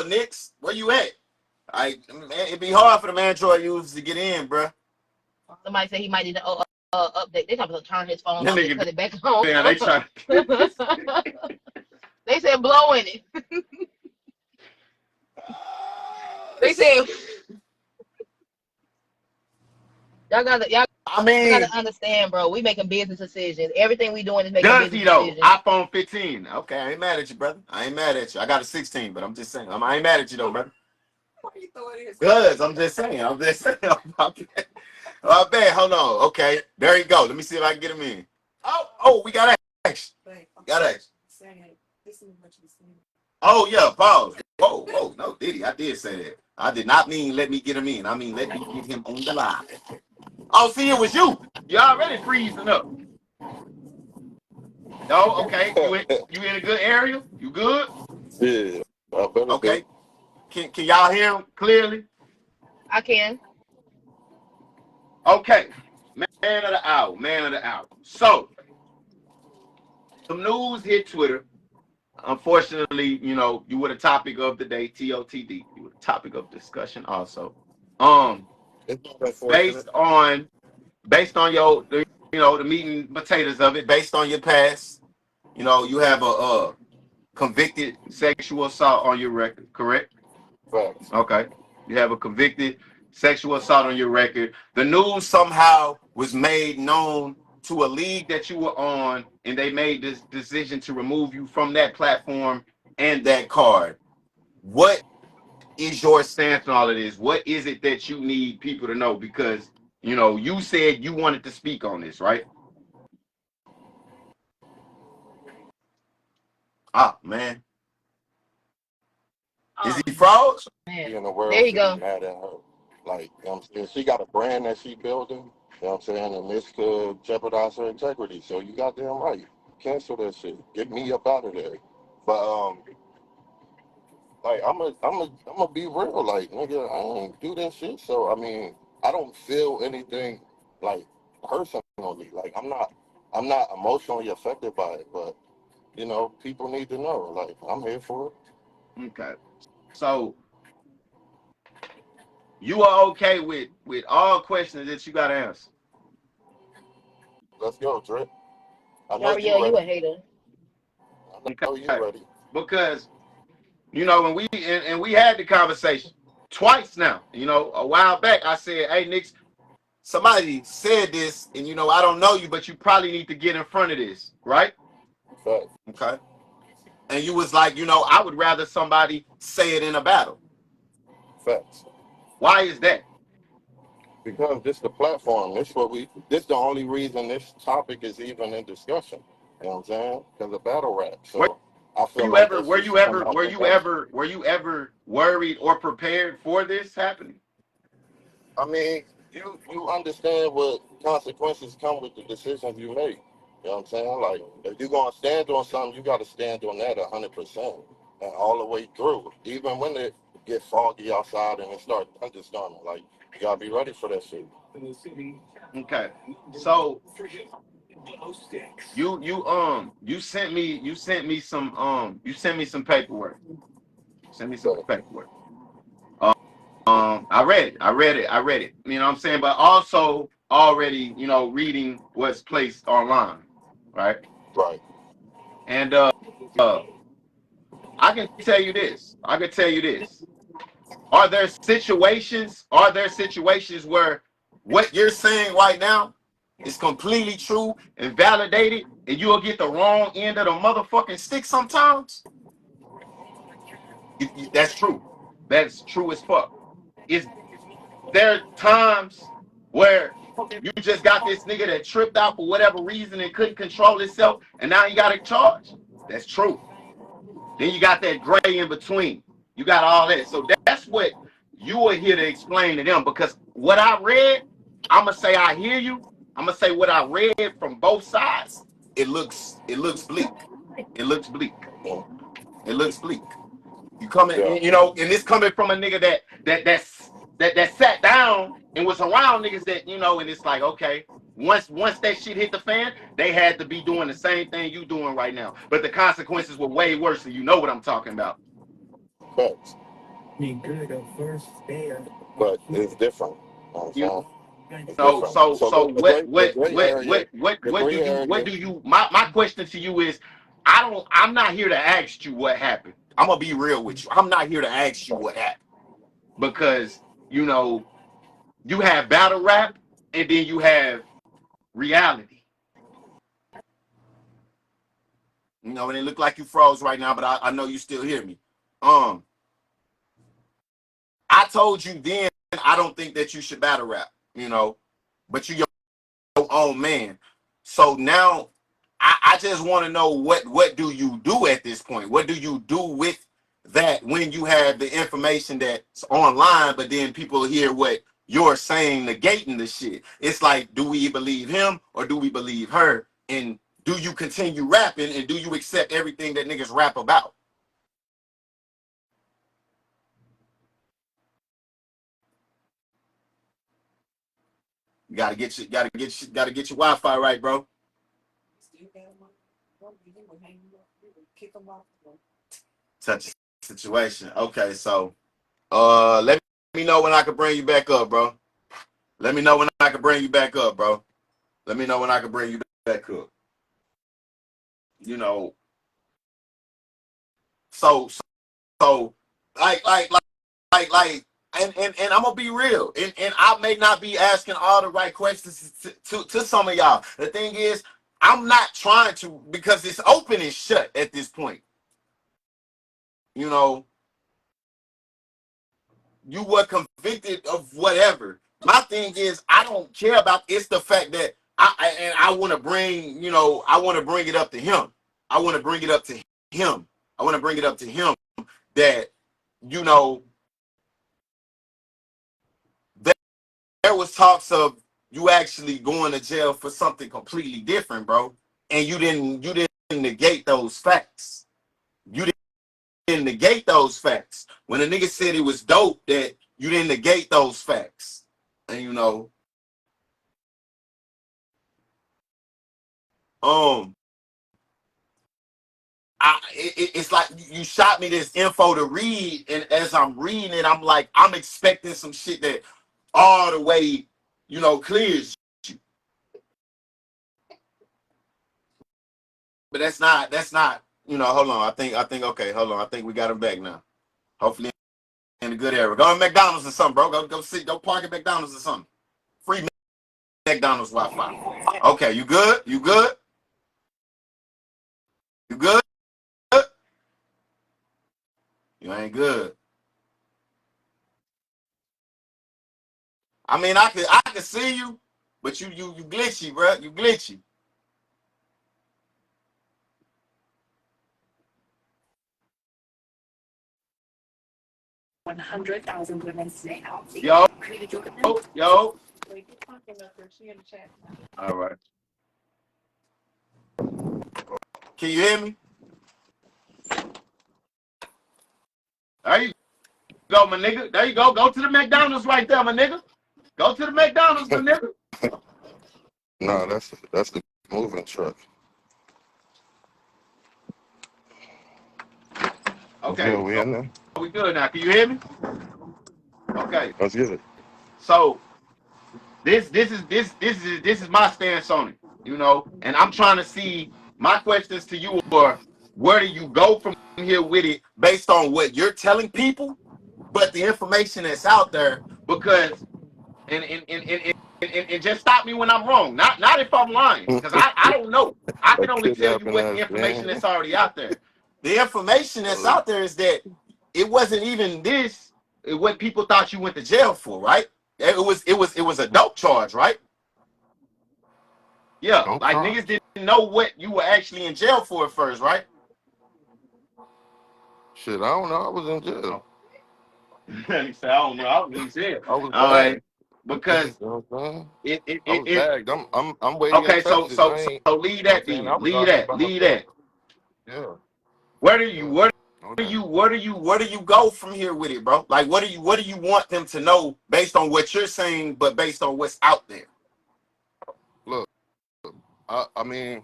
Nix, where you at? Man, it'd be hard for the Android users to get in, bruh. Somebody said he might need to update. They talking about turn his phone That off and nigga, cut it back on. man, they try. They said blow in it. They said y'all I mean, gotta understand, bro. We making business decisions. Everything we doing is making does business he though? decisions. iPhone 15. Okay, I ain't mad at you, brother. I ain't mad at you. I got a 16, but I'm just saying. I ain't mad at you though, brother. Good. I'm just saying. I'm just saying. I bet. Hold on. Okay, there you go. Let me see if I can get him in. Oh, we got action. Got action. Oh yeah, pause. Whoa, no, did he? I did say that. I did not mean let me get him in. I mean let me get him on the line. Oh, see, it was you. You already freezing up. Oh, okay. You in a good area? You good? Yeah, I better okay. Can y'all hear him clearly? I can. Okay. Man of the hour. So, some news hit Twitter. Unfortunately, you were the topic of the day, TOTD. You were the topic of discussion also. Based on your, the meat and potatoes of it, based on your past, you have a convicted sexual assault on your record, correct? Facts. Okay. You have a convicted sexual assault on your record. The news somehow was made known to a league that you were on, and they made this decision to remove you from that platform and that card. What is your stance on all of this? What is it that you need people to know? Because, you said you wanted to speak on this, right? Ah, man. Is he froze? In the world there you to go. be mad at her. Like, she got a brand that she building, you know what I'm saying, and this could jeopardize her integrity. So you got damn right. Cancel that shit. Get me up out of there. But like I'm a be real, like, nigga, I ain't do that shit. So I mean, I don't feel anything like personally. Like I'm not emotionally affected by it, but people need to know. Like, I'm here for it. Okay. So you are okay with all questions that you got to answer? Let's go, Trent. I know Gabrielle, you you a ready. hater. I know you ready. Because when we had the conversation twice now, a while back, I said, hey, Nick, somebody said this, and I don't know you, but you probably need to get in front of this, right? Fact. Okay. And you was like, I would rather somebody say it in a battle. Facts. Why is that? Because this the platform. This the only reason this topic is even in discussion. You know what I'm saying? Because of battle rap. So I feel like were you ever worried or prepared for this happening? I mean, you understand what consequences come with the decisions you make. You know what I'm saying? Like, if you're gonna stand on something, you gotta stand on that 100% and all the way through. Even when it get foggy outside and it start thunderstorming, like, you gotta be ready for that shit. Okay. So you sent me some paperwork. Send me some paperwork. I read it. You know what I'm saying? But also already, reading what's placed online, right? Right. And I can tell you this. Are there situations where what you're saying right now is completely true and validated, and you'll get the wrong end of the motherfucking stick sometimes? That's true. That's true as fuck. Is there times where you just got this nigga that tripped out for whatever reason and couldn't control himself, and now you got a charge? That's true. Then you got that gray in between. You got all that. So that's what you are here to explain to them. Because what I read, I'm gonna say I hear you. I'm gonna say what I read from both sides. It looks bleak. It looks bleak. It looks bleak. You coming, and this coming from a nigga that sat down and was around niggas that, and it's like, okay, once that shit hit the fan, they had to be doing the same thing you doing right now. But the consequences were way worse, and you know what I'm talking about. Facts. But it's different. You know what I'm You saying? It's know, different. So so look, the gray area, the gray what area. do you my question to you is I'm not here to ask you what happened. I'm gonna be real with you. I'm not here to ask you what happened because you know you have battle rap and then you have reality. You know, and it looked like you froze right now, but I know you still hear me. Um, I told you then I don't think that you should battle rap, you know, but you your own man. So now I just want to know what do you do at this point? What do you do with that when you have the information that's online, but then people hear what you're saying, negating the shit? It's like, do we believe him or do we believe her? And do you continue rapping and do you accept everything that niggas rap about? You gotta get your Wi-Fi right, bro. Such a situation. Okay, so let me know when I can bring you back up, bro. Let me know when I can bring you back up, bro. Let me know when I can bring you back up. You know, so so like and I'm gonna be real. And I may not be asking all the right questions to some of y'all. The thing is, I'm not trying to because it's open and shut at this point. You know, you were convicted of whatever. My thing is, I don't care about it's the fact that I want to bring, you know, I want to bring it up to him. I want to bring it up to him. I want to bring it up to him that, you know, there was talks of you actually going to jail for something completely different, bro. And you didn't negate those facts. You didn't negate those facts. When a nigga said it was dope, that you didn't negate those facts. And you know, um, it's like you shot me this info to read, and as I'm reading it, I'm like, I'm expecting some shit that all the way, you know, clears you. But that's not, you know, hold on. I think okay, hold on. I think we got him back now. Hopefully in a good area. Go to McDonald's or something, bro. Go park at McDonald's or something. Free McDonald's Wi-Fi. Okay, you good? You good? You good? You ain't good. I mean, I could see you, but you glitchy, bro. You glitchy. Yo, yo. All right. Can you hear me? There you go, my nigga. There you go. Go to the McDonald's right there, my nigga. Go to the McDonald's, my nigga. No, that's the moving truck. Yeah, Okay, we so in there. we good now. Can you hear me? Okay. Let's get it. So this is my stance on it, you know, and I'm trying to see my questions to you are where do you go from here with it based on what you're telling people, but the information that's out there because and just stop me when I'm wrong. Not if I'm lying, because I don't know. I A can only tell you kidnapping what the us, information man. that's already out there. The information that's out there is that it wasn't even this what people thought you went to jail for, right? It was a dope charge, right? Yeah, Don't like try. niggas didn't know what you were actually in jail for at first, right? Shit, I don't know. I was in jail. Oh. He said, I don't know. I was in jail. I was All right, bagged. You because know what I'm saying? I was it bagged. I'm waiting in okay. So Texas. so I ain't. so leave You know what I'm that saying? then. I was Leave out here that. by Leave myself. that. Yeah, Where do you yeah. where No do doubt. you where do you go from here with it, bro? Like what do you want them to know based on what you're saying, but based on what's out there? Look, I mean,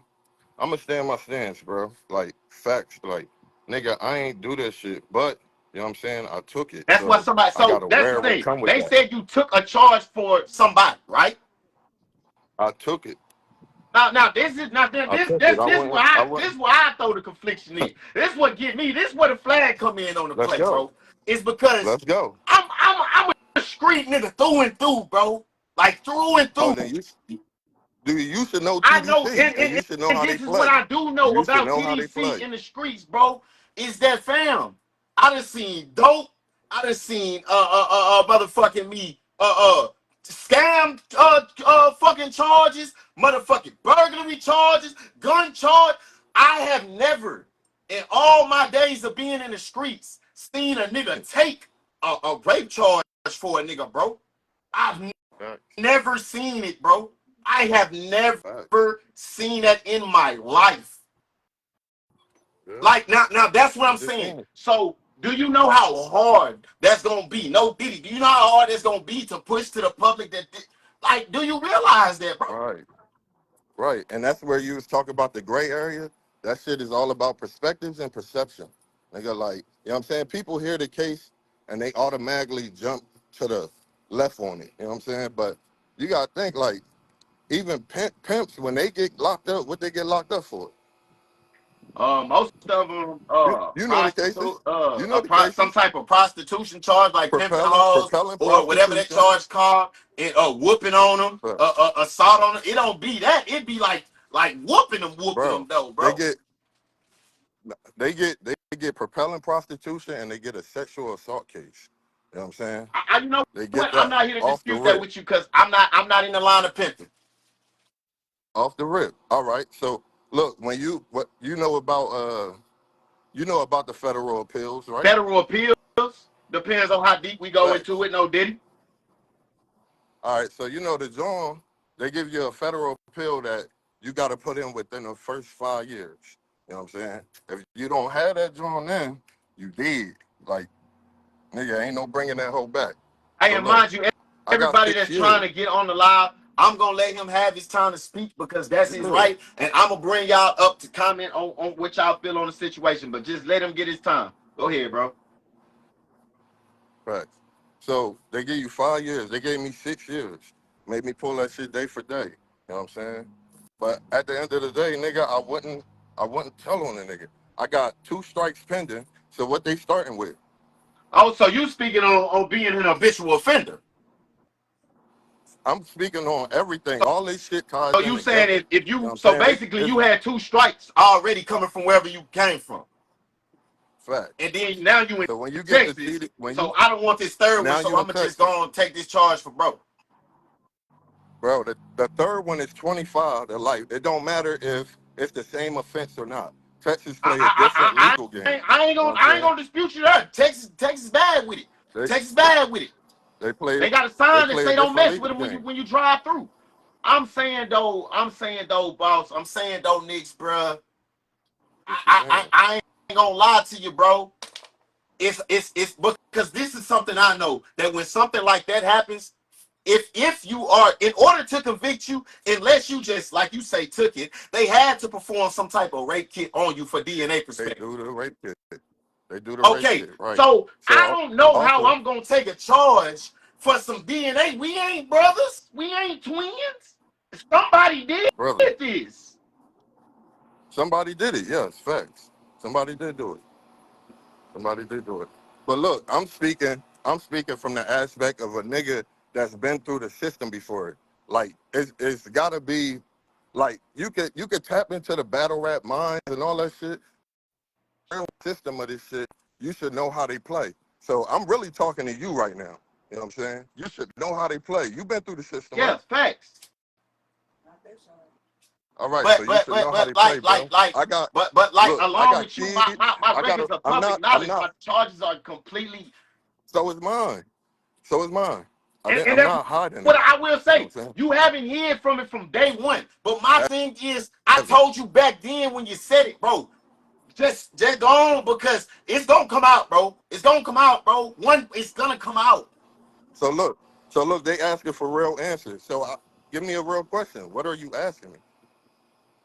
I'm gonna stand my stance, bro. Like facts. Like nigga, I ain't do that shit, but You know what I'm saying? I took it. That's what So somebody. I So got to that's the wear what thing. come with They that. said you took a charge for somebody, right? I took it. Now this is now I took it. I this wouldn't. where I throw the confliction in. This what get me. This where the flag come in on the Let's play, go. bro. It's because Let's go. I'm a street nigga through and through, bro. Like through and Oh, through. then you should know I know, TDC and you should know and how they this is what play. I do know You should about know how they TDC play. in the streets, bro. Is that fam? I done seen dope. I done seen motherfucking me scam fucking charges, motherfucking burglary charges, gun charge. I have never in all my days of being in the streets seen a nigga take a rape charge for a nigga, bro. I've Facts. never seen it, bro. I have Facts. never seen that in my life. Yeah. Like now that's what I'm I'm just saying. saying. So do you know how hard that's gonna be? No, Diddy, do you know how hard it's gonna be to push to the public that like, do you realize that, bro? Right. Right. And that's where you was talking about the gray area. That shit is all about perspectives and perception. Nigga, like, you know what I'm saying? People hear the case and they automatically jump to the left on it. You know what I'm saying? But you gotta think like even pimps when they get locked up, what they get locked up for? Most of them, You know the prostitute, cases. You know the some cases. type of prostitution charge, like pimping hoes Propelling or whatever that prostitution. charge called, and whooping on them, But, assault on them. It don't be that. It be like whooping them bro, though, they bro. get they get propelling prostitution and they get a sexual assault case. You know what I'm saying? You know They what? get I'm that not here to off the dispute that rip. with you because I'm not in the line of pimping. Off the rip. All right. So look, when what you know about the federal appeals, right? Federal appeals depends on how deep we go into Facts. it. No, Diddy. All right. So you know the John, they give you a federal appeal that you got to put in within the first 5 years. You know what I'm saying? If you don't have that John, then you did. Like nigga, ain't no bringing that hoe back. Hey, So and look, mind you, I got everybody 6 that's trying years. to get on the live, I'm gonna let him have his time to speak because that's his Yeah. right, and I'm gonna bring y'all up to comment on what y'all feel on the situation. But just let him get his time. Go ahead, bro. Facts. So they give you 5 years. They gave me 6 years. Made me pull that shit day for day. You know what I'm saying? But at the end of the day, nigga, I wouldn't tell on a nigga. I got 2 strikes pending. So what they starting with? Oh, so you speaking on being an habitual offender? I'm speaking on everything. All this shit ties So in you saying together. if You know what you I'm so saying? basically It's you had 2 strikes already coming from wherever you came from, facts. and then now you in So when you get the Texas. TD, when So you I don't want this third one, now so you I'm in gonna just go Texas, on and take this charge for bro. bro. The third one is 25 to life. It don't matter if it's the same offense or not. Texas play a different legal game. You know what I'm I ain't saying? gonna dispute you there. Texas bad with it. They Texas bad with it. they play They got a they sign that play a say don't different mess with legal them game. when you drive through. I'm saying though, boss. I'm saying though, Knicks, bruh. What you saying? I ain't gonna lie to you, bro. It's because this is something I know that when something like that happens, if you are in order to convict you, unless you just like you say took it, they had to perform some type of rape kit on you for DNA They perspective. do the rape kit. They do the rape Okay, kit, right? so I So don't know how also, I'm gonna take a charge for some DNA. We ain't brothers. We ain't twins. Somebody did brother, this. somebody did it. Yes, facts. Somebody did do it. Somebody did do it. But look, I'm speaking from the aspect of a nigga that's been through the system before. Like it's gotta be like you could tap into the battle rap minds and all that shit. Real system of this shit, you should know how they play. So I'm really talking to you right now. You know what I'm saying? You should know how they play. You've been through the system, right? Yeah, facts. All right, so But you but should but know how but they play, like bro. like like I got but like look, I along got with you, kids. my I got records a are I'm public not I'm knowledge. not My charges are completely so is mine. So is mine. and I'm that's not hiding what that. I will You know say. what I'm saying? You haven't hid from it from day one. But my thing is, I Ever. told you back then when you said it, bro. Just go on because it's gonna come out, bro. It's gonna come out, bro. It's gonna come out. So look, so look, they asking for real answers. So give me a real question. What are you asking me?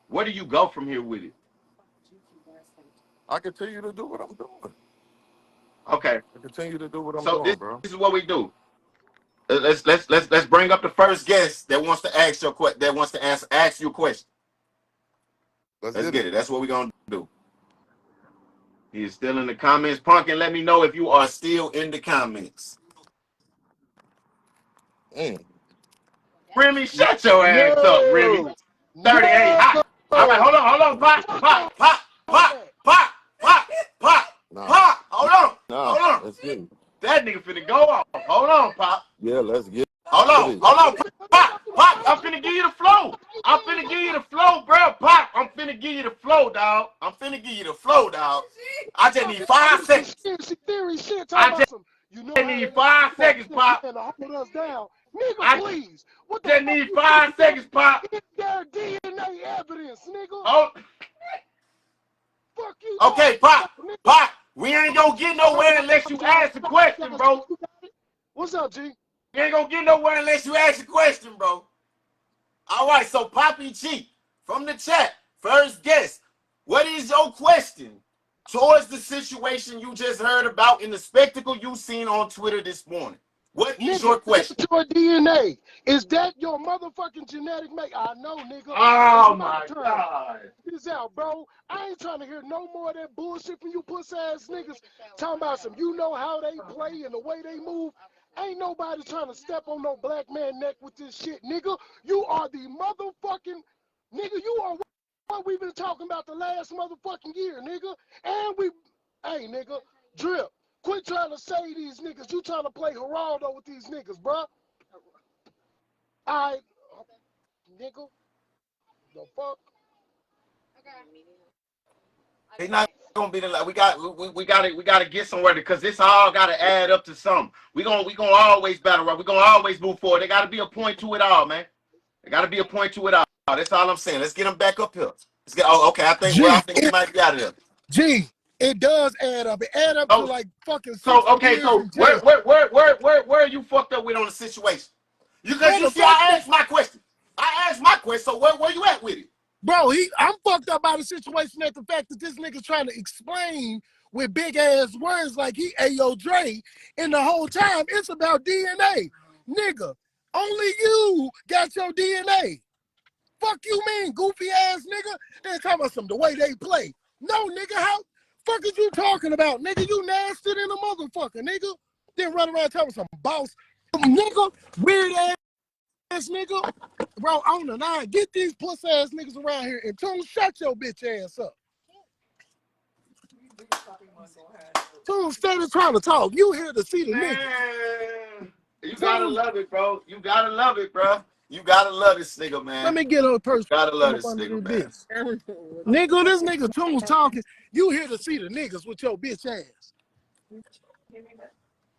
Where do you go from here with it? I continue to do what I'm doing. Okay. I continue to do what I'm So doing, bro. this is what we do. Let's bring up the first guest that wants to ask ask you a question. Let's Let's get get it. it. That's what we're gonna do. He's still in the comments. Punkin, let me know if you are still in the comments. Mm. Remy, shut your ass up, Remy. No, 38 no, hot. All right, hold on, pop, fuck that. hold on, Nah, hold on. let's get it. That nigga finna go off. Hold on, pop. Yeah, let's get Hold on, it. pop. I'm finna give you the flow. I'm finna give you the flow, bro. Pop, I'm finna give you the flow, dog. I just need 5 seconds. Conspiracy theory shit talking I about just some, you know how need they 5 want seconds, this pop. man to hold us down. Nigga, I please. What the just fuck need you 5 think seconds, pop. is their DNA evidence, nigga? Oh, Fuck you okay, talking pop. about, nigga? Pop. We ain't gonna get nowhere unless you ask the question, bro. What's up, G? You ain't gonna get nowhere unless you ask the question, bro. All right, so Poppy G from the chat, first guest. What is your question towards the situation you just heard about in the spectacle you seen on Twitter this morning? What is your question? Your DNA. Is that your motherfucking genetic make? I know, nigga. Oh It's my turn. God. This out, bro. I ain't trying to hear no more of that bullshit from you puss ass niggas talking about some you know how they play and the way they move. Ain't nobody trying to step on no black man neck with this shit, nigga. You are the motherfucking nigga. You are what we've been talking about the last motherfucking year, nigga. And hey, nigga, Drip. Quit trying to say these niggas. You trying to play Geraldo with these niggas, bro. Alright, nigga. The fuck? It's not gonna be the we gotta get somewhere because this all gotta add up to something. We gonna always battle right. We gonna always move forward. There gotta be a point to it all, man. There gotta be a point to it all. That's all I'm saying. Let's get them back up here. Let's get. Oh, okay. I think we might be out of there. G, it does add up. It add up to So, like fucking 60 okay. years So in jail. where are you fucked up with on the situation? Because Bro, you the see, fact I that, asked my question. So where you at with it? bro, I'm fucked up by the situation at the fact that this nigga's trying to explain with big ass words like he Ayo Dre, and the whole time it's about DNA. Nigga, only you got your DNA. Fuck you mean, goofy ass nigga? They're talking about some the way they play. No, nigga, how fuck is you talking about? Nigga, you nasty than a motherfucker, nigga. Then run around talking some boss nigga, weird ass nigga. Bro, on the 9, get these puss ass niggas around here and Tune, shut your bitch ass up. Tune, steady trying to talk. You here to see the niggas. Man, you gotta love it, bro. You gotta love it, bro. You gotta love this nigga, man. Let me get a person Gotta love up this under nigga, this man. bitch. Nigga, this nigga Tune's talking. You here to see the niggas with your bitch ass.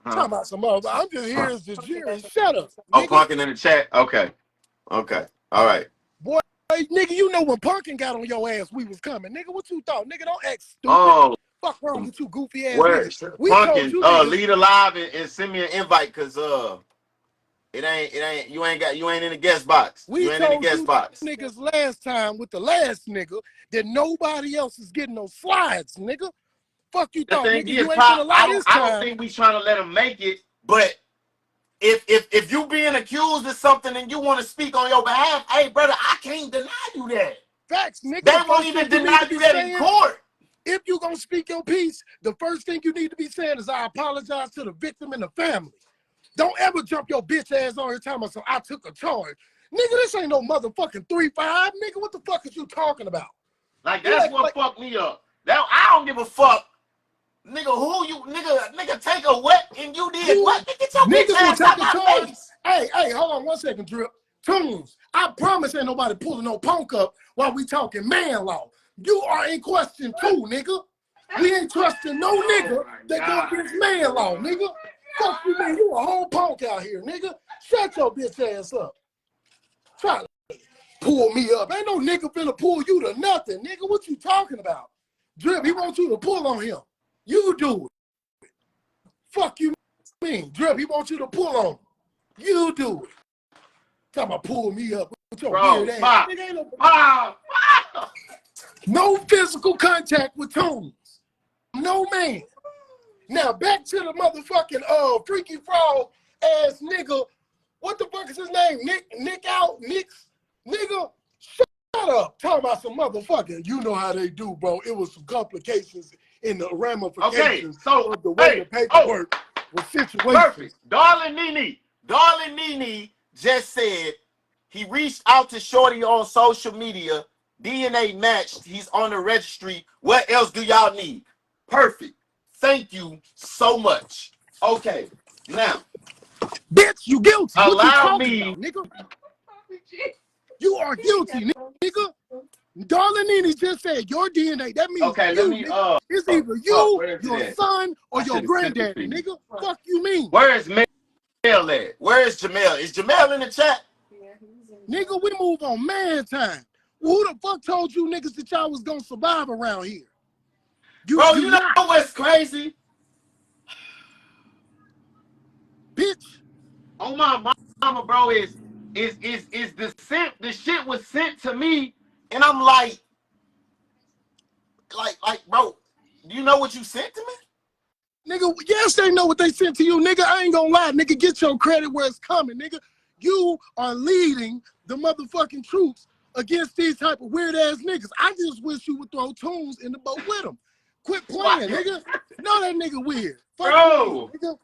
Talking about some other. I'm just here as the jury. Shut up, Oh, nigga. Punkin in the chat. Okay. All right. Boy, nigga, you know when Punkin got on your ass, we was coming. Nigga, what you thought? Nigga, don't act stupid. Oh, Fuck wrong with you goofy ass where niggas. We told Punkin? you niggas. Lead a live and send me an invite, cause it ain't you ain't in the guest box. We told you niggas last time with the last nigga that nobody else is getting no slides, nigga. Fuck you thought, nigga. You ain't gonna lie this time. I don't think we trying to let him make it, but if you being accused of something and you want to speak on your behalf, hey brother, I can't deny you that. Facts, nigga. They won't even deny you that in court. If you gonna speak your piece, the first thing you need to be saying is I apologize to the victim and the family. Don't ever jump your bitch ass on here talking about so I took a charge. Nigga, this ain't no motherfucking 3-5. Nigga, what the fuck is you talking about? Like, that's what fucked me up. I don't give a fuck. Nigga, who you, nigga take a what and you did what? Get your bitch ass out my face. Hey, hold on 1 second, Drip. Tunes, I promise ain't nobody pulling no punk up while we talking man law. You are in question too, nigga. We ain't trusting no nigga that go against man law, nigga. Fuck you, man. You a whole punk out here, nigga. Shut your bitch ass up. Try to pull me up. Ain't no nigga finna pull you to nothing, nigga. What you talking about? Drip, he wants you to pull on him. You do it. Fuck you mean? Drip, he wants you to pull on him. You do it. Talking about pull me up with your weird ass. Nigga, ain't no physical contact with Tunes. No man. Now back to the motherfucking freaky frog ass nigga. What the fuck is his name? Nigga. Shut up. Talking about some motherfucking. You know how they do, bro. It was some complications in the ramifications of the way the paperwork was situated. Perfect. Darling Nene just said he reached out to Shorty on social media. DNA matched. He's on the registry. What else do y'all need? Perfect. Thank you so much. Okay, now. Bitch, you guilty. Allow me. About, nigga? You are guilty, nigga. Darling Nene just said your DNA. That means nigga. It's either you, your son, or your granddaddy, nigga. Fuck you mean? Where is Mel at? Where is Jamel? Is Jamel in the chat? Nigga, we move on man time. Who the fuck told you niggas that y'all was gonna survive around here? Bro, you know what's crazy? Bitch. Oh my mama, bro, is the shit was sent to me, and I'm like, bro, do you know what you sent to me? Nigga, yes, they know what they sent to you, nigga. I ain't gonna lie, nigga, get your credit where it's coming, nigga. You are leading the motherfucking troops against these type of weird ass niggas. I just wish you would throw tunes in the boat with them. Quit playing, nigga. Know that nigga weird. Fuck bro. You, nigga.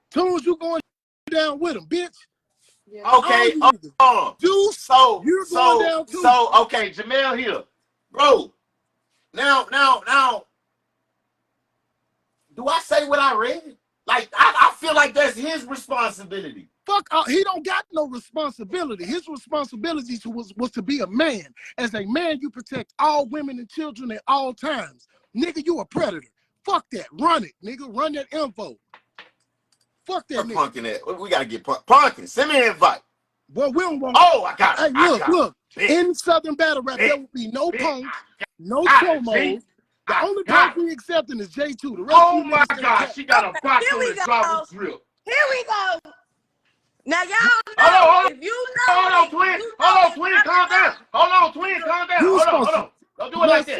Tunes, you going down with him, bitch. Okay, Juice, so going down too. Okay, Jamel here. Bro, now, do I say what I read? Like, I feel like that's his responsibility. Fuck, he don't got no responsibility. His responsibility was to be a man. As a man, you protect all women and children at all times. Nigga, you a predator. Fuck that. Run it, nigga. Run that info. Fuck that nigga. Punkin' that. We gotta get Punkin'. Send me an invite. Well, we don't want. Oh, I got it. Hey, look. In Southern Battle Rap, there will be no punks, no promos. The only punk we accepting is J2. The rest oh my God, she got a box on the drop drill. Here we go. Now y'all know hold on, if you know. Hold on, twin, calm down. Hold on, twin, calm down. Hold on. Don't do it like that.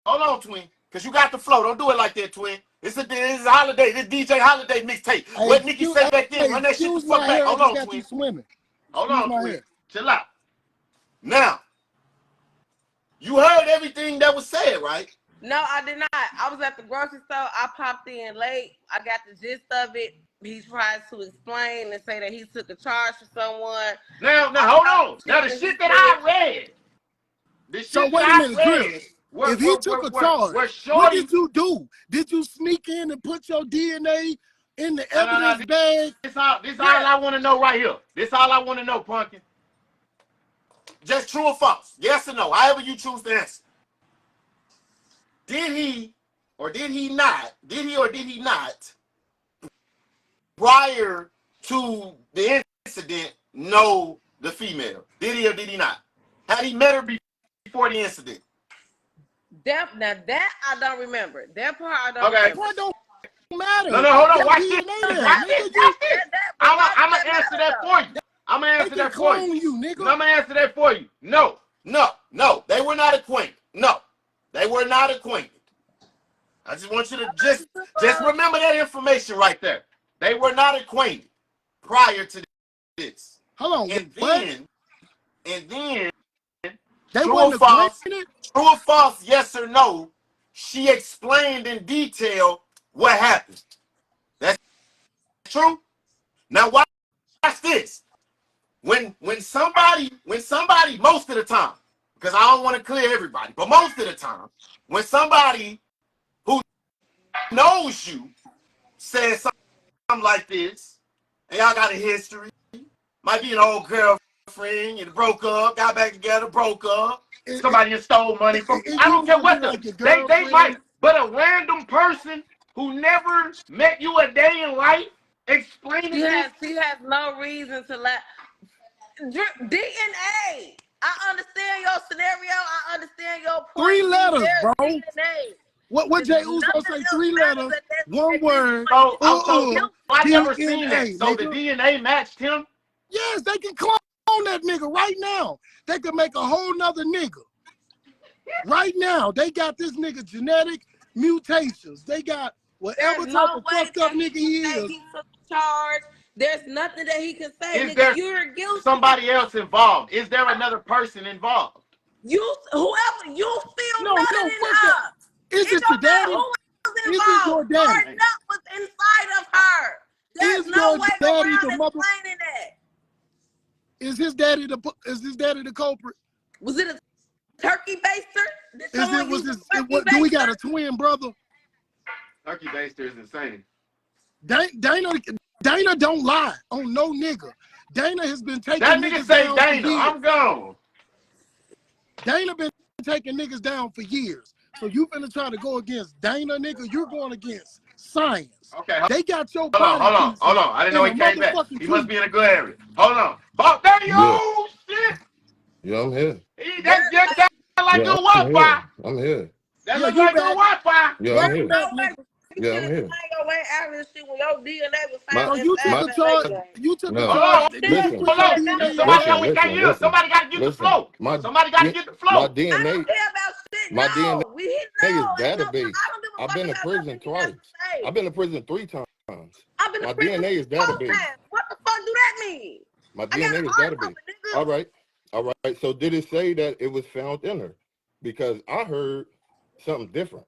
Hold on, twin. Cause you got the flow. Don't do it like that, twin. This is a holiday. This DJ holiday mixtape. What Nikki say back then? Run that shit the fuck back. Hold on, twin. Hold on, twin. Chill out. Now, you heard everything that was said, right? No, I did not. I was at the grocery store. I popped in late. I got the gist of it. He tried to explain and say that he took a charge for someone. Now, hold on. Now, the shit that I read. So wait a minute, Chris. If he took a charge, what did you do? Did you sneak in and put your DNA in the evidence bag? This all I want to know right here. This all I want to know, Punkin. Just true or false? Yes or no? However you choose to answer. Did he or did he not, prior to the incident, know the female? Did he or did he not? Had he met her before the incident? Now that I don't remember. That part I don't remember. That don't matter. No, hold on. Watch this. I'm going to answer that for you. I'm going to answer that for you. I'm going to answer that for you. No. They were not acquainted. No. They were not acquainted. I just want you to just remember that information right there. They were not acquainted prior to this. Hold on. And then they true or false, yes or no, she explained in detail what happened. That's true. Now watch this. When somebody, most of the time, because I don't want to clear everybody, but most of the time, when somebody who knows you says something like this, and y'all got a history, might be an old girlfriend, you broke up, got back together, broke up, somebody stole money from I don't care what they might, but a random person who never met you a day in life explaining this. She has no reason to let DNA. I understand your scenario. I understand your point. 3 letters, bro. DNA. What Jay Uso say? 3 letters, 1 word. I never seen that. So the DNA matched him? Yes, they can clone that nigga right now. They can make a whole nother nigga. Right now, they got this nigga genetic mutations. They got whatever There's type no of way fucked up that he nigga he can say is. he took charge. There's nothing that he can say, Is nigga. there You're guilty. somebody else involved? Is there another person involved? Whoever you feel No, nothing in fuck that. her. Is It it your don't matter daddy? who was Is it your involved. daddy? Your nut was inside of her. There's Is no your way daddy around the mother? explaining that. Is his daddy the culprit? Was it a turkey baster? Did Is it someone was use a this? turkey What do we got baster? a twin brother? Turkey baster is insane. Dana don't lie on no nigga. Dana has been taking That nigga niggas say down Dana, for years. I'm gone. Dana been taking niggas down for years. So you finna try to go against Dana, nigga? You're going against science. Okay, They got your hold on, body hold on, pieces hold on. I didn't know in he a came back. motherfucking He must tube. be in a good area. Hold on. Oh, there you Yeah. go. Shit. Yeah, I'm here. That like Yeah, good I'm Wi-Fi. here. I'm here. That Yeah, look you like good back. Wi-Fi. Yeah, I'm Welcome here. back, No way. nigga. You Yeah, should I'm have here. explained your way out of this shit when your DNA was My found So you inside took of a that charge. lady. You took a no. Hold charge. on, Did you Listen. put hold your on. DNA in Somebody your got we ass? can't hear. Somebody got to get the flow. Somebody got to get the My flow. I DNA, don't care about shit. my DNA No, he is no. Ain't no. database. I don't give a I've fuck been to about prison nothing he has twice. to say. I've been to prison 3 times. I've been My to prison DNA is 4 database. times. What the fuck do that mean? My I got a DNA is hard database. copy, nigga. All right. All right. So did it say that it was found in her? Because I heard something different.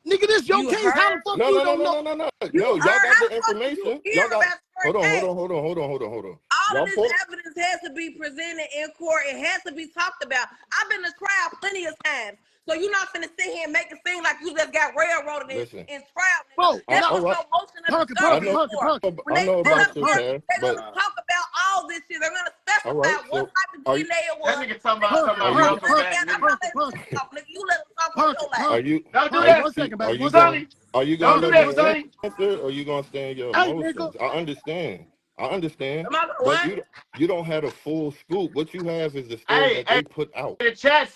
Nigga, this your You case. How the heard? fuck No, you no, no, don't no, know? no, no, no. You No, y'all heard? got How the the fuck did you information. hear Y'all got. about the Hold first on, case? hold on. All Y'all of this pull. evidence has to be presented in court. It has to be talked about. I've been to trial plenty of times. So you're not finna sit here and make it seem like you just got railroaded Listen. in trial, nigga. Bro, That's all what right. your motion of Punky, I discovery punky, is know. punky, for. punky. When I they know sit about up your there, tab, they're but gonna talk about all this shit. They're gonna all right. specify what So type of are you? DNA it That was. nigga talking about Are you? welcome back, nigga. Nigga, you let them talk on your life. Are you? Don't do Are you? that, One second, Are baby. you One going? second. Sonny. Are you Don't gonna do let that, me One Sonny. answer, or you gonna stay in your Hey, nigga. emotions? I understand. I understand. Am I gonna But what? you don't have a full scoop. What you have is the story Hey, that hey, they put out. the chat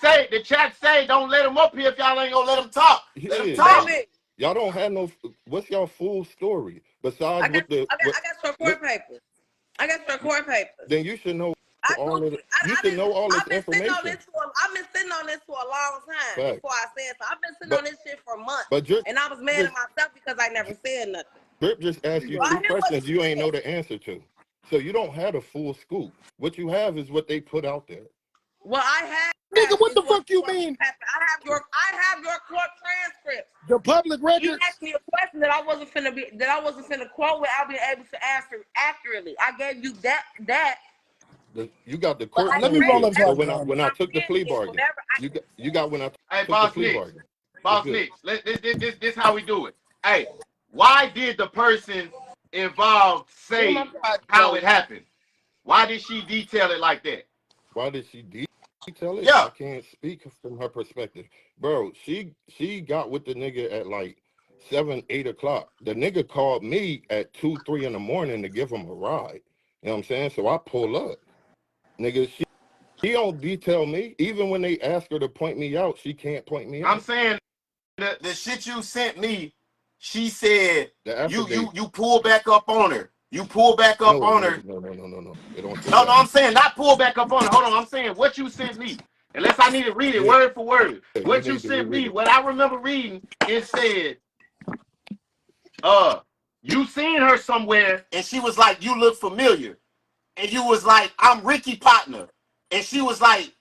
say, don't let him up here if y'all ain't gonna let him talk. Let him Yeah, talk. Baby, y'all don't have no. What's your full story besides I got what the? What, your court papers. I got your court papers. then you should know I all of it. You I've should know all this I've been sitting on information. this for a long time Fact. before I said so. I've been sitting But on this shit for months, but and I was mad at myself because I never said nothing. Drip just asked you So I 2 hear what questions she you ain't said. know the answer to. So you don't have a full scoop. What you have is what they put out there. What I have Nigga, what is the fuck you what mean? happened. I have your court transcript. The public You records? asked me a question that I wasn't finna quote without being able to answer accurately. I gave you that. You got the But court I Let me roll read up so transcript. So I can when I calm when down. I took the plea comprehension bargain, whenever I you got when I Hey, took the Boss plea Nick. bargain. What's Boss good? Nick. This how we do it. Hey, why did the person involved where my say project how goes. it happened? Why did she detail it like that? Why did she detail it? Yeah. I can't speak from her perspective, bro. She got with the nigga at like 7, 8 o'clock. The nigga called me at 2, 3 in the morning to give him a ride. You know what I'm saying? So I pull up, nigga. She don't detail me. Even when they ask her to point me out, she can't point me I'm out. saying the shit you sent me, she said The you affidavit. pull back up on her. You pull back up No, on no, her. no, no, no, no, no. It don't say No, that. I'm saying not pull back up on her. Hold on, I'm saying what you sent me. Unless I need to read it Yeah, word for word. you What you need to sent reread me, it. what I remember reading, it said, you seen her somewhere, and she was like, you look familiar. And you was like, I'm Ricky partner. And she was like,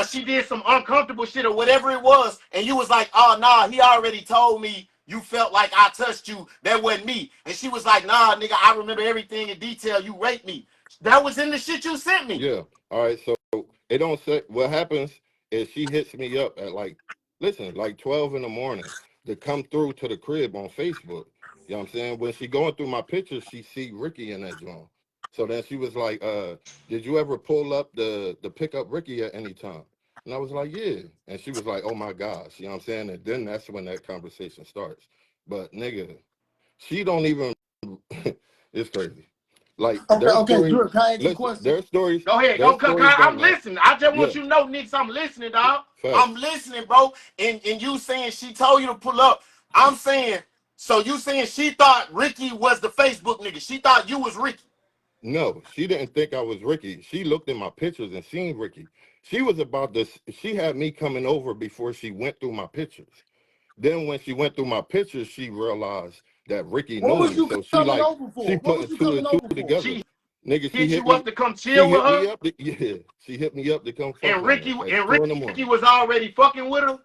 she did some uncomfortable shit or whatever it was. And you was like, oh, nah, he already told me you felt like I touched you. That wasn't me. And she was like, nah, nigga, I remember everything in detail. You raped me. That was in the shit you sent me. Yeah. All right. So it don't say what happens is she hits me up at like 12 in the morning to come through to the crib on Facebook. You know what I'm saying? When she going through my pictures, she see Ricky in that joint. So then she was like, did you ever pull up the pick up Ricky at any time? And I was like, yeah. And she was like, oh my gosh. You know what I'm saying? And then that's when that conversation starts. But nigga, she don't even it's crazy. Like their Okay, story, Drew, can I ask you a listen, question? their stories, Go ahead. their Go, stories I'm don't matter. listening. I just Yeah, want you to know, Nix, I'm listening, dog. facts. I'm listening, bro. And you saying she told you to pull up. I'm saying, so you saying she thought Ricky was the Facebook nigga. She thought you was Ricky. No, she didn't think I was Ricky. She looked at my pictures and seen Ricky. She was about this. She had me coming over before she went through my pictures. Then when she went through my pictures, she realized that Ricky What knew was me. you So coming over she for? What was putting you two and coming two over for? together. She Nigga, hit you up to come She chill with hit me her, up. Yeah, she hit me up to come fuck and on her at 2 in the morning. Ricky was already fucking with her.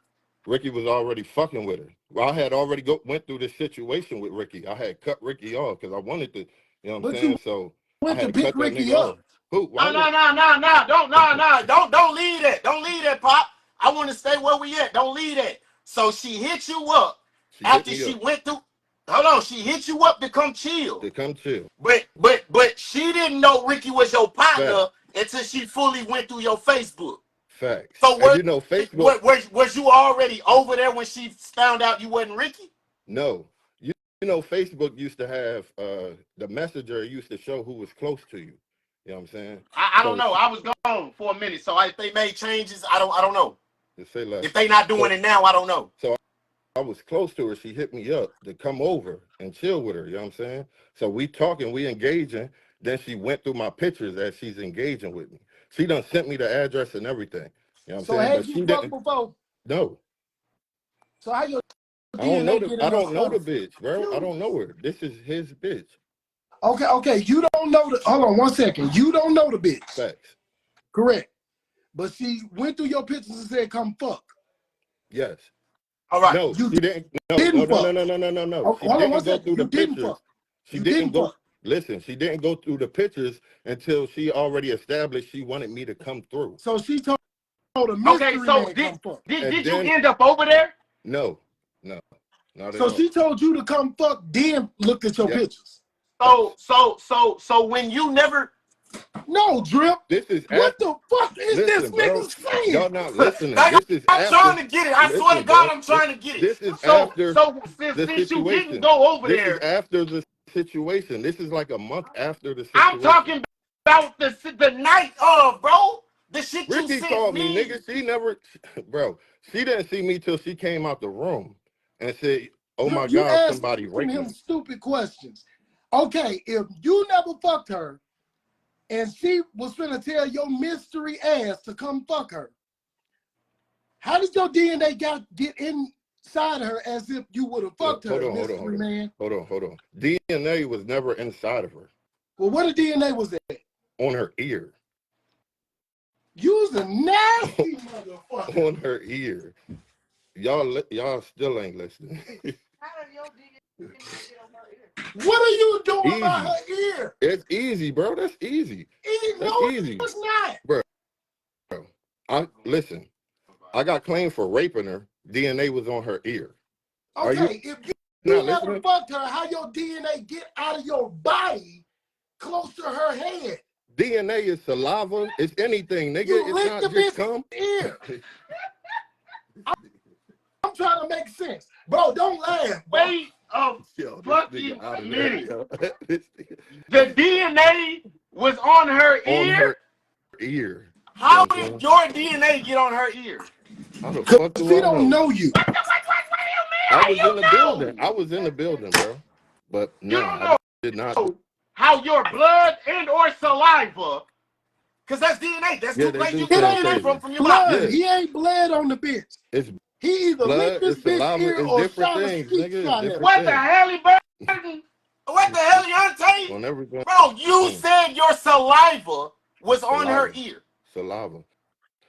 Ricky was already fucking with her. Well, I had already went through this situation with Ricky. I had cut Ricky off because I wanted to, you know what I'm But saying? you So I went had to to pick cut that Ricky nigga off. up. Who? Why No, would no, no, no, no. Don't leave that. Don't leave that, Pop. I want to stay where we at. Don't leave that. So she hit you up she hit after me she up went through. Hold on, she hit you up to come chill. to come chill? But she didn't know Ricky was your partner Facts. until she fully went through your Facebook. Facts. So And you know, Facebook. was you already over there when she found out you wasn't Ricky? No. You know, Facebook used to have the messenger used to show who was close to you. You know what I'm saying? I don't So know. I was gone for a minute, so if they made changes, I don't know. say less. If they not doing it now, I don't know. So I was close to her. She hit me up to come over and chill with her. You know what I'm saying? So we talking, we engaging. Then she went through my pictures as she's engaging with me. She done sent me the address and everything. You know what I'm So saying? had But you she fucked didn't. before? No. So how your I don't know DNA the get I in her don't know the stuff? bitch, bro. I don't know her. This is his bitch. Okay. You don't know the. Hold on 1 second. You don't know the bitch. Facts. Correct. But she went through your pictures and said, "Come fuck." Yes. All right. No, You she didn't. didn't fuck. No. She Hold on 1 didn't go second. through You the didn't pictures. fuck. She You didn't didn't go. fuck. Listen, she didn't go through the pictures until she already established she wanted me to come through. So she told a Okay, mystery so man come fuck. And did you then end up over there? no, not at So all. she told you to come fuck, then looked at your Yes. pictures. So when you never No, Drip. This is What after. the fuck is this Listen, bro. nigga saying? Y'all not listening. like, This is I'm after. trying to get it. I swear to Listen, God, bro. I'm trying to get it. This is So after the since you didn't situation. go over This is there, after the situation. This is like a month after the I'm situation. talking about the night of, bro. The shit you Ricky sent called me, me. nigga. She never, bro. She didn't see me till she came out the room and said, "Oh my You God, asking somebody raped him me." stupid questions. Okay, if you never fucked her and she was finna tell your mystery ass to come fuck her, how did your DNA get inside her as if you would have fucked her, mystery man? Hold on. DNA was never inside of her. Well, what the DNA was at? On her ear. You's a nasty motherfucker. On her ear. Y'all still ain't listening. How did your DNA get on her ear? What are you doing Easy. by her ear? It's easy, bro. That's easy. That's No, easy. it's not. Bro. Listen. I got claimed for raping her. DNA was on her ear. Okay, if you never fucked her, how your DNA get out of your body close to her head? DNA is saliva. It's anything, nigga. You It's lick not the just bitch's cum. ear. I'm trying to make sense. Bro, don't laugh. Bro. Wait a Yo, fucking out of minute. there, The DNA was on her on ear? her ear. How did your DNA get on her ear? How the fuck do She I don't know you. What do you mean? I was in the building. I was in the building, bro. But You no, don't I know did not. how your blood and or saliva, because that's DNA. That's two They places do you get sound DNA crazy. from your Blood. body. Yeah. He ain't bled on the bitch. It's He either licked blood, this it's bitch saliva, ear it's or different shot a things, street nigga. shot It's at her. different What the things. hell, Burton? What the hell, Yante? On everything. Bro, you said your saliva was on her ear. Saliva.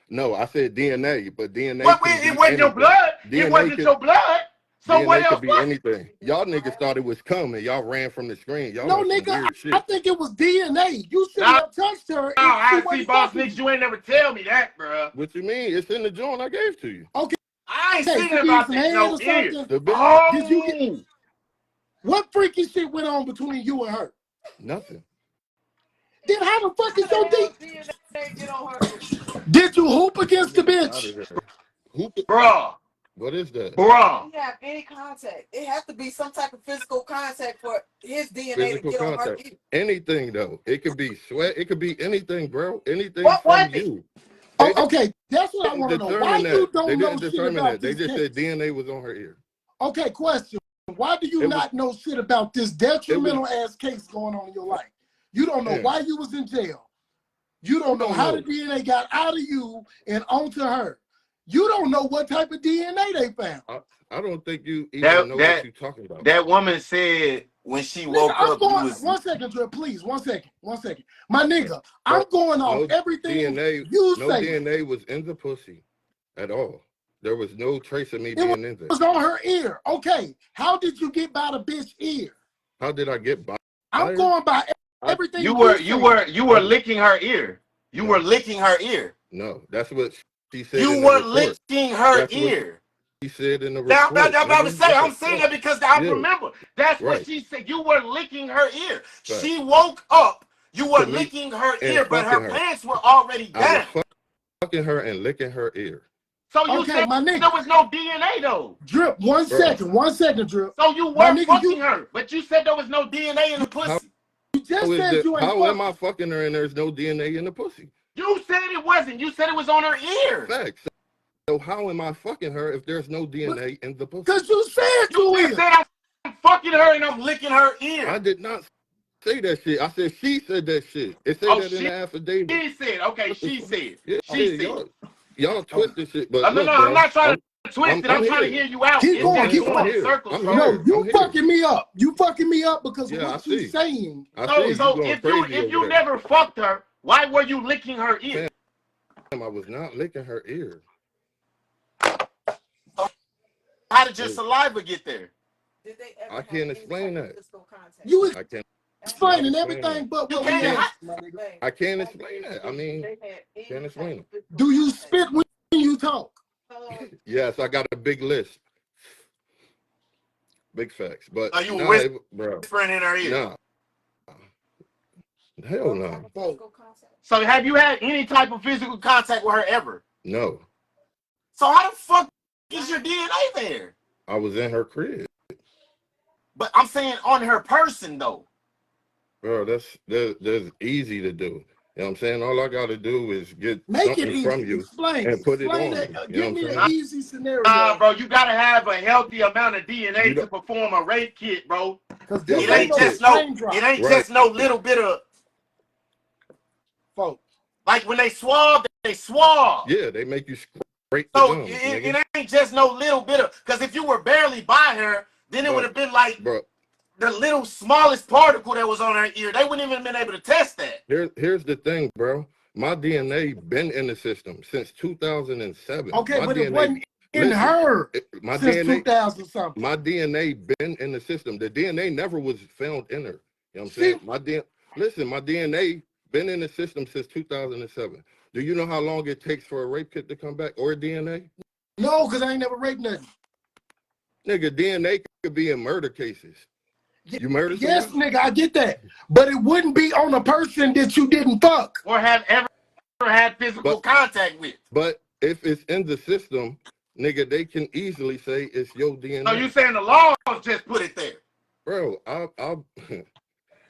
No, I said DNA, but DNA But can it be wasn't your anything. blood. It DNA wasn't could, your blood. So what DNA else could be was it? anything. Y'all niggas thought it was coming. Y'all ran from the screen. Y'all No, on some nigga, weird shit. I think it was DNA. You shouldn't have touched her. I see, boss niggas. You ain't never tell me that, bro. What you mean? It's in the joint I gave to you. Okay. I ain't Hey, seen did about some that. head No or ear. something? Oh, Did you get what freaky shit went on between you and her? nothing. Then how the fuck is your DNA get on her ear? Did you hoop against the bitch? Bruh. What is that? Bruh. You have any contact. It has to be some type of physical contact for his DNA Physical to get contact. on her ear. Anything though. It could be sweat. It could be anything, bro. Anything what from you. Okay, that's what I want to know. Why you don't know shit about this They just case? said DNA was on her ear. Okay, question. Why do you not know shit about this detrimental ass case going on in your life? You don't know why you was in jail. You don't know don't how know. the DNA got out of you and onto her. You don't know what type of DNA they found. I don't think you even That know that what you're talking about. that woman said when she Nigga, woke I'm up, you going, was 1 second, Drip, please, 1 second, 1 second. My nigga, I'm going off No everything DNA, you no say. DNA was in the pussy at all. There was no trace of me It being in there. was on her ear. Okay, how did you get by the bitch ear? How did I get by? I'm going by everything you say. were licking her ear. You No. were licking her ear. No, that's what she said You in the were report. licking her That's what ear. she said in the Now, report. I'm saying that because I Yeah. remember. That's what Right. she said. You were licking her ear. Right. She woke up. You were To me licking her and ear, but her fucking her. pants were already I was down. fucking her and licking her ear. So you Okay, said my nigga. there was no DNA though. Drip, 1 second, 1 second, Drip. So you My were nigga, fucking you- her, but you said there was no DNA in the pussy. You just said you ain't How am I fucking. fucking her and there's no DNA in the pussy? You said it wasn't. You said it was on her ear. Facts. So how am I fucking her if there's no DNA in the pussy? Because you said You you just is. said I'm fucking her and I'm licking her ear. I did not say that shit. I said she said that shit. It said Oh, that in the affidavit. She said, okay, What the she fuck? said. Yeah, She yeah, said. y'all twisted shit. But No, look, no, bro, I'm not trying to twist it. I'm trying to here. hear you out. Keep It's going, just keep going going. in circles, I'm bro. here. No, you I'm here. fucking me up. You fucking me up because Yeah, what I you see. saying. I So, see so you going if you crazy over there. never fucked her, why were you licking her ear? I was not licking her ear. How did your saliva get there? Did they ever I have can't any explain type of that. physical contact? You was I can't explaining explain everything that. but You what we can't. asked, my nigga. I can't explain that. I mean, They had any can't explain type it. of physical Do you contact? spit when you talk? So, Yes, I got a big list. Big facts. But Are you bro. whispering in her ear? Nah. Hell no. physical contact? So have you had any type of physical contact with her ever? No. So how the fuck is your DNA there? I was in her crib. But I'm saying on her person though. Bro, that's easy to do. You know what I'm saying? All I gotta do is get Make it something from easy. you Explain. and put it Explain on that. me. You know Give what me I'm an saying? easy scenario. Bro, you gotta have a healthy amount of DNA You to don't- perform a rape kit, bro. Because A this It rape ain't ain't no just no. raindrop. It ain't Right. just no little bit of. Folks. Like when they swab, they swab. Yeah, they make you scrape the So gums, it nigga. ain't just no little bit of. Because if you were barely by her, then it would have been like Bro, the little smallest particle that was on her ear. They wouldn't even have been able to test that. here's the thing, bro. My DNA been in the system since 2007. Okay, My but DNA, it wasn't in her my since DNA, 2000 something. my DNA been in the system. The DNA never was found in her. You know what I'm saying? My DNA been in the system since 2007. Do you know how long it takes for a rape kit to come back or DNA? No, because I ain't never raped nothing. Nigga, DNA could be in murder cases. You murdered Yes, someone? nigga, I get that. But it wouldn't be on a person that you didn't fuck. Or have ever had physical contact with. But if it's in the system, nigga, they can easily say it's your DNA. So you saying the laws just put it there? Bro, I'll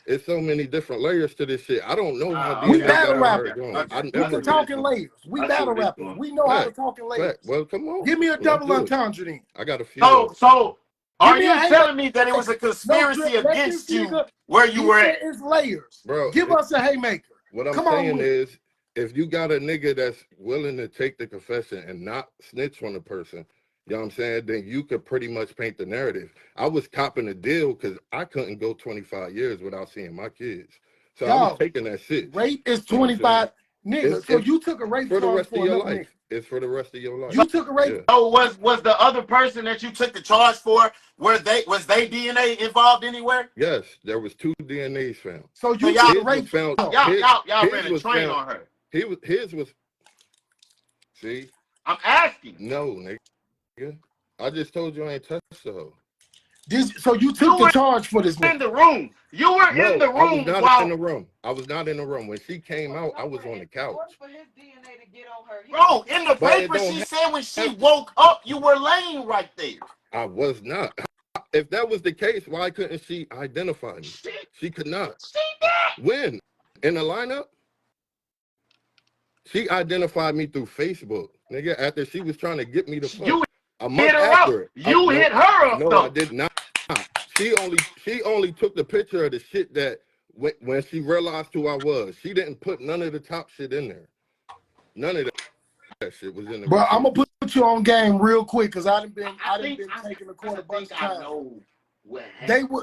it's so many different layers to this shit. I don't know how We DNA battle got her rappers. going. Okay. I We never can talk in layers. We battle rappers. We know how to talk in layers. Well, come on. Give me a Let's double do it. entendre then. I got a few. So are me you a telling me that it was a conspiracy Drip, let against this you nigga- where you He were said at? it's layers. Bro, Give us a haymaker. What I'm Come on saying with is, if you got a nigga that's willing to take the confession and not snitch on the person, you know what I'm saying, then you could pretty much paint the narrative. I was copping a deal because I couldn't go 25 years without seeing my kids. So I was taking that shit. Rape is You know what I'm 25. Nigga, so you took a rape for the charge rest of for your another life. nigga. It's for the rest of your life. You took a rape. Yeah. So was the other person that you took the charge for, was they DNA involved anywhere? Yes, there was 2 DNAs found. So you y'all- took a rape found. Y'all his ran a was train found- on her. His was. See, I'm asking. no, nigga. I just told you I ain't touched the hoe. So you took the charge for this In nigga. the room. You were in the I was room not while in the room. I was not in the room. When she came out, I was on the couch. For his DNA to get on her, Bro, in the But it paper don't she said when she woke up, you were laying right there. I was not. If that was the case, why couldn't she identify me? She could not. She did. When? In the lineup? She identified me through Facebook, nigga, after she was trying to get me to fuck. You A month hit her after. up. You hit her up No, though. I did not. She only took the picture of the shit that when she realized who I was, she didn't put none of the top shit in there. None of that shit was in the Bro, I'm receipt. gonna put you on game real quick because I done been taking the court a I bunch think of I times. know what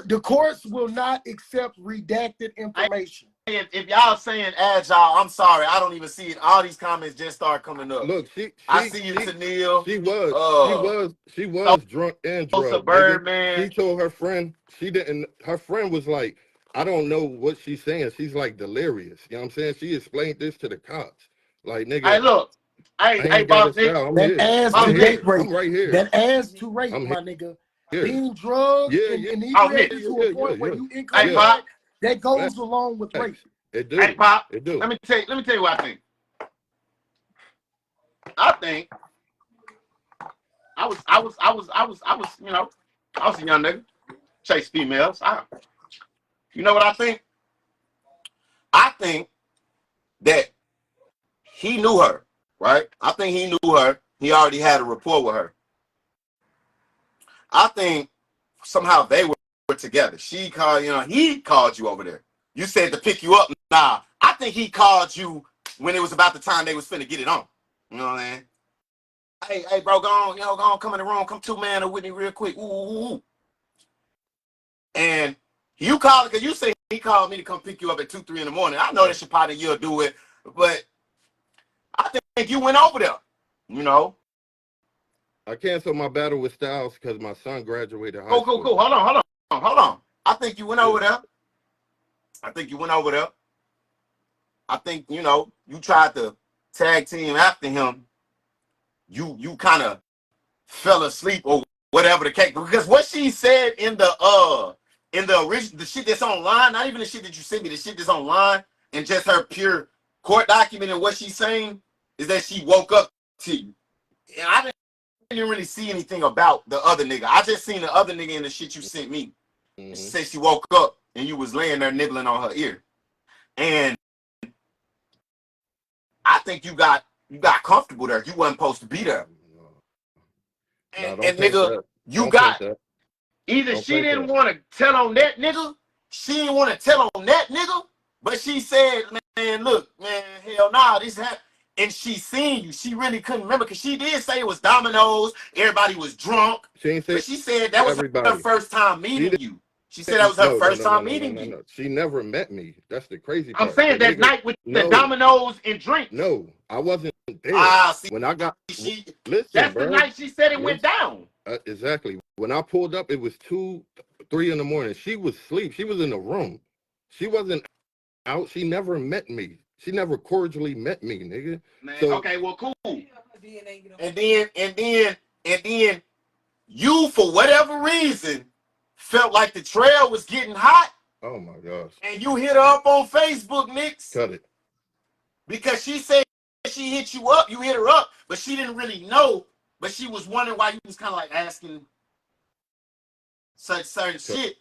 The courts will not accept redacted information. if y'all saying agile, I'm sorry, I don't even see it. All these comments just start coming up. Look, I see you, Tennille. she was drunk and Sosa drugged, nigga. Birdman. She told her friend her friend was like, I don't know what she's saying. She's like delirious. You know what I'm saying? She explained this to the cops. Like, nigga, Hey, look. I Hey, ain't got a boss Nick. cell. I'm That here. adds Boss to I'm Nick. date here. rape. I'm right here. That adds to rape, I'm my nigga. here. Being drugged Yeah, and yeah. inebriated Oh, to a point where you Hey, incoherent, Pop. that goes along with rape. It Hey, do. Pop. It do. Let me tell you what I think. I think I was, you know, I was a young nigga. Chase females. You know what I think? I think that he knew her, right? I think he knew her. He already had a rapport with her. I think somehow they were together. She called, he called you over there. You said to pick you up. Nah, I think he called you when it was about the time they was finna get it on. You know what I mean? Hey, bro, go on, come in the room, come 2-man with me real quick. Ooh. And you called because you say he called me to come pick you up at 2, 3 in the morning. I know that your partner, you'll do it, but I think you went over there, you know. I canceled my battle with Styles because my son graduated high school. Cool. Hold on. I think you went over there. I think you tried to tag team after him. You kind of fell asleep or whatever the case. Because what she said in the original, the shit that's online, not even the shit that you sent me, the shit that's online, and just her pure court document and what she's saying is that she woke up to you. And I didn't really see anything about the other nigga. I just seen the other nigga in the shit you sent me. Mm-hmm. She said she woke up and you was laying there nibbling on her ear. And I think you got comfortable there. You wasn't supposed to be there. And nigga, you got either she didn't want to tell on that nigga, she didn't want to tell on that nigga, but she said, man, look, man, hell nah, this happened. And she seen you. She really couldn't remember because she did say it was dominoes. Everybody was drunk. But she said that was her first time meeting you. She said that was her first time meeting you. She never met me. That's the crazy part. I'm saying that night with the dominoes and drinks. No, I wasn't there. See, when I got listen, that's the night she said it went down. Exactly. When I pulled up, it was 2, 3 in the morning. She was asleep. She was in the room. She wasn't out. She never met me. She never cordially met me, nigga. Man, so, okay, well, cool. And then you, for whatever reason, felt like the trail was getting hot. Oh my gosh. And you hit her up on Facebook, Nix. Cut it. Because she said she hit you up, you hit her up, but she didn't really know. But she was wondering why you was kind of like asking such certain shit.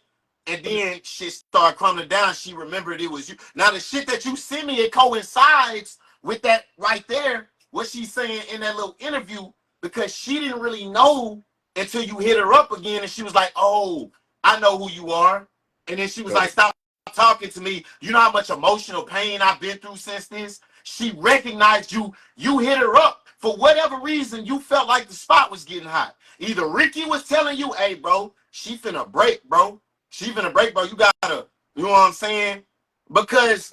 And then shit started crumbling down. She remembered it was you. Now the shit that you sent me, it coincides with that right there, what she's saying in that little interview, because she didn't really know until you hit her up again. And she was like, oh, I know who you are. And then she was like, stop talking to me. You know how much emotional pain I've been through since this? She recognized you. You hit her up. For whatever reason, you felt like the spot was getting hot. Either Ricky was telling you, hey, bro, she finna break, bro. She finna break, bro. You gotta, you know what I'm saying? Because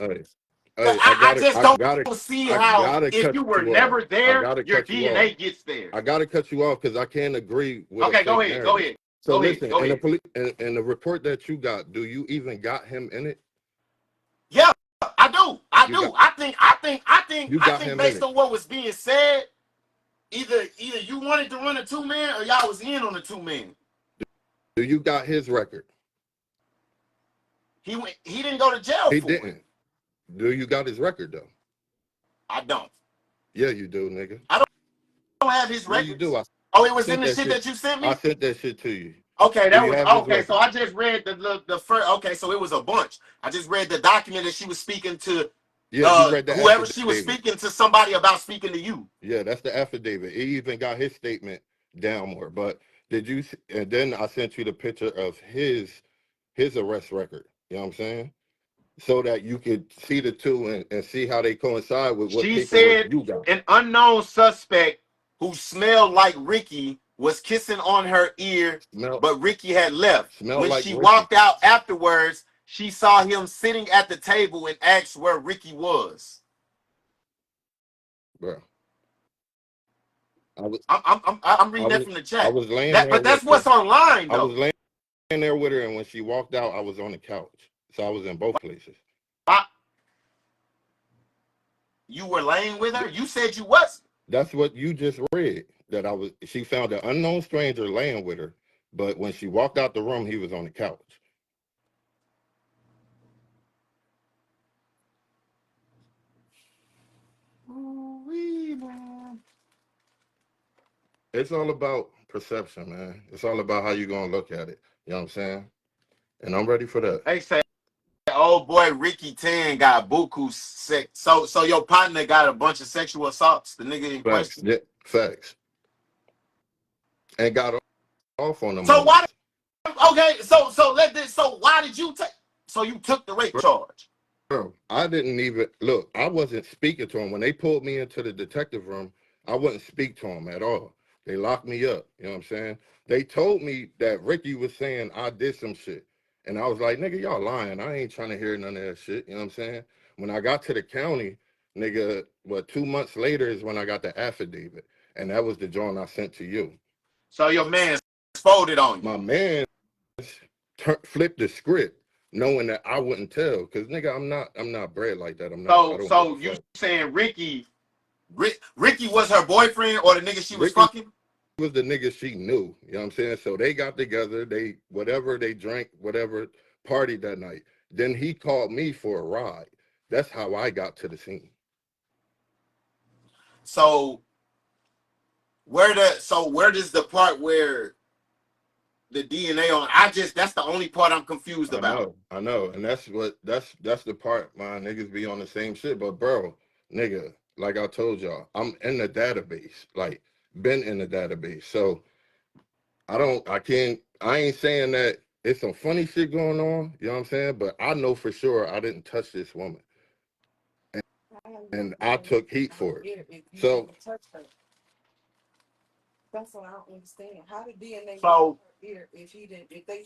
I just don't see how, if you were never there, your DNA gets there. I gotta cut you off because I can't agree with Okay, go ahead. So listen, in the report that you got, do you even got him in it? Yeah, I do. I think based on what was being said, either you wanted to run a 2-man or y'all was in on the 2-man. Do you got his record? He didn't go to jail he for didn't. it. Do you got his record though? I don't. Yeah, you do, nigga. I don't have his record. You do. Oh, it was in the shit that you sent me? I sent that shit to you. Okay, that was okay. So I just read the first. Okay, so it was a bunch. I just read the document that she was speaking to. Yeah, you read the whoever she was speaking to, somebody about speaking to you. Yeah, that's the affidavit. He even got his statement down more. But did you? And then I sent you the picture of his arrest record. You know what I'm saying? so that you could see the two and see how they coincide with what She paperwork said you got. an unknown suspect who smelled like Ricky was kissing on her ear, Smell but Ricky had left. smell When like she Ricky, walked out afterwards, she saw him sitting at the table and asked where Ricky was. bro. I was I'm I reading that was from the I chat. was laying there But that's with her. what's online I was though. laying there with her, and when she walked out, I was on the couch. So I was in both places. I, you were laying with her. You said you was. That's what you just read. That I was. She found an unknown stranger laying with her, but when she walked out the room, he was on the couch. It's all about perception, man. It's all about how you gonna look at it. You know what I'm saying? And I'm ready for that. They say, old boy Ricky Tan got buku sex. So your partner got a bunch of sexual assaults. The nigga in Facts. question. Yeah, facts. And got off on them So why? hoes. Okay. So let this. So why did you take? So you took the rape charge. Bro, I didn't even look. I wasn't speaking to him when they pulled me into the detective room. I wouldn't speak to him at all. They locked me up. You know what I'm saying? They told me that Ricky was saying I did some shit, and I was like, "Nigga, y'all lying. I ain't trying to hear none of that shit." You know what I'm saying? When I got to the county, nigga, 2 months later is when I got the affidavit, and that was the joint I sent to you. So your man folded on you. My man flipped the script knowing that I wouldn't tell, because nigga, I'm not bred like that. I don't give a So you fuck. saying Ricky was her boyfriend or the nigga she was Ricky fucking? was the nigga she knew. You know what I'm saying? So they got together, they drank, whatever, party that night. Then he called me for a ride. That's how I got to the scene. So where does the part where the DNA on? That's the only part I'm confused about. I know. And that's the part my niggas be on the same shit. But bro, nigga, like I told y'all, I'm in the database. Like, been in the database. So I ain't saying that it's some funny shit going on, you know what I'm saying? But I know for sure I didn't touch this woman. And I took heat for it. So That's what I don't understand. How did DNA So here if he didn't? If they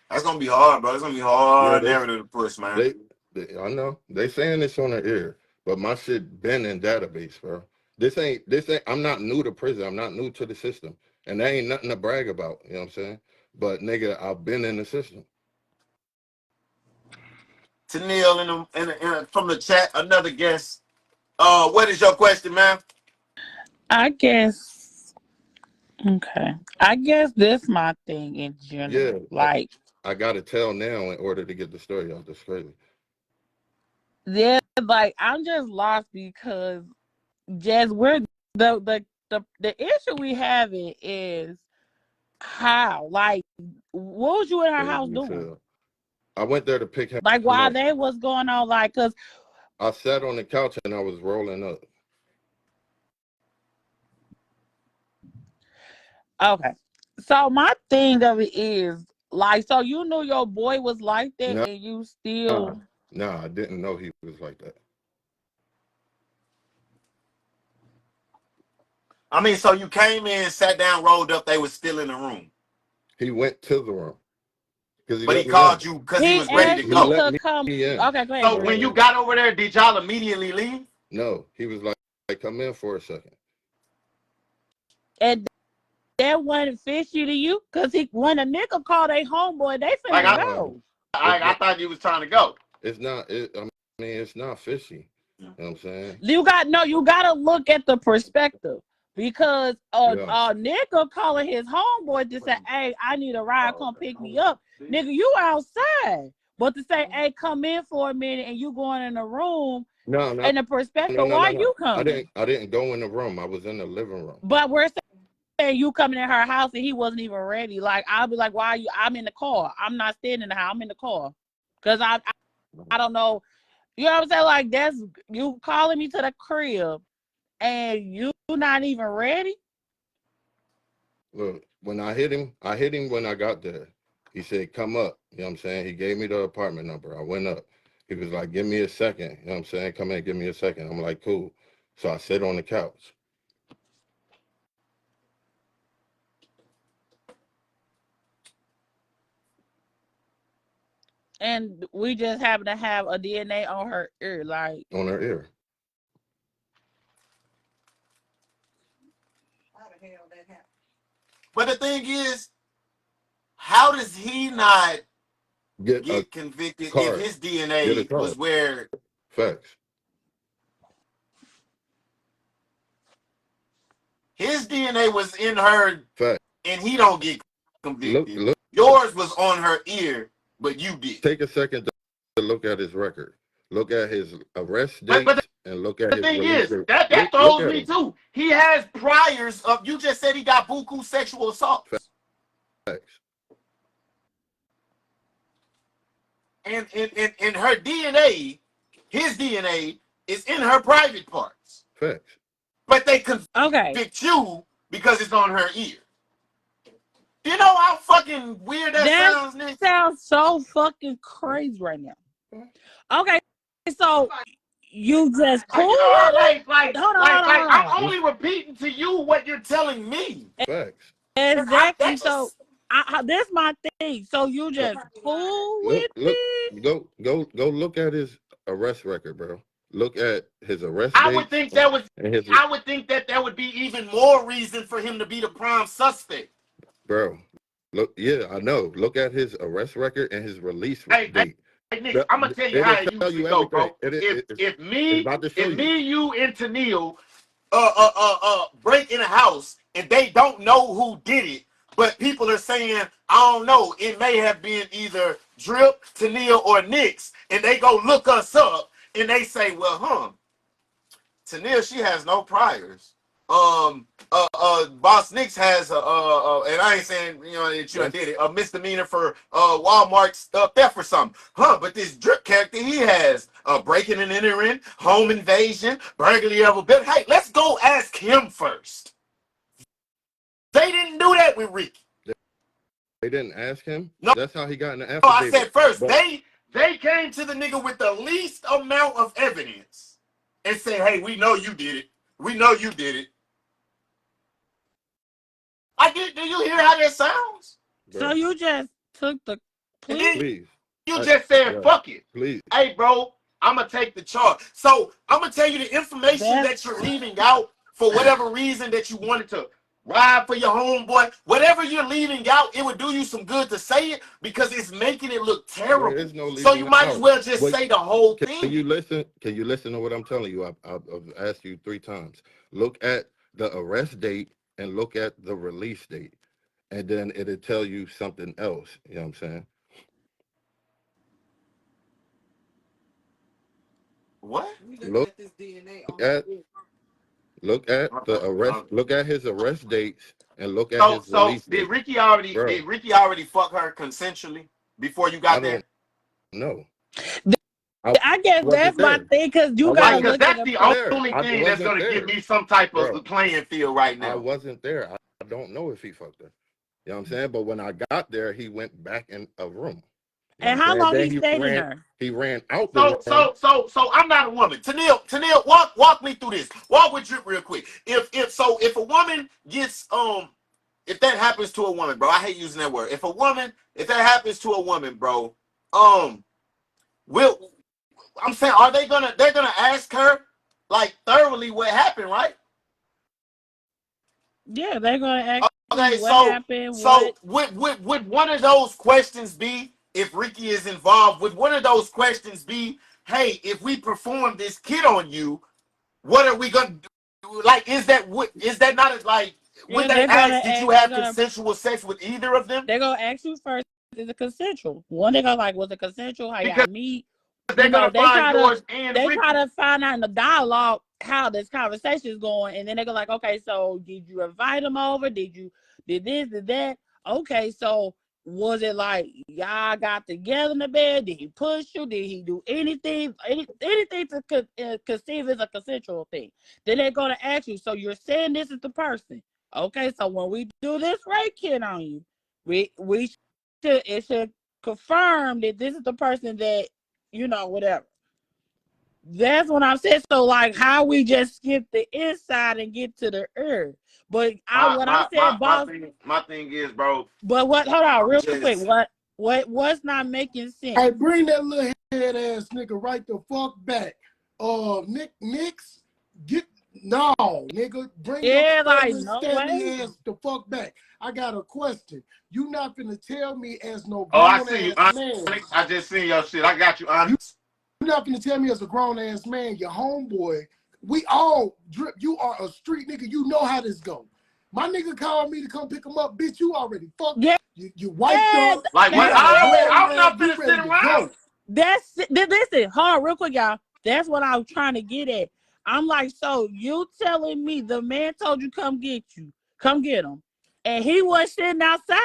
that's gonna be hard, bro. It's gonna be yeah, hard narrative to push, man. I know they saying this on the ear, but my shit been in database, bro. This ain't. I'm not new to prison. I'm not new to the system, and there ain't nothing to brag about. You know what I'm saying? But nigga, I've been in the system. To Neil from the chat, another guest. What is your question, man? I guess, okay. I guess this my thing in Yeah, general. Like, I gotta tell now in order to get the story out. That's crazy. yeah, like I'm just lost because just we're the issue we having is how, like, what was you in her house Crazy as doing? hell. I went there to pick him Like, while up. they was going on, like, cause I sat on the couch and I was rolling up. okay. So my thing of it is like, so you knew your boy was like that, Nah, and you still nah, I didn't know he was like that. I mean, so you came in, sat down, rolled up. They was still in the room, He went to the room because he but he let me in. called you because he he was ready to asked He you go. let to me come. in. Okay, go ahead, So Dre. when you got over there, did y'all immediately leave? No, he was like, come in for a second. And that wasn't fishy to you, cause when a nigga call they homeboy, they Like finna No, go. it's I not. thought you was trying to go. It's not. I mean, it's not fishy. You know what I'm saying? You gotta look at the perspective. Because Yeah. a nigga calling his homeboy to say, "Hey, I need a ride, come pick me up." Nigga, you outside. But to say, "Hey, come in for a minute," and you going in the room, No, no, and the no, perspective, no, why no, no. you coming? I didn't go in the room. I was in the living room. But we're saying you coming in her house and he wasn't even ready. Like, I'll be like, "Why are you?" I'm in the car. I'm not staying in the house. I'm in the car. Cause I don't know. You know what I'm saying? Like, that's you calling me to the crib and you not even ready. Look, when I hit him when I got there. He said, come up. You know what I'm saying? He gave me the apartment number. I went up. He was like, give me a second. You know what I'm saying? Come in, give me a second. I'm like, cool. So I sit on the couch. And we just happen to have a DNA on her ear, like On her ear. How the hell that happened? But the thing is, how does he not Get a get convicted if card. his Get a DNA was card. where Facts. his DNA was in her Facts. and he don't get convicted? Look. Yours was on her ear, but you did. Take a second to look at his record. Look at his arrest But dates and look at the his thing release is, date. that Look throws at me him. too. He has priors of, you just said he got buku sexual assaults. Facts. And in her DNA, his DNA is in her private parts. Facts. But they convict okay. you because it's on her ear. You know how fucking weird that sounds, Nick? Sounds so fucking crazy right now. Okay, so you just cool with it? Hold on. I'm only repeating to you what you're telling me. Facts. Exactly. So this my thing. So you just cool with Look, it? go look at his arrest record, bro. Look at his arrest I would dates think that was. and his, I would think that would be even more reason for him to be the prime suspect. bro. Look, yeah, I know. Look at his arrest record and his release date. Hey, Nick, I'm gonna tell you It'll how it tell usually you go, everything. bro. If It's about to show you. me, you, and Tennille break in a house and they don't know who did it, but people are saying, I don't know, it may have been either Drip, Tennille, or Nix, and they go look us up and they say, well, Tennille, she has no priors. Boss Nix has and I ain't saying that you did it, a misdemeanor for Walmart theft or something, But this Drip character, he has breaking and entering, home invasion, burglary of a building. Hey, let's go ask him first. They didn't do that with Ricky. They didn't ask him. No, that's how he got in the affidavit. No, I said first. But they came to the nigga with the least amount of evidence and say, hey, we know you did it. We know you did it. Do you hear how that sounds? So you just took the plea? Please. You just said, fuck it. Please. Hey, bro, I'm going to take the charge. So I'm going to tell you the information that you're leaving out for whatever reason that you wanted to ride for your homeboy. Whatever you're leaving out, it would do you some good to say it because it's making it look terrible. There is no So you might out. as well just say the whole thing. Can you listen? Can you listen to what I'm telling you? I've asked you 3 times. Look at the arrest date and look at the release date. And then it'll tell you something else. You know what I'm saying? What? Look at the arrest. Look at his arrest dates and look at his release date. Did Ricky already fuck her consensually before you got there? No. I guess that's my thing because you gotta look at the only thing that's gonna give me some type of playing field right now. I wasn't there. I don't know if he fucked her. You know what I'm saying? But when I got there, he went back in a room. And how long he stayed in there? He ran out the room. So I'm not a woman. Tennille, walk me through this. Walk with Drip real quick. If a woman gets if that happens to a woman, bro, I hate using that word. If that happens to a woman, bro, I'm saying, they're gonna ask her like thoroughly what happened, right? Yeah, they're gonna ask what happened. So would one of those questions be, if Ricky is involved, would one of those questions be, hey, if we perform this kit on you, what are we gonna do? Like, is that not like, when they ask, did you have consensual sex with either of them? They're gonna ask you first, is it consensual? One, they're gonna like, was it consensual? How y'all meet? They're gonna find yours and they try to find out in the dialogue how this conversation is going, and then they go like, okay, so did you invite him over? Did this, did that? Okay, so was it like y'all got together in the bed? Did he push you? Did he do anything to conceive as a consensual thing? Then they're gonna ask you, so you're saying this is the person? Okay, so when we do this rape kit on you, we should confirm that this is the person that, whatever. That's what I'm saying. So like how we just skip the inside and get to the earth. But my thing is, bro. But hold on, real just, quick. What's not making sense? Hey, bring that little head ass nigga right the fuck back. Nicks, nigga, bring your like Stanley ass the fuck back. I got a question. You not finna tell me as no grown I see you, ass man. I just seen your shit. I got you, honest. You not finna tell me as a grown ass man, your homeboy. We all drip. You are a street nigga. You know how this go. My nigga called me to come pick him up. Bitch, you already fucked. Yeah. You wiped up. Like what? I'm not finna sit around. Listen, hold on real quick, y'all. That's what I was trying to get at. I'm like, so you telling me the man told you come get him, and he was sitting outside,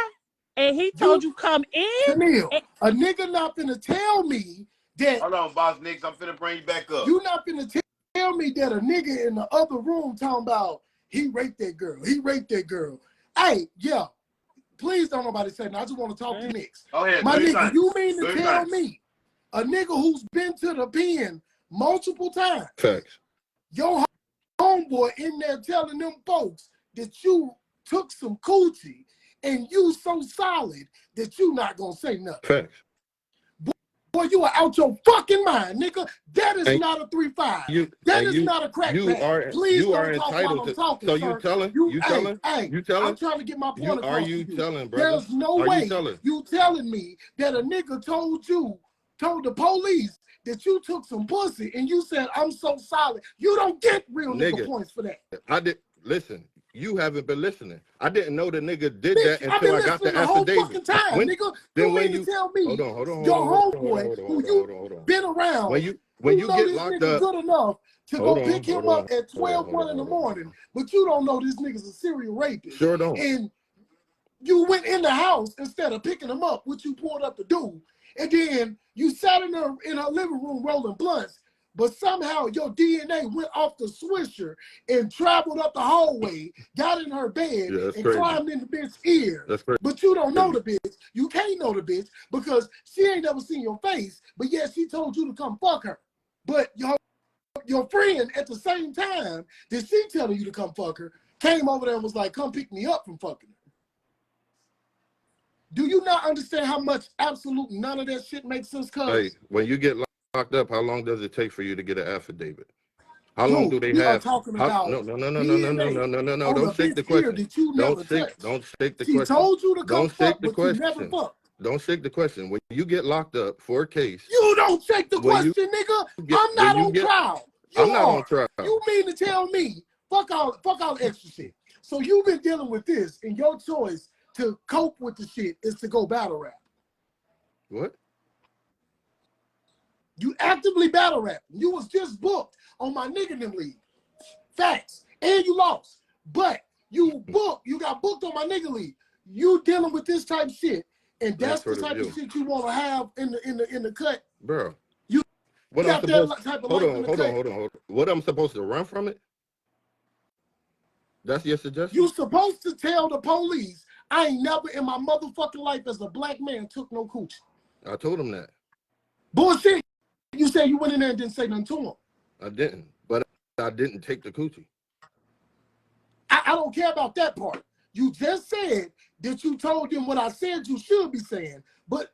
and he told you come in? Camille, a nigga not finna tell me that. Hold on, boss Nicks. I'm finna bring you back up. You not finna tell me that a nigga in the other room talking about he raped that girl. He raped that girl. Hey, yeah. Please don't nobody say no. I just want to talk to Nicks. Go ahead, my nigga, you mean to tell me a nigga who's been to the pen multiple times, Facts. Your homeboy in there telling them folks that you took some coochie and you so solid that you not gonna say nothing. Facts. Boy, you are out your fucking mind, nigga. That is not a 3-5. That is not a crack pack. Please you are don't talk entitled while I'm to. talking, So sir. you telling? Hey, you telling? I'm trying to get my point across. Are you telling, brother? There's no way you telling me that a nigga told the police that you took some pussy and you said I'm so solid. You don't get real nigga points for that. I did. Listen, you haven't been listening. I didn't know the nigga did that until I got the affidavit. Whole fucking time, nigga. Then when you tell me hold on, your homeboy who you been around, when you get locked up, good enough to go pick him up at 12:01 in the morning, but you don't know this nigga's a serial rapist. Sure don't. And you went in the house instead of picking him up, which you pulled up to do, and then you sat in her living room rolling blunts. But somehow your DNA went off the swisher and traveled up the hallway, got in her bed, and climbed in the bitch's ear. But you don't know the bitch. You can't know the bitch because she ain't never seen your face. But yet she told you to come fuck her. But your friend at the same time that she telling you to come fuck her came over there and was like, come pick me up from fucking her. Do you not understand how much absolute none of that shit makes sense, cuz? Hey, when you get locked up, how long does it take for you to get an affidavit? How long do they have? Talking about no. Don't shake the question. Don't shake the question. She told you to come fuck, but you never fuck. Don't shake the question. When you get locked up for a case, you don't shake the question, nigga. I'm not on trial. I'm not on trial. You mean to tell me, fuck all extra shit. So you've been dealing with this, and your choice to cope with the shit is to go battle rap. What? You actively battle rap. You was just booked on my nigga them league. Facts. And you lost. But you got booked on my nigga league. You dealing with this type of shit. And that's the type of shit you want to have in the cut. Bro. Hold on. What I'm supposed to run from it? That's your suggestion? You supposed to tell the police I ain't never in my motherfucking life as a black man took no coochie. I told him that. Bullshit. You said you went in there and didn't say nothing to him. I didn't, but I didn't take the coochie. I don't care about that part. You just said that you told them what I said you should be saying. But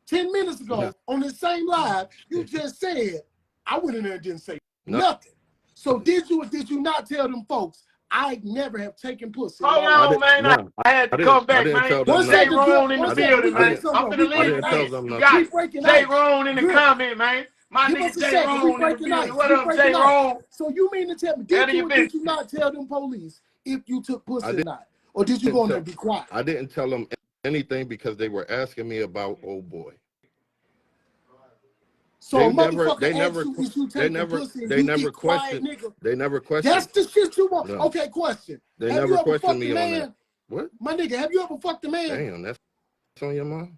10 minutes ago on this same live, you just said I went in there and didn't say nothing. So did you or did you not tell them folks I never have taken pussy? Hold on, man. I had to come back, man. What's Jay Roan in the building, man? I'm finna leave, man. You got Jay Roan in the comment, man. My nigga Jay Roan in the building. What up, Jay Roan? So you mean to tell me, did you not tell them police if you took pussy or not? Or did you go in there and be quiet? I didn't tell them anything because they were asking me about old boy. So they never questioned. They never questioned. That's the shit you want. No. Okay, question. They never questioned me on that. What? My nigga, have you ever fucked a man? Damn, that's on your mom.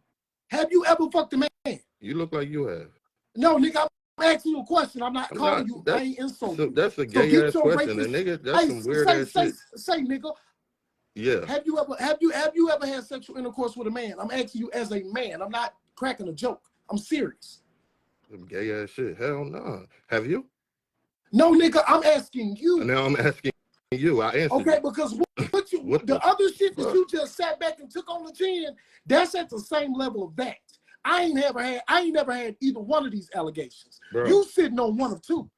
Have you ever fucked a man? You look like you have. No, nigga, I'm asking you a question. I'm not calling you. I ain't insulting. That's a gay ass question, and nigga. That's some weird ass shit. Say, nigga. Yeah. Have you ever had sexual intercourse with a man? I'm asking you as a man. I'm not cracking a joke. I'm serious. Some gay ass shit. Hell no. Have you? No, nigga, I'm asking you. And now I'm asking you. I answered. Okay, because What the other shit that fuck? you just sat back and took on the chin, that's at the same level of that. I ain't never had either one of these allegations. Bro. You sitting on one of two.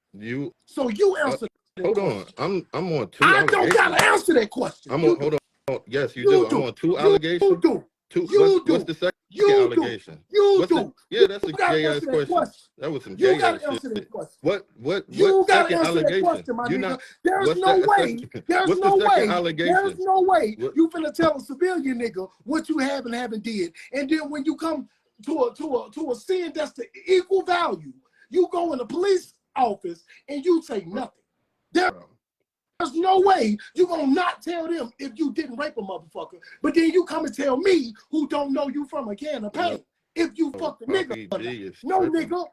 So you answer that hold question. on. I'm on 2 I allegations. don't gotta answer that question. Hold on. Yes, you do. I'm on 2 allegations. You do. What's the second allegation? Yeah, that's a gay ass question. That was some gay ass shit. That question. What You gotta second answer allegation? that question, my You nigga. not There's what's no that- way. There's what's no the second way. allegation? There's no way What? you finna tell a civilian nigga what you have and haven't did, and then when you come to a sin that's the equal value, you go in the police office and you say nothing. There's no way you gonna not tell them if you didn't rape a motherfucker, but then you come and tell me who don't know you from a can of paint if you fuck a nigga. No, nigga,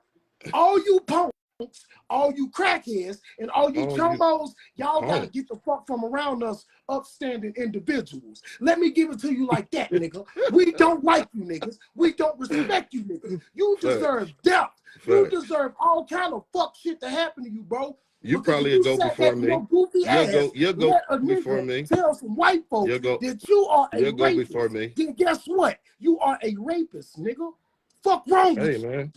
all you punks, all you crackheads, and all you chombos, y'all gotta get the fuck from around us upstanding individuals. Let me give it to you like that, nigga. We don't like you niggas. We don't respect you niggas. You deserve death. You deserve all kind of fuck shit to happen to you, bro. You probably go before me. You'll go before me. Tell some white folks that you are a rapist. Go before me. Then guess what? You are a rapist, nigga. Fuck wrong with you. Man.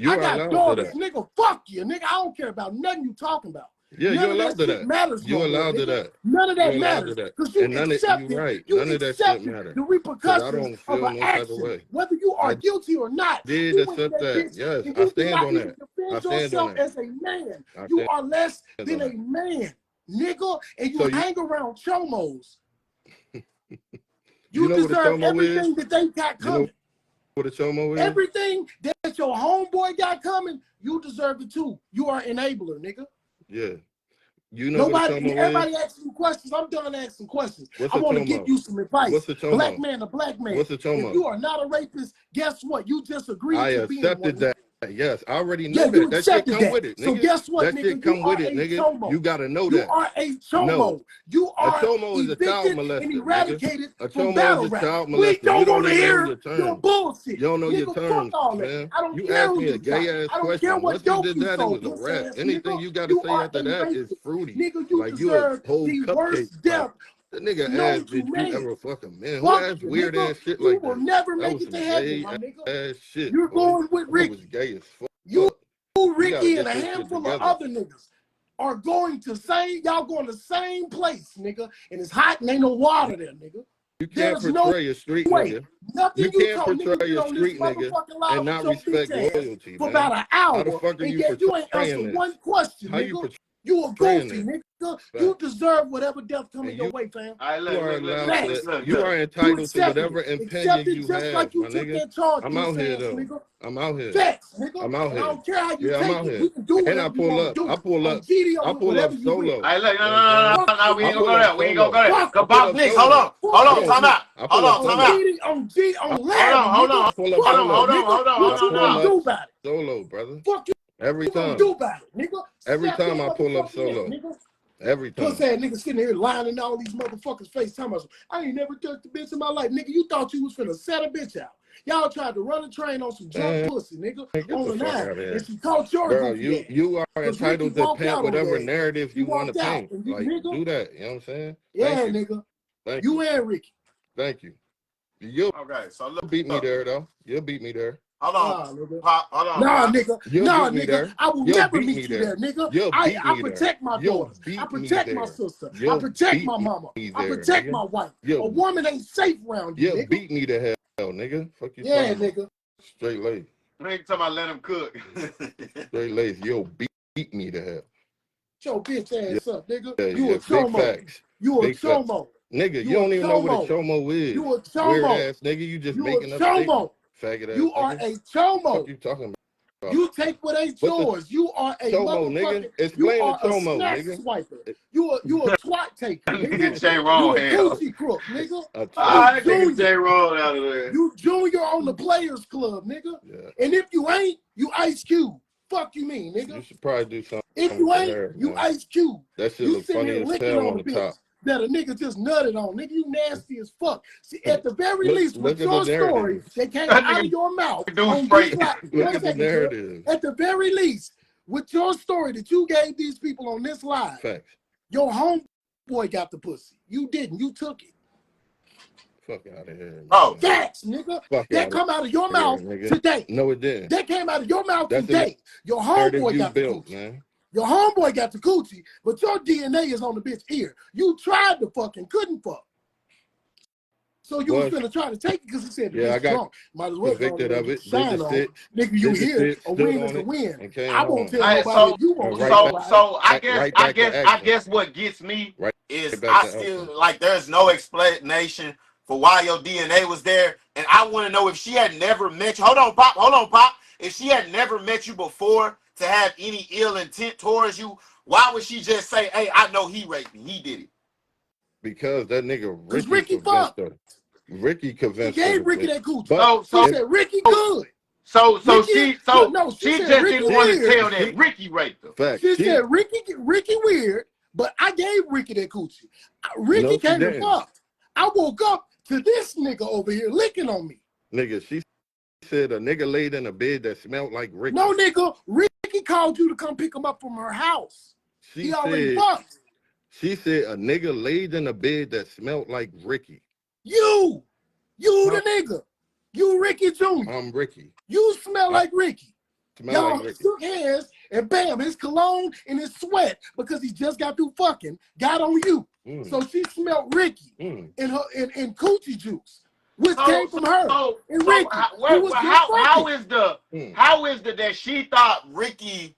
I got daughters, nigga. Fuck you, nigga. I don't care about nothing you talking about. Yeah, none you're of allowed to that. Matters You're allowed to that. None of that matters. Because you accepted, none of that shit matters. the repercussions of an action. Whether you are guilty or not. Did accept that. Yes, I stand on that. I stand on that. As a man, you are less than a man, nigga, and you hang around chomos. You deserve everything that they got coming. What a chomo is? Everything that your homeboy got coming, you deserve it too. You are an enabler, nigga. Yeah. You know everybody asking you questions. I'm done asking questions. I want to give you some advice. What's a chomo? Black man to black man. What's a chomo? If you are not a rapist, guess what? You just agreed to be one. I accepted that. Yes, I already know that. That shit come with it, nigga. So guess what, that nigga? Shit come with it, nigga. Chomo. You gotta know that. You are a chomo. No. You are a chomo is a child molester, and eradicated a from chomo battle is a rap. child molester. We don't want to hear your bullshit. You don't know your terms, man. I don't you care asked me a gay ass question. Once you did that, it was a wrap. Anything you gotta say after that is fruity. Nigga, you like you a whole the worst death. The nigga asked, did you ever fuck a man? Who asked weird ass shit like that? You will never make it to heaven, my nigga. Ass shit. You're going with Ricky. Was gay as fuck. You, Ricky, and a handful of other niggas are going to y'all going to the same place, nigga. And it's hot and ain't no water there, nigga. You can't portray a street nigga. Nothing you can't portray a street nigga and not respect loyalty, for about an hour. How the fuck are you ain't answered one question, nigga. You a goofy, nigga. You deserve whatever death coming your way, fam. You are entitled to whatever opinion you have, like you my took nigga. that charge. I'm out here, though. Nigga. I'm out here. Facts, nigga. I'm out here. I don't care how you I'm take out it. here. We can do And I whatever pull up. I pull up. I pull up solo. Hey, look, no, we ain't gonna go there. We ain't gonna go there. Cause Bob Nix, hold on, time out. Hold on, time out. Hold on. What you gonna do about it? Solo, brother. Fuck you. Every time. Do about it, nigga. Every time I pull up solo. Every time. Puss ass nigga sitting here lying in all these motherfuckers' face, telling us, I ain't never touched a bitch in my life. Nigga, you thought you was finna set a bitch out. Y'all tried to run a train on some junk pussy, nigga. On the nine. And she caught your girl, you are entitled to paint whatever narrative you want to paint. Like, nigga, do that. You know what I'm saying? Yeah, nigga. Thank you. And Ricky. Thank you. You'll beat me there, though. You'll beat me there. Hold on. Hold on. Nah, nigga. Nigga. There. I will never meet you there, nigga. I protect my daughters. I protect my sister. I protect my mama. I protect my wife. A woman ain't safe around you, nigga. Beat me to hell, nigga. Fuck you. Yeah, nigga. Straight lace. I ain't talking about let him cook. Straight lace. Beat me to hell. Your bitch ass up, nigga. You a chomo. Facts. You a chomo. Nigga, you don't even know what a chomo is. You a chomo. Weird ass nigga. You just making up chomo. Faggot ass. You are a chomo. What you talking about? You take what ain't yours. You are a chomo, nigga. Explain the chomo, nigga. Swiper. You a twat taker. Nigga get J Roll here. You a Gucci crook, nigga. Nigga J Roll out of there. You junior on the Players Club, nigga. Yeah. And if you ain't, you Ice Cube. Fuck you mean, nigga. You should probably do something. If you ain't, you Ice Cube. That shit look funny as hell on the top. that a nigga just nutted on. Nigga, you nasty as fuck. See, at the very least, with look at the your story narrative. that came That out of nigga your mouth do on straight. this live. Look One at the second, Drip. narrative. At the very least, with your story that you gave these people on this live, Facts. your homeboy got the pussy. You didn't. You took it. Fuck out of here. Oh, Facts, nigga. Fuck That out come out of your of here, mouth nigga. today. No, it didn't. That came out of your mouth That's today. Your narrative homeboy you got the built, coochie. man. Your homeboy got the coochie, but your DNA is on the bitch ear. You tried to fucking couldn't fuck. So you was finna try to take it because he said the bitch drunk. Might as well go convicted and of get it. the shine Did the on. shit. Nigga, you Did the here. shit, A stood win on is a it, win. and came I won't home. tell Alright, nobody if you won't right tell back- nobody. so I Right guess back to action. what gets me Right is back I to still action. like there's no explanation for why your DNA was there, and I want to know if she had never met you. Hold on, pop. If she had never met you before to have any ill intent towards you, why would she just say, "Hey, I know he raped me. He did it." Because that nigga Because Ricky Ricky convinced fucked. her. Ricky He convinced her. gave to Ricky do it. that coochie. But So She said Ricky good. So Ricky, she she said just Ricky didn't want to weird. tell that Ricky raped her. Facts. She said Ricky weird, but I gave Ricky that coochie. Ricky No, she came and didn't. fucked. I woke up to this nigga over here licking on me. Nigga, she said a nigga laid in a bed that smelled like Ricky. No, nigga, Ricky called you to come pick him up from her house. He already fucked. She said a nigga laid in a bed that smelled like Ricky. You the nigga. You Ricky Jr. I'm Ricky. You smell like Ricky. Smell Y'all like Ricky. shook hands and bam, his cologne and his sweat because he just got through fucking got on you. So she smelled Ricky in her in coochie juice, which came from her. And Ricky, how is the that she thought Ricky?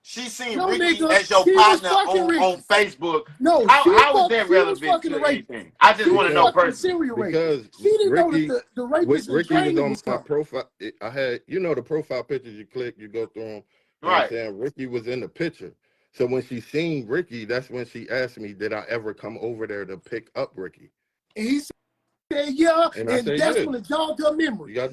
She seen Ricky nigga, as your partner on Facebook. No, how is that relevant to anything? I just want to know personally. Because she didn't Ricky, know that the rapist Ricky was on my coming. profile. I had, the profile pictures you click, you go through them. You know what I'm saying? Ricky was in the picture. So when she seen Ricky, that's when she asked me, did I ever come over there to pick up Ricky? And he said, yeah, and I said, that's yeah. when it jogged her memory. Like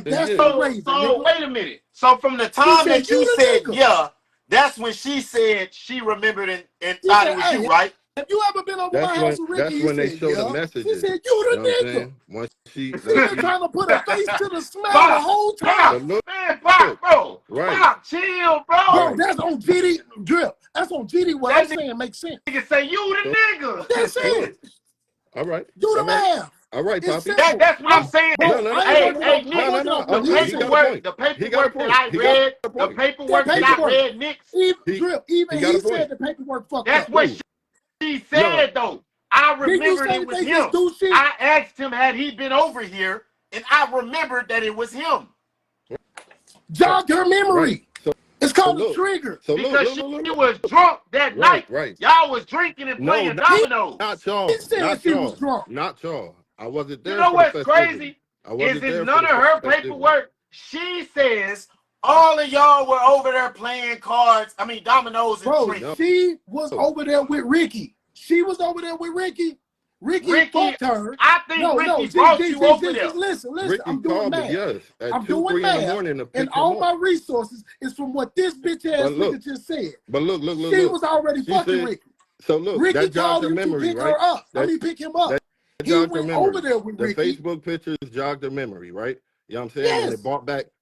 that's yeah. the raven. So wait a minute. So from the time that you said yeah, that's when she said she remembered and thought it was you, right? Have you ever been over my house with Ricky? That's when they show the messages. She said, you the nigga. Once she been trying to put her face to the smell the whole time. Man, Pop, bro. Right. Pop, chill, bro. Bro, that's on GD Drip. That's on GD. What I'm saying makes sense. Nigga say you the nigga. That's it. All right. Do the math. All right, Poppy. That's what I'm saying. No. Hey, Nick, the paperwork that I read, Nick, even he said the paperwork fucked up. That's what she said, though. I remembered it was him. I asked him, had he been over here, and I remembered that it was him. Jogged her memory. Right. It's called a trigger. Because she was drunk that night. Right. Y'all was drinking and playing dominoes. Not y'all. He said she was drunk. Not y'all. I wasn't there. You know what's crazy? Is in none of her paperwork, she says all of y'all were over there playing cards. I mean, dominoes and drinking. She was over there with Ricky. Ricky fucked her. I think Ricky brought you over there. Listen. Ricky I'm doing math. Yes, I'm doing math. And all my resources is from what this bitch ass nigga just said. But look. She was already fucking Ricky. So look, Ricky that jogged her memory, pick right? her up. Pick him up. He went over there with Ricky. The Facebook pictures jogged her memory, right? You know what I'm saying? Yes. And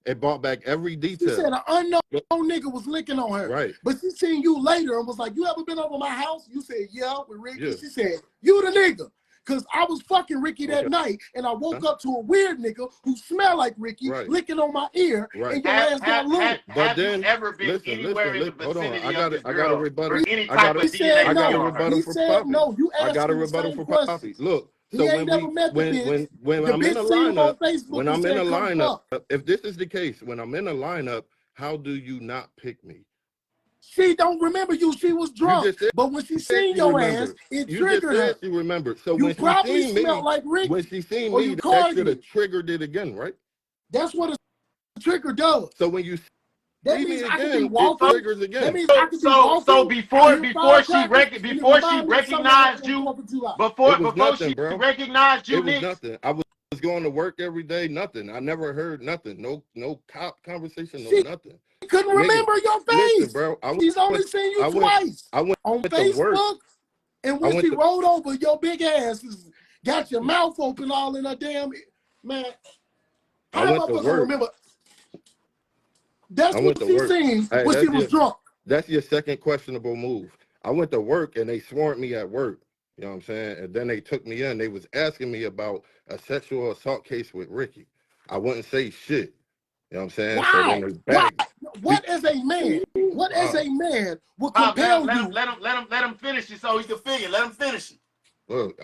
it brought back every detail. She said an unknown nigga was licking on her. Right. But she seen you later and was like, you ever been over my house? You said, yeah, with Ricky. Yeah. She said, you the nigga. Because I was fucking Ricky that night, and I woke up to a weird nigga who smelled like Ricky licking on my ear, and your ass got loose. Have you ever been anywhere in the vicinity of this girl or any type of DNA? I got a rebuttal He for said Poppy. no. You asked I got a him the rebuttal same for question. Poppy. Look, He so ain't never met the bitch. when The I'm in a bitch seen him on lineup, Facebook when and I'm said, in a "Come lineup, fuck." if this is the case, when I'm in a lineup, how do you not pick me? She don't remember you. She was drunk. But when she seen your ass, it triggered her. You remembered. So You when she probably seen me, smelled like Ricky. when she seen or me, you that should have Cardi. triggered it again, right? That's what a trigger does. So when you That see me means I could be again, it walking. triggers That again. means I could be walking. So before she recognized you, before she recognized you, It was Nick, nothing. I was going to work every day, nothing. I never heard nothing. No cop conversation, nothing. Couldn't remember your face. Listen, bro. She's only seen you twice. I went on to work. Facebook. And I when went she to rolled over, your big ass got your mouth open all in her damn man. I How am went I to supposed to work. remember? I That's what went to she work. seen Hey, when she was drunk. that's your second questionable move. I went to work and they swarmed me at work. You know what I'm saying? And then they took me in. They was asking me about a sexual assault case with Ricky. I wouldn't say shit. You know what I'm saying? So then Why? they Why? bagged. What as a man? What as Wow. a man would Pop, compel you? let him finish it so he can figure. Let him finish it. Look,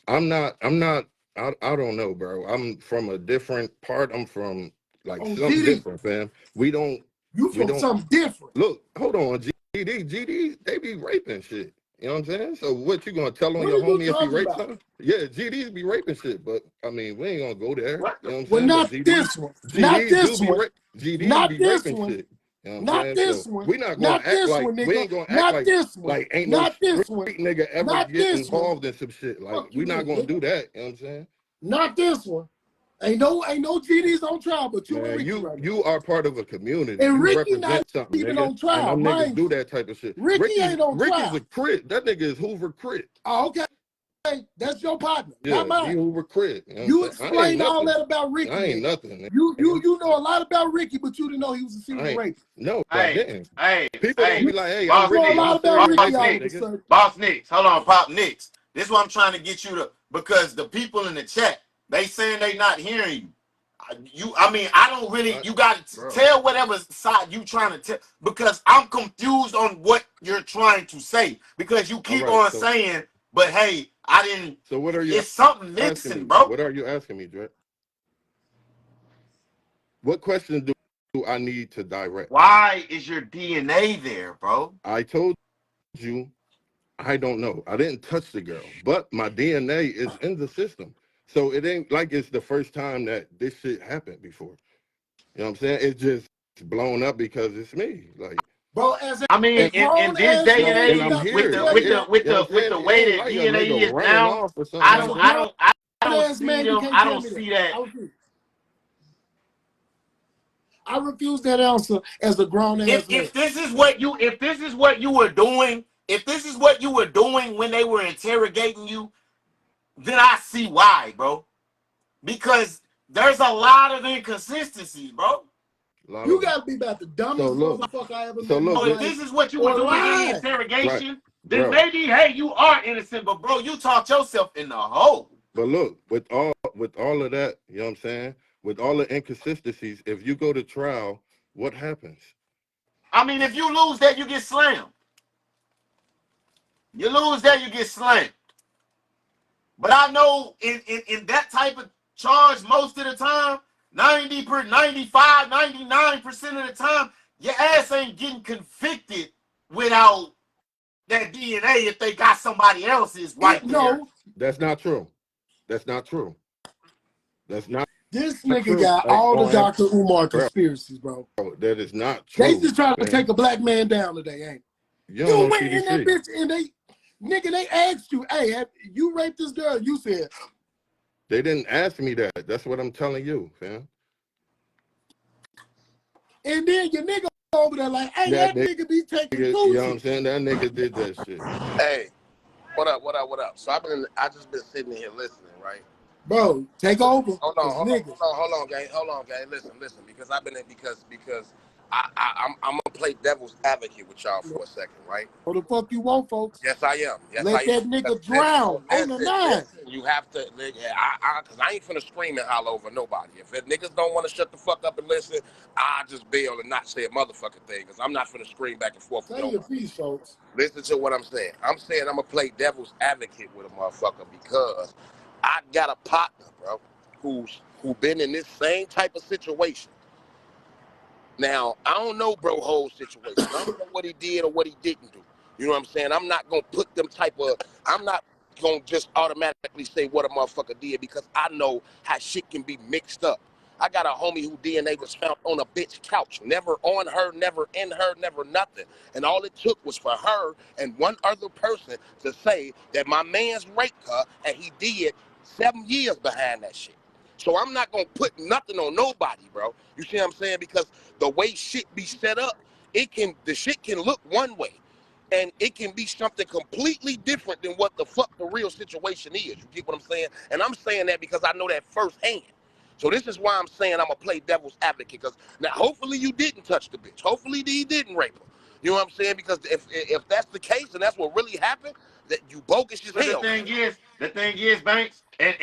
I'm not, I don't know, bro. I'm from a different part. I'm from like Oh, something GD, different, fam. We don't, you we from don't, something different. look, hold on, GD, they be raping shit. You know what I'm saying? So what you gonna tell on What your are you homie if he talking rapes about? something? Yeah, GDs be raping shit, but I mean, we ain't gonna go there. What You the know what I'm Well, saying? But not this one. Not GDs do this be one. GDs Not be this raping one. shit. You know what I'm Not saying? this So one. we not gonna Not act this like one, we nigga. ain't gonna act Not this one. like ain't no Not this street one. nigga ever Not get this one. involved in some shit. Like Fuck you we not mean, gonna nigga. do that. You know what I'm saying? Not this one. Ain't no GDs on trial, but you and Man, Ricky right now. you are part of a community. And You Ricky not represent something, even nigga. on And trial, them niggas mind do you. that type of shit. Ricky ain't on Ricky's a trial. crit. That nigga is Hoover crit. Oh, okay. That's your partner, not Yeah, he mine. Hoover crit. You know what I'm You saying? I ain't explained all nothing. that about Ricky, I ain't nigga. nothing, You nigga. you you know a lot about Ricky, but you didn't know he was a serial I ain't rapist. no, I Hey, didn't. hey, People don't hey, be like, hey, I'm boss You know a Ricky, I'm lot Nicks, a about serial Ricky boss all rapist, of a Nicks, nigga. sudden. boss Nicks. Hold on, Pop Nicks. This is what I'm trying to get you to, because the people in the chat, they saying they not hearing you. I mean, I don't really. I, You got to bro, tell whatever side you trying to tell, because I'm confused on what you're trying to say, because you all keep right. on saying, but hey, I didn't. So what are you It's something asking mixing, me? bro. What are you asking me, Dre? What question do I need to direct? Why is your DNA there, bro? I told you I don't know. I didn't touch the girl, but my DNA is in the system. So it ain't like it's the first time that this shit happened before. You know what I'm saying? It's just blown up because it's me. Like, Bro, as I mean, a and in grown this ass day and man, and you I'm age, got with to here. the tell with you the that with You know the what I'm with saying? the It way ain't that like a DNA nigga is running now, off or something I as like a don't that. I grown don't I, I don't ass see man, you them. can't I tell don't me that. see that. I refuse. I refuse that answer as a grown ass man. If this is what you were doing, if this is what you were doing when they were interrogating you, then I see why, bro. Because there's a lot of inconsistencies, bro. A lot You of them. gotta be about the So dumbest look, motherfucker I ever so met in my So look, if life. this is what you were Or doing during the lie. right, interrogation, then bro. maybe, hey, you are innocent. But bro, you talked yourself in the hole. But look, with all of that, you know what I'm saying? With all the inconsistencies, if you go to trial, what happens? I mean, if you lose that, you get slammed. You lose that, you get slammed. But I know in that type of charge, most of the time, 95, 99% of the time, your ass ain't getting convicted without that DNA if they got somebody else's right there. No, That's not true. That's not true. That's not this nigga true. got Hey, all the man, Dr. Umar bro, conspiracies, bro. that is not They true, just trying to take man. a black man down today, ain't You they? don't You know went in that CDC. bitch and they asked you, hey, have you raped this girl? You said, They didn't ask me that. That's what I'm telling you, fam. and then your nigga over there like, hey, That that nigga, nigga be taking you know what I'm coochie. saying? That nigga did that shit. Hey, what up? What up? What up? So I just been sitting here listening, right? Bro, take over. Hold on, Cause hold on, niggas, hold on, gang. Hold on, gang. Listen, because I've been in because I'm gonna play devil's advocate with y'all for a second, right? what the fuck you want, folks? Yes, I am. Yes, I Let am. that nigga drown on the nine. Listen. You have to. Cause I ain't finna scream and holler over nobody. If niggas don't want to shut the fuck up and listen, I just bail and not say a motherfucking thing. Cause I'm not finna scream back and forth with Say your nobody. piece, folks. Listen to what I'm saying. I'm saying I'm gonna play devil's advocate with a motherfucker because I got a partner, bro, who been in this same type of situation. Now, I don't know bro whole situation. I don't know what he did or what he didn't do. You know what I'm saying? I'm not gonna put them I'm not gonna just automatically say what a motherfucker did because I know how shit can be mixed up. I got a homie who DNA was found on a bitch couch, never on her, never in her, never nothing. And all it took was for her and one other person to say that my man's raped her and he did 7 years behind that shit. So I'm not gonna put nothing on nobody, bro. You see what I'm saying? Because the way shit be set up, the shit can look one way. and it can be something completely different than what the fuck the real situation is. You get what I'm saying? And I'm saying that because I know that firsthand. So this is why I'm saying I'm gonna play devil's advocate. Because now, hopefully you didn't touch the bitch. Hopefully he didn't rape her. You know what I'm saying? Because if that's the case and that's what really happened, that you bogus as But hell. the thing is, Banks, and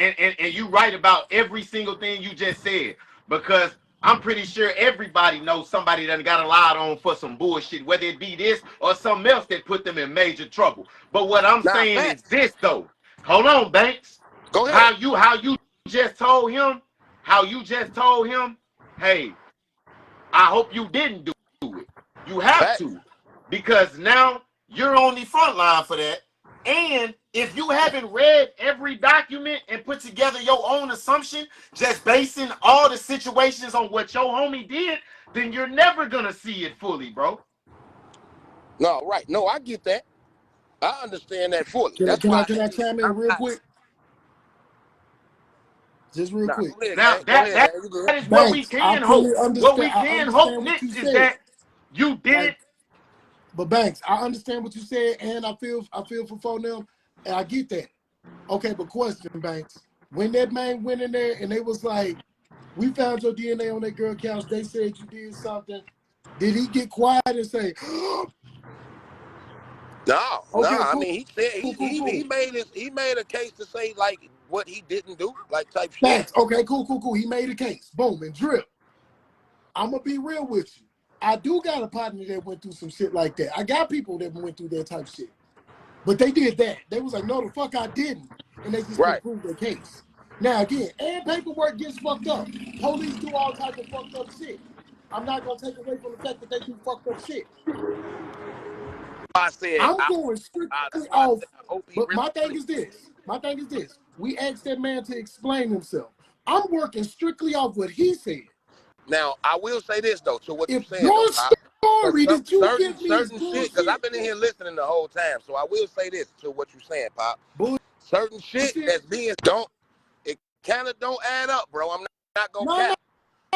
you right about every single thing you just said, because I'm pretty sure everybody knows somebody that got a lot on for some bullshit, whether it be this or something else that put them in major trouble. But what I'm Nah, saying is facts. this though. Hold on, Banks. Go How ahead. you just told him, hey, I hope you didn't do it. You have Facts. to, because now you're on the front line for that. And if you haven't read every document and put together your own assumption, just basing all the situations on what your homie did, then you're never gonna see it fully, bro. No, right. No, I get that. I understand that fully. Can I That's can why I I can I say chime in I'm real not. quick? Just real Nah, quick. go ahead, Now gang. Go ahead, gang. You good? that is what we Banks, I can fully hope. What understand. we I can hope, understand what Nick, you is said. that you did Like, it. but Banks, I understand what you said, and I feel for them, and I get that. Okay, but question, Banks, when that man went in there and they was like, "We found your DNA on that girl couch," they said you did something. Did he get quiet and say, No, no. "Okay, I cool, mean, he said cool, cool, cool"? he made a case to say like what he didn't do, like type shit. Banks, okay, cool, cool, cool. He made a case. Boom, and drip. I'm gonna be real with you. I do got a partner that went through some shit like that. I got people that went through that type of shit. But they did that. They was like, no, the fuck I didn't. And they just couldn't Right. prove their case. Now again, and paperwork gets fucked up. Police do all type of fucked up shit. I'm not gonna take away from the fact that they do fucked up shit. I said, I'm going that's strictly why I off. said I hope he But really my thing did it. is this. We asked that man to explain himself. I'm working strictly off what he said. Now I will say this though, to what you're If saying though, your Pop. story that you give me is Certain shit, because I've bullshit, been in here listening the whole time. So I will say this to what you're saying, Pop. Certain shit bullshit. that's being it kind of don't add up, bro. I'm not gonna No, cap.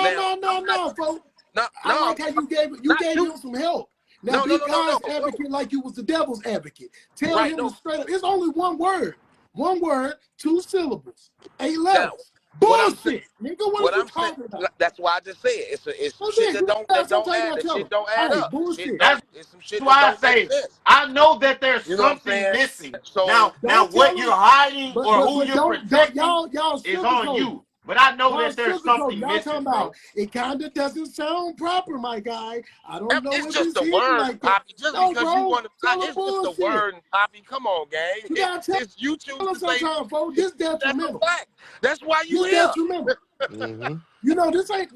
Now I'm not no, folks. no I no like how you not gave you. him some help. Now No, be no, no, no, no, God's no. advocate like you was the devil's advocate. Tell Right, him to no. straight up. It's only one word. One word, 2 syllables, 8 Now letters. what I'm saying. Bullshit. Nigga, what What is you I'm saying, talking about? that's why I just said it's some What's shit this? that You don't got some take add. out That your shit don't add Hey, up. bullshit. That's It's some shit that why I don't make say sense. I know that there's You know what I'm something saying? missing. So Now Don't tell what him, you're hiding or who but you're don't protecting y'all is on sugarcoat it. you. But I know Y'all that there's sugarcoat. something Y'all talking missing, about bro. it kind of doesn't sound proper, my guy. I don't know it's if just it's the hidden word, like that. Poppy. Just No, because you bro, want to, tell him it's just the bullshit. word, Poppy. Come on, gang. You gotta tell It's you choose him to say sometime, folks. This that's a detrimental. fact. That's why you This here. detrimental. Mm-hmm. You know, this ain't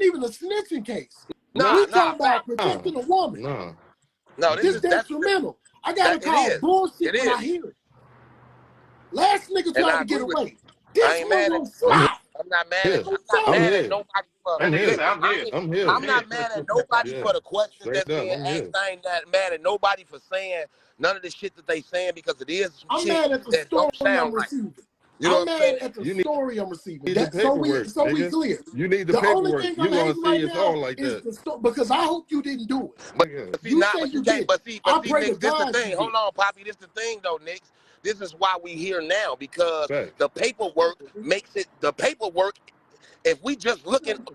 even a snitching case. Nah, We Nah, talking fact. about protecting a woman. nah. No, This that's detrimental. I gotta that it call is. bullshit It when I is. hear it. Last nigga And tried I to get agree with you. away. I This ain't one mad at gonna I'm fly. I'm not mad at here. I'm Who not told I'm mad you? at here. nobody for I'm That nigga here. say listen, I'm here. I'm I'm here. I'm here. not mad at nobody Yeah. for the questions Straight that's up, being I'm asked. here. I ain't not mad at nobody for saying none of the shit that they saying because it is some I'm shit mad at the that story don't sound I'm right. receiving. You know I'm what I'm mad saying? at the You need story I'm receiving. the That so we paperwork, nigga. clear. You need the The only paperwork. thing I'm You gonna hating see right it's all now like is that. the story because I hope you didn't do it. But Nigga. see You not say but you you can't did. but I see pray to Nick, this the God you thing. did. Hold on, Poppy, this the thing though, Nick. This is why we here now because Facts. the paperwork makes it the paperwork if we just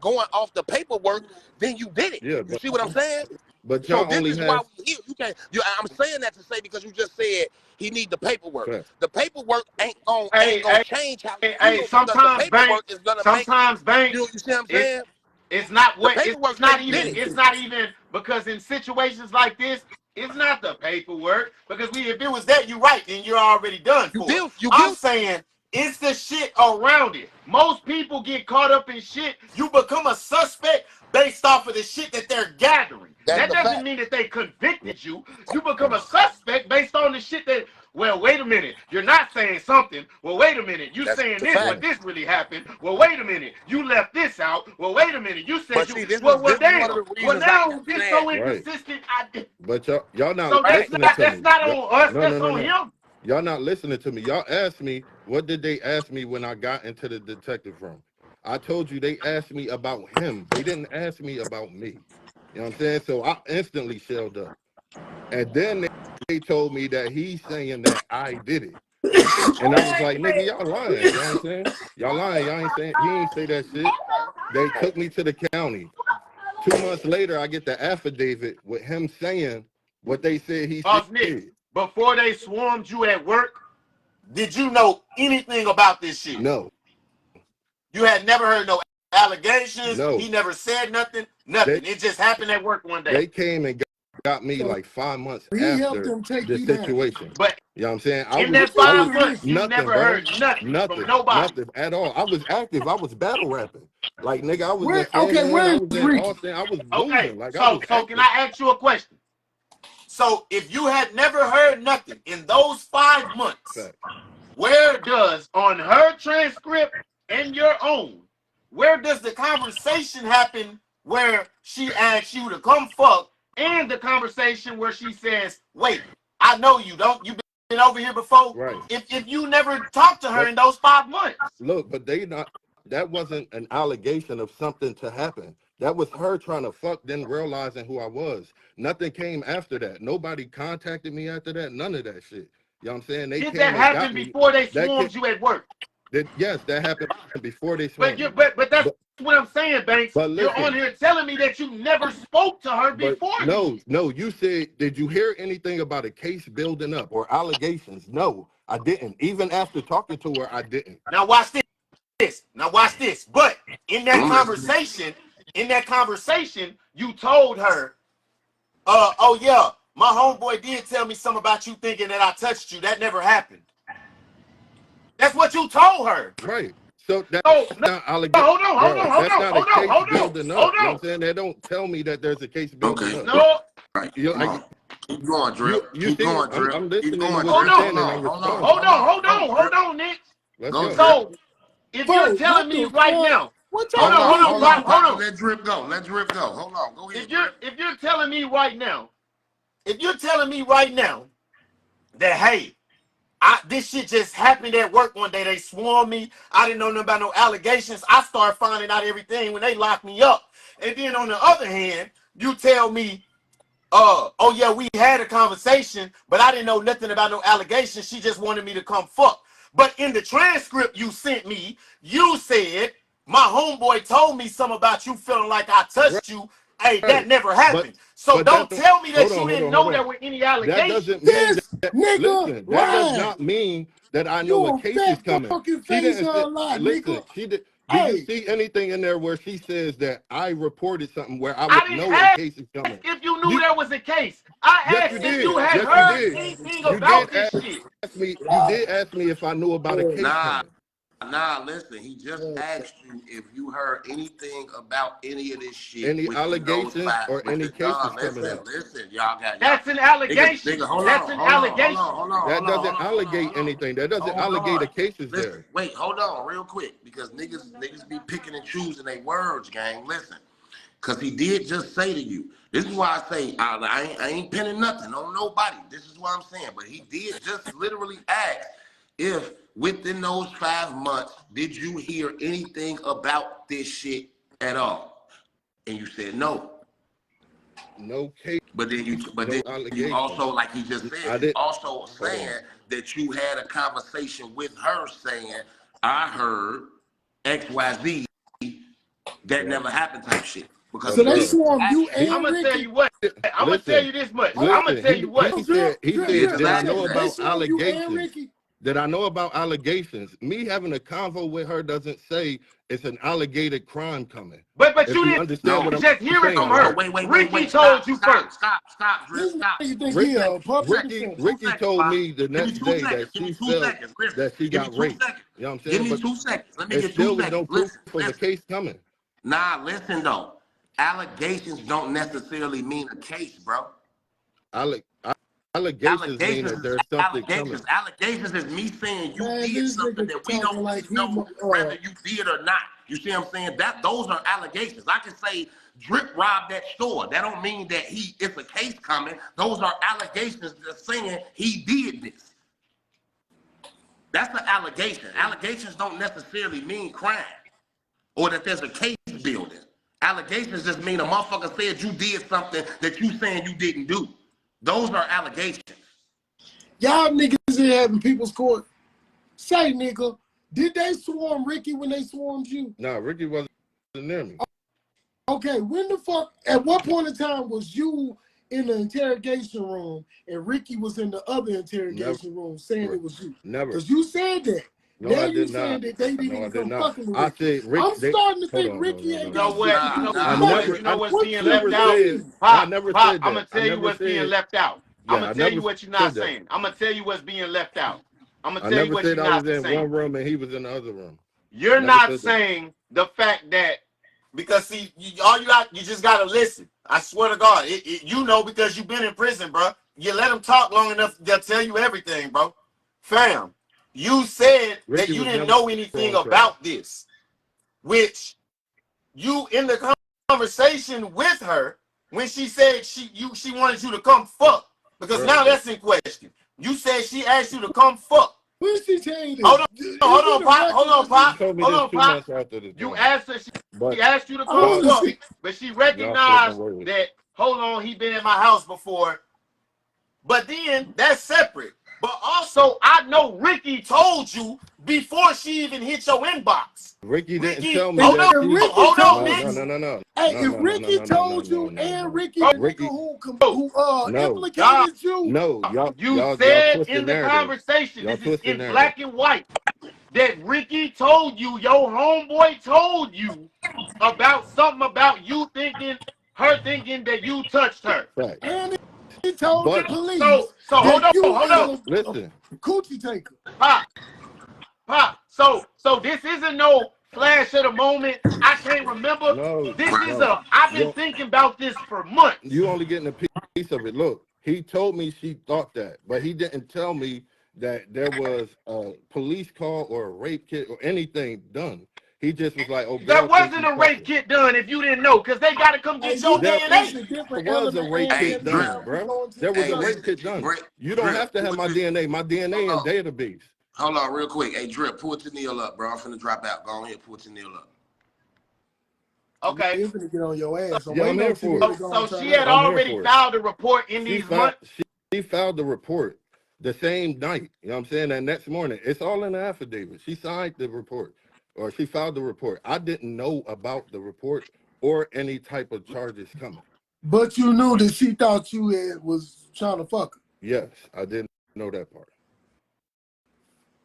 going off the paperwork, then you did it. Yeah, You see what I'm saying? but So y'all this only is why have we here. You can't. I'm saying that to say because you just said he need the paperwork. facts. The paperwork ain't Hey, gonna change how you hey, feel because the sometimes paperwork banks, is gonna make sometimes you. banks, You see what I'm it's saying? it's not The what paperwork say you did it. it's not even because in situations like this, it's not the paperwork. Because if it was that, you're right, then you're already done You for. guilty. You I'm guilty. saying it's the shit around it. Most people get caught up in shit. You become a suspect based off of the shit that they're gathering. That's That the doesn't fact. mean that they convicted you. You become a suspect based on the shit that, well, wait a minute. You're not saying something. Well, wait a minute. You That's saying the this, fact. but this really happened. Well, wait a minute. You left this out. Well, wait a minute. You said But you, see, well, this is one of damn. the Well, reasons I now kept this saying. so Right. inconsistent. But y'all not So Right. listening to that's me. not on us. No, no, That's no, on no. him. Y'all not listening to me. Y'all asked me, what did they ask me when I got into the detective room? I told you they asked me about him. They didn't ask me about me. You know what I'm saying? So I instantly shelled up. And then they told me that he's saying that I did it. And I was like, nigga, y'all lying. You know what I'm saying? Y'all lying. Y'all ain't saying, he ain't say that shit. They took me to the county. 2 months later, I get the affidavit with him saying what they said he Boss Nick, said. before they swarmed you at work, did you know anything about this shit? No. You had never heard no allegations. No. He never said nothing. Nothing. It just happened at work one day. They came and got me So like 5 months he helped after them take the you down. situation. But You know what I'm saying? in that 5 months, you nothing, never bro. heard nothing from nobody. Nothing at all. I was active. I was battle rapping. Like, nigga, I was in Where I is was in Ricky? Austin. I was Okay, moving. Like, I was so active. can I ask you a question? So if you had never heard nothing in those 5 months, Fact. where does on her transcript and your own, where does the conversation happen where she asks you to come fuck, and the conversation where she says, wait, I know you don't, you've been over here before? Right. If you never talked to her But in those 5 months. look, but that wasn't an allegation of something to happen. That was her trying to fuck, then realizing who I was. Nothing came after that. Nobody contacted me after that. None of that shit. You know what I'm saying? They Did came that and got happen me. before they That swarmed you at work? yes, that happened before they But swarmed me. but that's what I'm saying, Banks. But You're on listen, here telling me that you never spoke to her but before no, this. no, you said, did you hear anything about a case building up or allegations? No, I didn't. Even after talking to her, I didn't. Now watch this. Now watch this. But in that I'm listening. conversation, you told her, oh yeah, my homeboy did tell me something about you thinking that I touched you. That never happened. That's what you told her. Right. So that's So no, not allegation, hold bro. That's not a case on. building up. You know what I'm saying? They don't tell me that there's a case building Okay. up. No, Right. You Come like on. Keep going, Drip. you Keep see, going, Drip. I'm Keep listening to going, what Drip. you're saying and I'm responding. hold on, Nick. Let's Go, go. Drip. So if you're Folks, telling what me the right fuck? now, What hold y'all on, Hold on, niggas hold Papa. on. Let Drip go. Let Drip go. Hold on. Go ahead, Drip. If you're telling me right now, if you're telling me right now that hey, this shit just happened at work one day. They swarmed me. I didn't know nothing about no allegations. I started finding out everything when they locked me up. And then on the other hand, you tell me, oh yeah, we had a conversation, but I didn't know nothing about no allegations. She just wanted me to come fuck. But in the transcript you sent me, you said my homeboy told me something about you feeling like I touched you. Hey, that Right. never But happened. So that don't don't tell me hold that on, you hold didn't on, hold know on. there were any That doesn't allegations. mean This that nigga listen, that does lying. not mean that I know You a a case is fat coming. fucking She face didn't of say a lie, listen, nigga. she did you Hey, see anything in there where she says that I reported something where I I would didn't know a ask case is coming? if you knew You there was a case. I yes you asked if you did. had Yes you heard did. anything You did about this shit. ask me if I knew about a case Nah, coming. listen. He just asked you if you heard anything about any of this shit Any within those allegations five. or any cases coming Listen, out. y'all got y'all. That's an allegation. Nigga, hold That's on, an hold on, hold allegation. on, hold on, That hold on, doesn't hold on, allegate anything. That doesn't hold allegate on. a case is Listen, there. wait, hold on, real quick, because niggas be picking and choosing their words, gang. Listen, because he did just say to you. This is why I say I ain't pinning nothing on nobody. This is what I'm saying. But he did just literally ask if within those 5 months did you hear anything about this shit at all, and you said no. No case, But then no you allegations. also, like he just I said, you did also hold on. saying that you had a conversation with her saying, I heard XYZ, that Right. never happened type shit. Because so Yes, he they did sir. swarmed ask you you. I'm and gonna tell Ricky. you what. I'm gonna tell Listen, you this much. Hold I'm on. gonna listen. tell you what. He Drip, said he drip, He said drip, just did I asked drip. you know that. They about swarmed you and allegations? Ricky. Did I know about allegations? Me having a convo with her doesn't say it's an alleged crime coming. But If you you didn't understand what No. I'm just hear it from saying, So right? her. wait, Ricky told stop, you first. Drip, This stop. nigga think Give me he 2 Ricky a seconds, 2 public seconds, Ricky defender. 2 Ricky seconds, told Bob. me the Give me next 2 day seconds, that give me she 2 felt seconds. Listen, that she give me got 2 raped. seconds. You know what I'm Give saying? me But 2 seconds. Let me it get 2 still was no seconds. proof of a Listen. case coming. Nah, listen though. Allegations don't necessarily mean a case, bro. Alle- Allegations mean Allegations that is there's something allegations. coming. Allegations is me saying you Man, did this something nigga that we talking don't like really he know whether you did or not. You see what I'm saying? Those are allegations. I can say Drip robbed that store. That don't mean that it's a case coming. Those are allegations that's saying he did this. That's an allegation. Allegations don't necessarily mean crime or that there's a case building. Allegations just mean a motherfucker said you did something that you saying you didn't do. Those are allegations. Y'all niggas here having people's court. Say, nigga, did they swarm Ricky when they swarmed you? Nah, Ricky wasn't near me. Okay, when the fuck, at what point in time was you in the interrogation room and Ricky was in the other interrogation room saying it was you? Never. Because you said that. No, now I you did saying not. that they didn't No, I even did come not. fucking with I Ricky. said Ricky. I'm starting to think Hold on, Ricky no, ain't You know got what? shit to do with You I know never, what? You know what's What being you left never out? said. I Pop, never Pop, said I'm that. gonna I tell you never what's being said. left out. I'm Yeah, I gonna tell never you what you're said not that. saying. I'm gonna tell you what's being left out. I'm gonna I tell you never what said you're I was not in saying. one room and he was in the other room. You're Never not said that. saying the fact that because see, you just gotta listen. I swear to God, you know because you've been in prison, bro. You let them talk long enough, they'll tell you everything, bro. Fam, you said that Ricky you was didn't never know anything on trial. about this, which you in the conversation with her when she said she wanted you to come fuck because Right, now but that's in question. You said she asked you to come fuck. When she saying this? Hold on, Is it a Pop. Hold record? on, she Pop. told me Hold this on, 2 Pop. months after the You joint. asked her. She But asked you to I come want to Pop, fuck, see. but she y'all flipping recognized words. that. Hold on, he been in my house before. But then that's separate. But also, I know Ricky told you before she even hit your inbox. Ricky didn't Ricky, tell me If hold that on, she. Ricky hold on, told No, no, Nix. no, you, no, no, hey, no, if no, no, no, Ricky no, no, no, told no, you no, and no. Ricky the nigga Ricky, who no, Nah, implicated you, no. you Y'all said twisted in the narrative. conversation, Y'all this is twisted in narrative. black and white, that Ricky told you, your homeboy told you about something about you thinking, her thinking that you touched her. Fact. and he told the But police So hold that on, you hold is on. listen, a coochie taker. Pop, Pop. So this isn't no flash of the moment. I can't remember. no, This is no. I've been You thinking about this for months. you only getting a piece of it. Look, he told me she thought that, but he didn't tell me that there was a police call or a rape kit or anything done. He just was like, "Oh, There girl, think wasn't you a rape fucking." kit done if you didn't know, because they got to come Hey, get you your There, know it's DNA. a there different was a element rape and Hey, kit every Drip. done, time we bro. go into There the was Hey, a circle. rape kit done. You don't Drip. have to have my DNA. My DNA in database. Hold on, real quick. Hey, Drip, pull Tennille up, bro. I'm finna drop out. Go ahead, pull Tennille up. Okay. You're gonna get on your ass. I'm Yeah, I'm waiting here on for Tennille it. to go So and turn she had up. I'm here already for it. filed a report in She these filed. months. She filed the report the same night. You know what I'm saying? That next morning, it's all in the affidavit. She signed the report, or she filed the report. I didn't know about the report or any type of charges coming. But you knew that she thought you was trying to fuck her. Yes, I didn't know that part,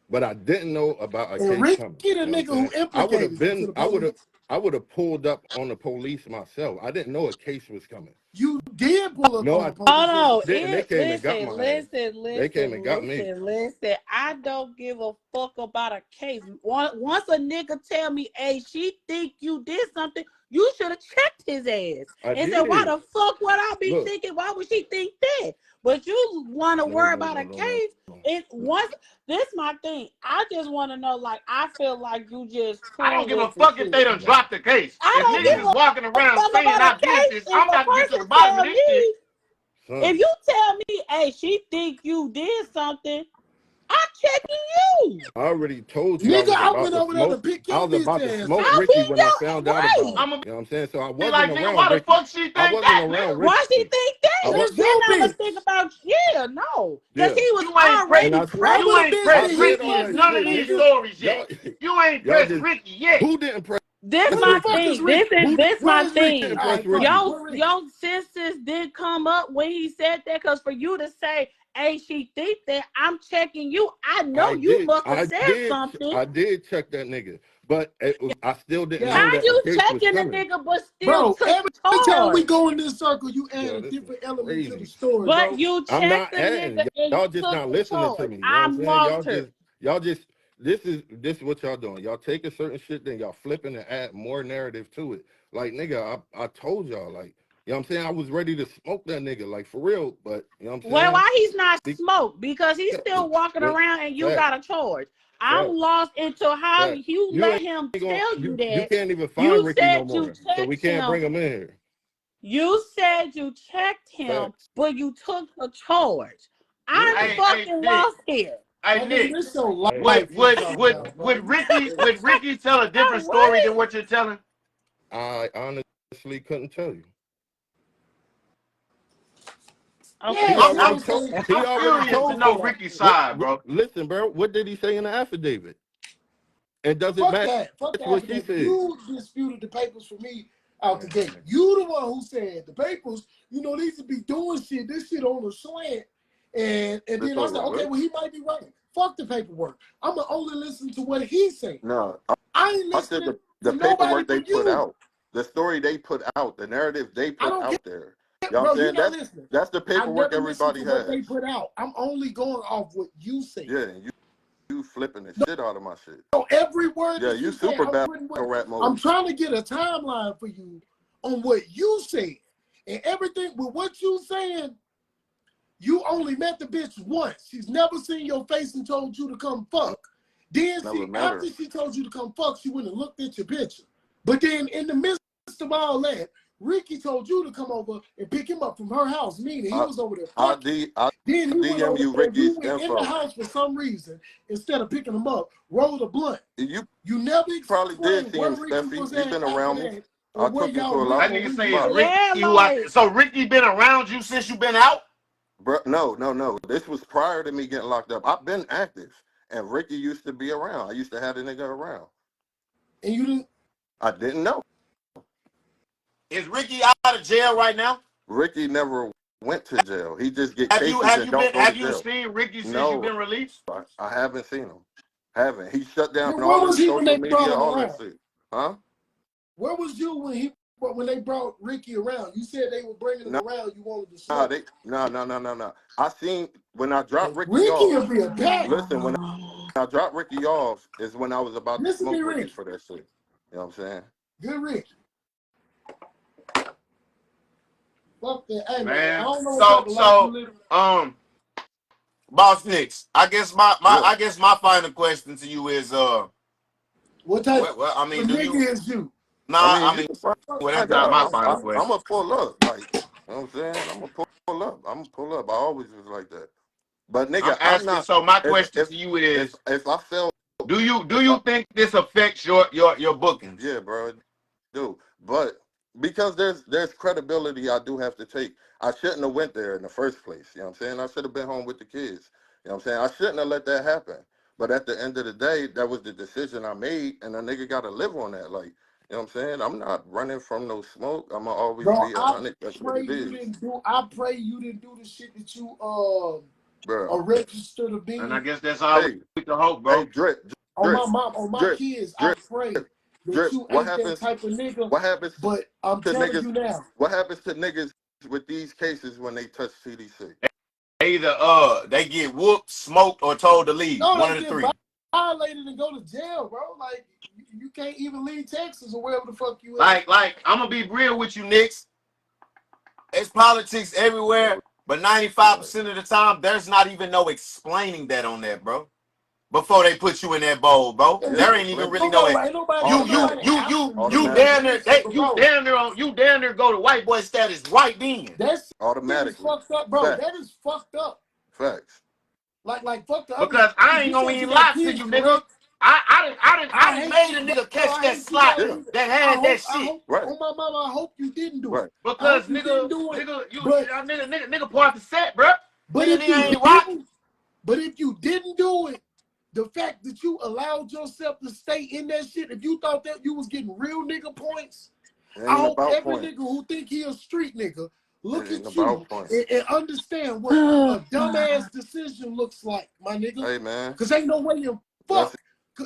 but I didn't know about a And case Ricky coming. the You know what I'm nigga who saying? I would have implicated you to been. the police. I would have pulled up on the police myself. I didn't know a case was coming. You did pull up No, on I the police. Hold on. didn't. They came and got Listen, my ass. listen, They came and listen, got me. listen. I don't give a fuck about a case. Once a nigga tell me, hey, she think you did something, you should have checked his ass I and said, why did. the fuck would I be Look. thinking? Why would she think that? But you want to No, worry no, about no, a no, no. case. It once this my thing. I just want to know, like, I feel like you just I don't pulled give a up and fuck if shit. they done dropped the case. I If don't niggas give is walking a around fuck saying about a I did case this, if I'm a about to get to the person bottom of tell this shit. me. Son. If you tell me, hey, she think you did something, I'm checking you. I already told you I Nigga, was I about went to over there to smoke. pick I your was bitch about to ass smoke up. I'll be Ricky when I found out about right. it. I'm gonna You know what I'm saying? So I be wasn't like, nigga, around why the Ricky. fuck she I think wasn't that, around nigga? Ricky. Why she think I that? was, That's Then your I'm gonna bitch. think about no, because yeah. he was You ain't pressed, And already I Why you would a present. ain't bitch I pressed that hit said Ricky all in that that none of shit, nigga? these nigga. stories Y'all, yet. You ain't y'all pressed just Ricky yet. who didn't press This Who my the fuck is thing. This Ricky? is this Where my is who Ricky? didn't thing. All press right, fuck Ricky? it. Your Where Ricky? your senses did come up when he said that, because for you to say, hey, she think that, I'm checking you. I know you must have said something. I did check that nigga, but I still didn't Yeah. How know that a you case was checking the coming. nigga but still Bro, took every time we charge? go in this circle, you add Yo, a this is different element to the crazy. story, But bro. you I'm checked not the nigga adding. and Y'all you just took not the listening to charge. me. You know what I'm I'm saying? Walter. Y'all just this is what y'all doing. Y'all taking certain shit, then y'all flipping and add more narrative to it. Like, nigga, I told y'all, like, you know what I'm saying? I was ready to smoke that nigga, like, for real, but you know what I'm Well, saying? why he's not smoked? Because he's still walking Well, around and you fact, got a charge. I'm fact, lost into how fact. you You let ain't him gonna tell you you that. can't even find You Ricky no said you more. So we checked can't him. bring him in here. You said you checked him, Facts. but you took a charge. I'm Yeah. Hey, fucking Nick. lost here. Hey, My nigga, Nick. this your Hey, life you talking about, bro. Would Ricky tell a different story What? than what you're telling? I honestly couldn't tell you. Okay. He Yeah, see what already I'm told. saying? He I'm already curious to told know folks. Ricky's side, bro. Listen, bro. What did he say in the affidavit? And does it Fuck match that. Fuck the what she affidavit. said? You disputed the papers for me out the gate. Man. You the one who said the papers, these to be doing shit, this shit on a slant. And This then I was said, okay, what? well, he might be right. Fuck the paperwork. I'm going to only listen to what he said. No, I ain't I said listening the to nobody paperwork they but put you. out, the story they put out, the narrative they I put don't get out there. it, You know what bro. I'm You're saying? not listening. That's the I paperwork never listened everybody to what has. they put out. I'm only going off what you said. Yeah, and you flipping the shit out of my shit. So every word Yeah, that you you say, super I'm battle putting rap I'm mode. trying to get a timeline for you on what you said. And everything with what you saying, you only met the bitch once. She's never seen your face and told you to come fuck. Then Never met after her. she told you to come fuck, she went and looked at your picture. But then in the midst of all that, Ricky told you to come over and pick him up from her house, meaning he I was over there I, fucking. D, I Then he went DM over you there, you Ricky's went in the info. house for some reason, instead of picking him up, rolled a blunt. You You never probably did explained see where him, Ricky Steffi. was He at been after around me. that, I or where took him to y'all a went, lot. That or nigga when say you is left. Ricky Yeah, who I like so Ricky been around you since you been out? Bro, no. This was prior to me getting locked up. I've been active, and Ricky used to be around. I used to have the nigga around. And you didn't. I didn't know. Is Ricky out of jail right now? Ricky never went to jail. He just get Have you cases have and you don't been go to have you jail. seen Ricky since you've No, been released? I haven't seen him. Haven't. He shut down Then where all was his he when social they brought media, him all that around? shit. Huh? Where was you when they brought Ricky around? You said they were bringing him No, around. You wanted to nah, smoke. no. I seen when I dropped Ricky Ricky off. will be a pack. Listen, when I dropped Ricky off is when I was about to Listen to smoke me, Ricky Ricky. for that shit. You know what I'm saying? Good Ricky. Fuck that. Hey man, I Man. don't know what So type of life you so live. Boss Nicks, I guess Yeah. my final question to you is What type well I of mean do you nigga is you? I nah mean, I you mean can well that's find not out. my final I'm question. gonna pull up. Like, you know what I'm saying? I'm gonna pull up. I'm gonna pull up. I always was like that. But I'm nigga, I'm asking not. so my If question if to you is if I felt do if I you think this affects your bookings? yeah, bro, I do. But because there's credibility I do have to take. I shouldn't have went there in the first place. You know what I'm saying? I should have been home with the kids. You know what I'm saying? I shouldn't have let that happen. But at the end of the day, that was the decision I made, and a nigga got to live on that. Like, you know what I'm saying? I'm not running from no smoke. I'm gonna always Bro, be I 100. That's what pray it you is, didn't do. I pray you didn't do the shit that you bro. are registered to And I be. guess that's all Hey, we can hope, hey, bro. On drip, my mom, on my drip, kids, I drip, pray that drip. you ain't that type of nigga. What happens But I'm to telling niggas? you now, What happens to niggas with these cases when they touch CDC? Either they get whooped, smoked, or told to leave. no, One they of the get three. violated and go to jail, bro. Like you can't even leave Texas or wherever the fuck you at. Like I'm gonna be real with you, Knicks. It's politics everywhere, Never. but Right. 95% of the time, there's not even no explaining that on that, bro. Before they put you in that bowl, bro. And Yeah, There it's ain't even plenty. really ain't no nobody, ain't nobody, ain't Automatic. nobody asking you you to Automatic. damn near listen, bro. you damn near go to white boy status right then. That shit is Automatically. fucked up, bro. That Facts. is fucked up. Facts. Like fuck the other. Because I ain't You gonna said you even got lie to kids, you, nigga. correct? I I done hate made you, a bro. nigga catch I that hate you, slot Yeah. Bobby. that had that I shit. hope, Right. on my mama, I hope you didn't do it. Right. I hope Because you didn't nigga, do it. nigga, you But nigga part the set, bro. but Nigga, if you ain't rock. didn't, but if you didn't do it, the fact that you allowed yourself to stay in that shit, if you thought that you was getting real nigga points, It I ain't hope about every points. nigga who think he a street nigga It look ain't at you about points. and understand what a dumbass decision looks like, my nigga. Hey man, Cause ain't no way in that's fuck.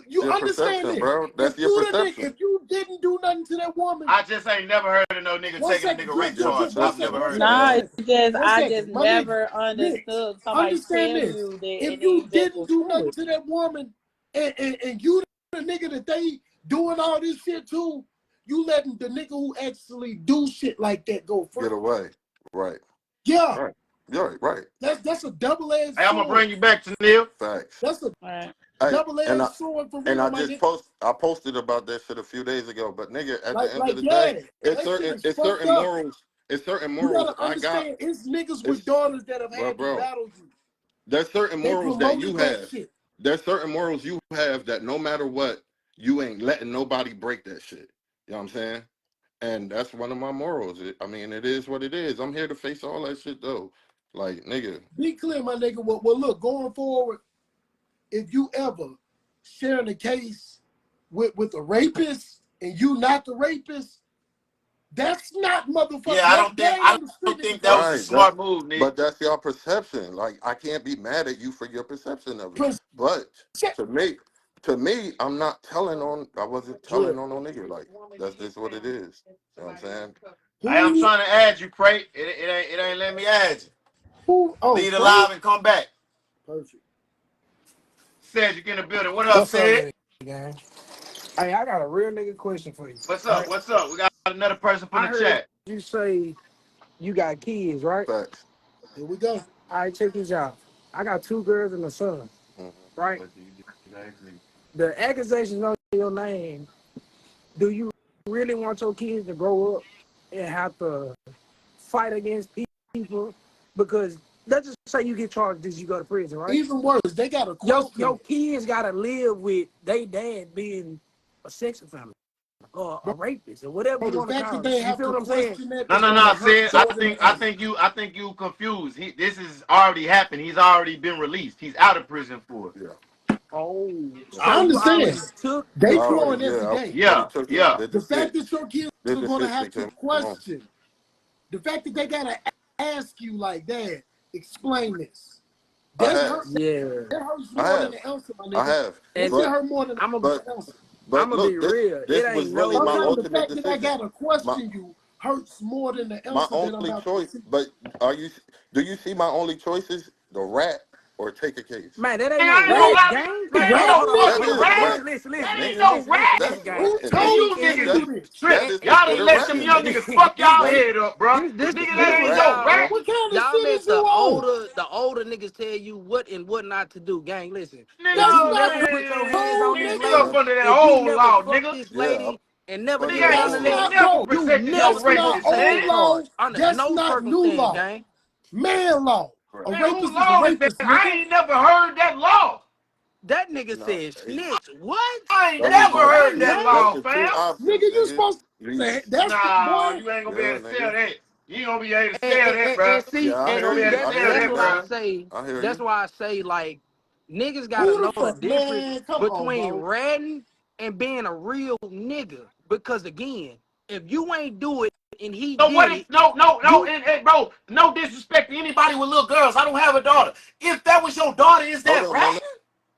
You your understand perception, this? bro. If That's your you the perception. nigga, if you didn't do nothing to that woman, I just ain't never heard of no nigga one taking a second, nigga rape Your charge. I've never perception. one heard of second, that. nah, one it's second, just one I second, just my nigga, never Mitch, understood somebody understand tell this. you that If and you they just didn't was do true. nothing to that woman, and you the nigga that they doing all this shit to, you letting the nigga who actually do shit like that go free. Get away. Right. Yeah, Right. You're right. that's a double-edged Hey, I'm gonna sword. bring you back to Neil. Facts. That's a Right. Hey, double-edged sword for and real, I my just nigga. posted about that shit a few days ago. But nigga, at the end of Like, the day, yeah, that shit is it's fucked certain up. morals. It's certain You morals gotta I got. understand, it's niggas with It's daughters that have but had to bro, battle you. there's certain They morals that you promoted that have. shit. There's certain morals you have that no matter what, you ain't letting nobody break that shit. You know what I'm saying? And that's one of my morals. I mean, it is what it is. I'm here to face all that shit though. Like, nigga. Be clear, my nigga. Well, look, going forward, if you ever sharing a case with a rapist and you not the rapist, that's not motherfucker. Yeah, I don't think that was a Right, smart move, nigga. but that's your perception. Like, I can't be mad at you for your perception of it. But to me, I wasn't telling on no nigga. Like, that's just what it is. You know what I'm saying? I am trying to add you, Craig. It ain't letting me add you. Who? Oh, leave it live and come back. Perfect. Said you get in the building. What up, Said? Gang? Hey, I got a real nigga question for you. What's up? What's up? We got another person from the chat. You say you got kids, right? Facts. Here we go. All right, check this out. I got 2 girls and a son, right? The accusations on your name, do you really want your kids to grow up and have to fight against people? Because let's just say you get charged as you go to prison, right? Even worse, they got a question. Your kids got to live with they dad being a sex offender or a rapist or whatever you want to call it. You feel what I'm saying? No, Sid. I think you confused. This is already happened. He's already been released. He's out of prison for it. Yeah. Oh, I understand. They throwing every day. Yeah. The fact that your kids are going to have to question, the fact that they got to ask you like, Dad, explain this. That hurts more than the answer, my nigga. I have. It hurt more than the answer. I'm gonna be real. This was really my ultimate the fact decision. that I gotta question you hurts more than the answer. My only choice, but do you see my only choices? The rat or take a case? Man, that ain't no rat gang. Listen. That ain't no rat. Who told you niggas this? Y'all done let them young niggas fuck y'all head up, bro. Nigga, that ain't no rat. What kind of y'all shit let is you on? the older niggas tell you what and what not to do. Gang, listen. Nigga, you never put your hands on this lady, up under that old law, nigga. This lady and never Nigga get ain't on the never protected your rapist, man. That's not new law. Gang. Man law. A rapist is a rapist, nigga. I ain't never heard that law. That nigga said snitch. What? I ain't never heard that law, fam. Nigga, you supposed to say that's nah, you ain't gonna be able to sell that. You ain't gonna be able to sell that, bro. That's why I say, like, niggas gotta know the difference between ratting and being a real nigga. Because again, if you ain't do it and he no, did it, and bro, no disrespect to anybody with little girls. I don't have a daughter. If that was your daughter, is that right?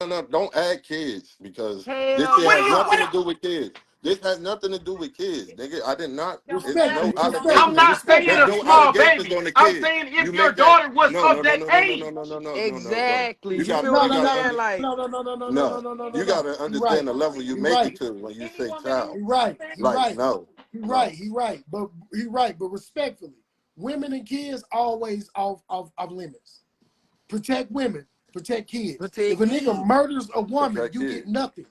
No, don't add kids because this has nothing to do with kids. This has nothing to do with kids, nigga. I did not. I'm not saying a small baby. I'm saying if your daughter was of that age. Exactly. You gotta understand the level you make it to when you say child. He right. But respectfully, women and kids always off limits. Protect women. Protect kids. If a nigga murders a woman, you get nothing.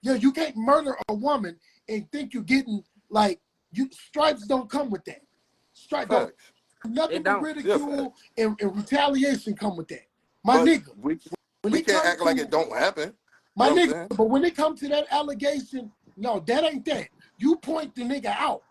Yeah, you can't murder a woman and think you're getting stripes don't come with that. Stripes don't. Nothing but ridicule and retaliation come with that. Nigga. We can't act like it don't happen. My nigga, but when it comes to that allegation, no, that ain't that. You point the nigga out.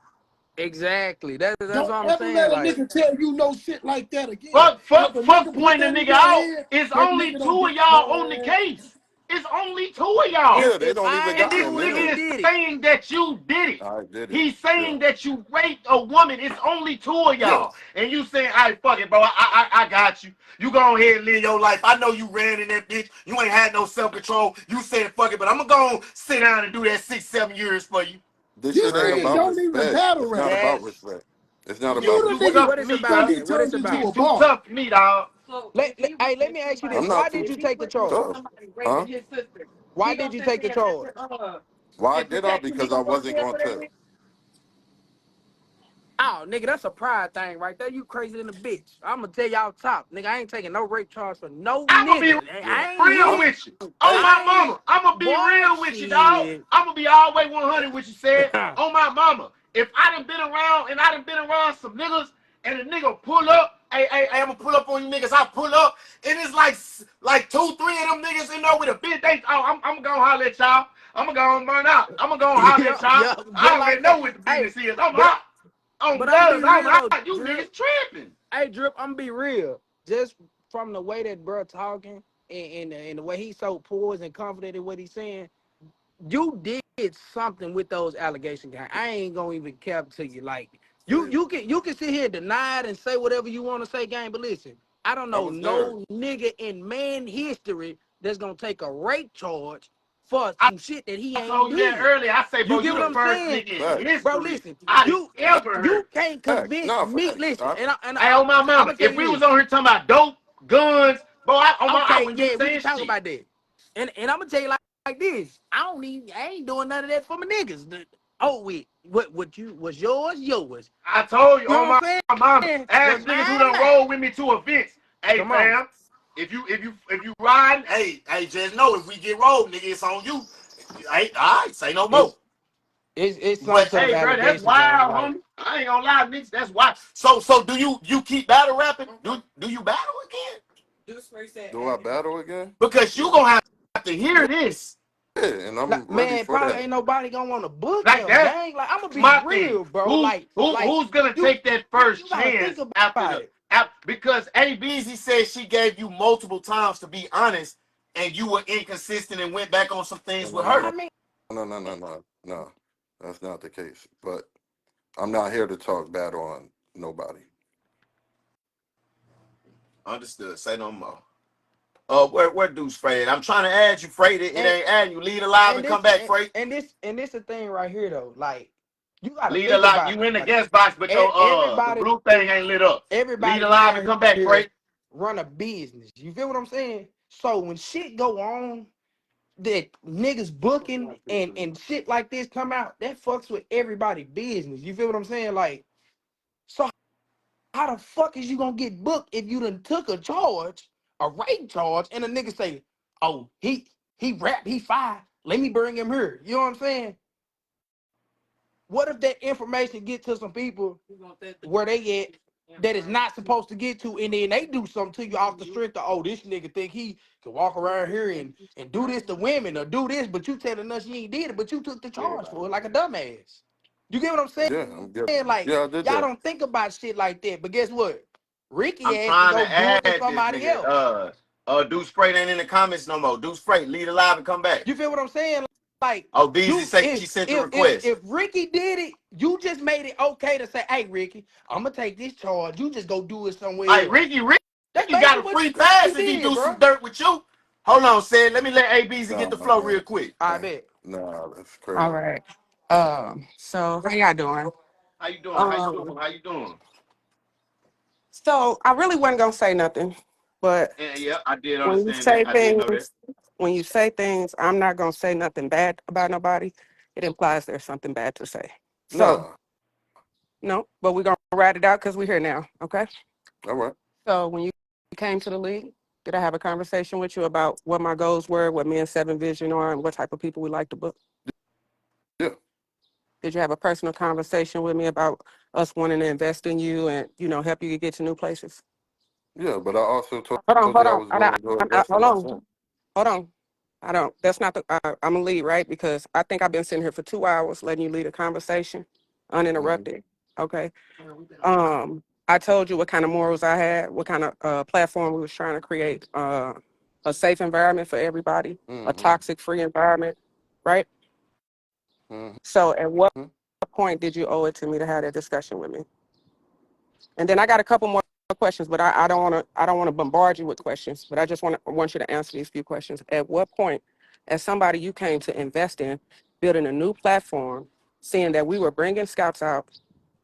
Exactly. That's what I'm saying. Don't ever let a nigga tell you no shit like that again. Fuck pointing the nigga out. It's only 2 of y'all on the case. It's only 2 of y'all. Yeah, they don't even got this nigga is saying that you did it. I did it. He's saying that you raped a woman. It's only 2 of y'all. Yes. And you saying, all right, fuck it, bro. I got you. You go ahead and live your life. I know you ran in that bitch. You ain't had no self-control. You said, fuck it, but I'm going to sit down and do that 6-7 years for you. This shit ain't about respect. It's not about respect. It's not about respect. What is about it? What is about? Too tough for me, dog. Let me ask you this. Why did you take the charge? Huh? Why did you take the charge? Why did I? Because I wasn't going to. Oh, nigga, that's a pride thing right there. You crazy than a bitch. I'm gonna tell y'all top. Nigga, I ain't taking no rape charge for no nigga. I ain't real with you. On my mama. I'm gonna be real with you, dog. I'm gonna be all the way 100 with you, said. On my mama. If I done been around some niggas and a nigga pull up, hey, I'm gonna pull up on you niggas. I pull up and it's like 2-3 of them niggas in there with a bitch. I'm gonna go holler at y'all. I'm gonna go and burn out. I'm gonna go holler at y'all. I already know what the business is. I'm hot. Oh, but I'm hot. You niggas tripping. Hey, Drip, I'm gonna be real. just from the way that bro talking and the way he's so poised and confident in what he's saying, you did something with those allegation guys. I ain't gonna even cap to you. Like you can sit here and deny it and say whatever you want to say, gang. But listen, I don't I know was there. no nigga in man history that's gonna take a rape charge for I some shit that he ain't told you that did. earlier. I say, You bro, get you what the I'm first saying? nigga in Facts. Bro, history listen, I you ever heard. you can't Facts. convince Nah, me. facts. Listen, Hey, on my I'm mama, gonna tell if you we was this. on here talking about dope, guns, bro, I Okay, wouldn't be yeah, we can saying talk shit. about that. And I'm gonna tell you like this. I ain't doing none of that for my niggas. Oh wait, what you was yours. I told you You know on what my I'm mama, saying? ask Was niggas who mine done mine. roll with me to events. Hey, Come on. fam, if you riding, hey, just know if we get rolled, nigga, it's on you. Hey, all right, say no more. It's some But sort of hey, bro, that's allegation game. wild, Like, homie. I ain't gonna lie, niggas, that's wild. So do you keep battle rapping? Do you battle again? Do I battle again? Because you gonna have to hear Yeah, this. and I'm ready man, for probably that. ain't nobody gonna want to book Like him, that, gang. Like, I'm gonna be my thing. real, bro. Who Like who's gonna you take that first you gotta think chance after about the it. because A Beezy said she gave you multiple times to be honest, and you were inconsistent and went back on some No, things no, with no, her. I no, mean, no. That's not the case. But I'm not here to talk bad on nobody. Understood. Say no more. Where Deuce Fred? I'm trying to add you, Fred. It and ain't adding you. Lead alive and and come this back, Fred. and this the thing right here though. Like, you gotta Lead think alive. about You it. in the Like, guest box, but your the everybody blue thing ain't lit up. Lead everybody alive and around come back, here Fred. run a business. You feel what I'm saying? So when shit go on, that niggas booking and shit like this come out, that fucks with everybody business. You feel what I'm saying? Like, so how the fuck is you gonna get booked if you done took a charge, a rape charge, and a nigga say, oh, he rap, he fire, let me bring him here. You know what I'm saying? What if that information get to some people where they at that is not supposed to get to, and then they do something to you off the strength of, oh, this nigga think he can walk around here and do this to women or do this, but you telling us you ain't did it, but you took the charge for it like a dumbass. You get what I'm saying? Yeah, I'm good. Like, Yeah, I did y'all that. don't think about shit like that. But guess what? Ricky I'm ass can trying go to do it to add this somebody nigga. else. Deuce Freight ain't in the comments no more. Deuce Freight, lead alive and come back. You feel what I'm saying? Like, Oh, Beezy you say if she sent the if if request. if Ricky did it, you just made it okay to say, hey Ricky, I'm gonna take this charge. You just go do it somewhere Like else. That's Ricky got basically a what free pass you if he did, do bro. some dirt with you. Hold on, said. Let me let A Beezy get Nah, the flow man. real quick. I bet. Nah, that's All crazy. right. So how y'all doing? How you doing? How you doing? Um, How you doing? so I really wasn't gonna say nothing, but And yeah, I did when you understand that. say I did know that. things, I'm not gonna say nothing bad about nobody. It implies there's something bad to say. So Nah. no, but we're gonna write it out because we're here now. Okay. All right. So when you came to the league, did I have a conversation with you about what my goals were, what me and Seven Vision are, and what type of people we like to book? Yeah. Did you have a personal conversation with me about us wanting to invest in you and help you get to new places? Yeah, but I also told Hold you I on. was going to go invest in Hold my on. son. Hold on. I don't. That's not the. I'm a lead, right? Because I think I've been sitting here for 2 hours letting you lead a conversation, Mm-hmm. uninterrupted. Okay. I told you what kind of morals I had, what kind of platform we was trying to create, a safe environment for everybody, a Mm-hmm. toxic-free environment, right? Mm-hmm. So, at what point did you owe it to me to have that discussion with me? And then I got a couple more questions, but I don't want to bombard you with questions. But I just want you to answer these few questions. At what point, as somebody you came to invest in, building a new platform, seeing that we were bringing scouts out,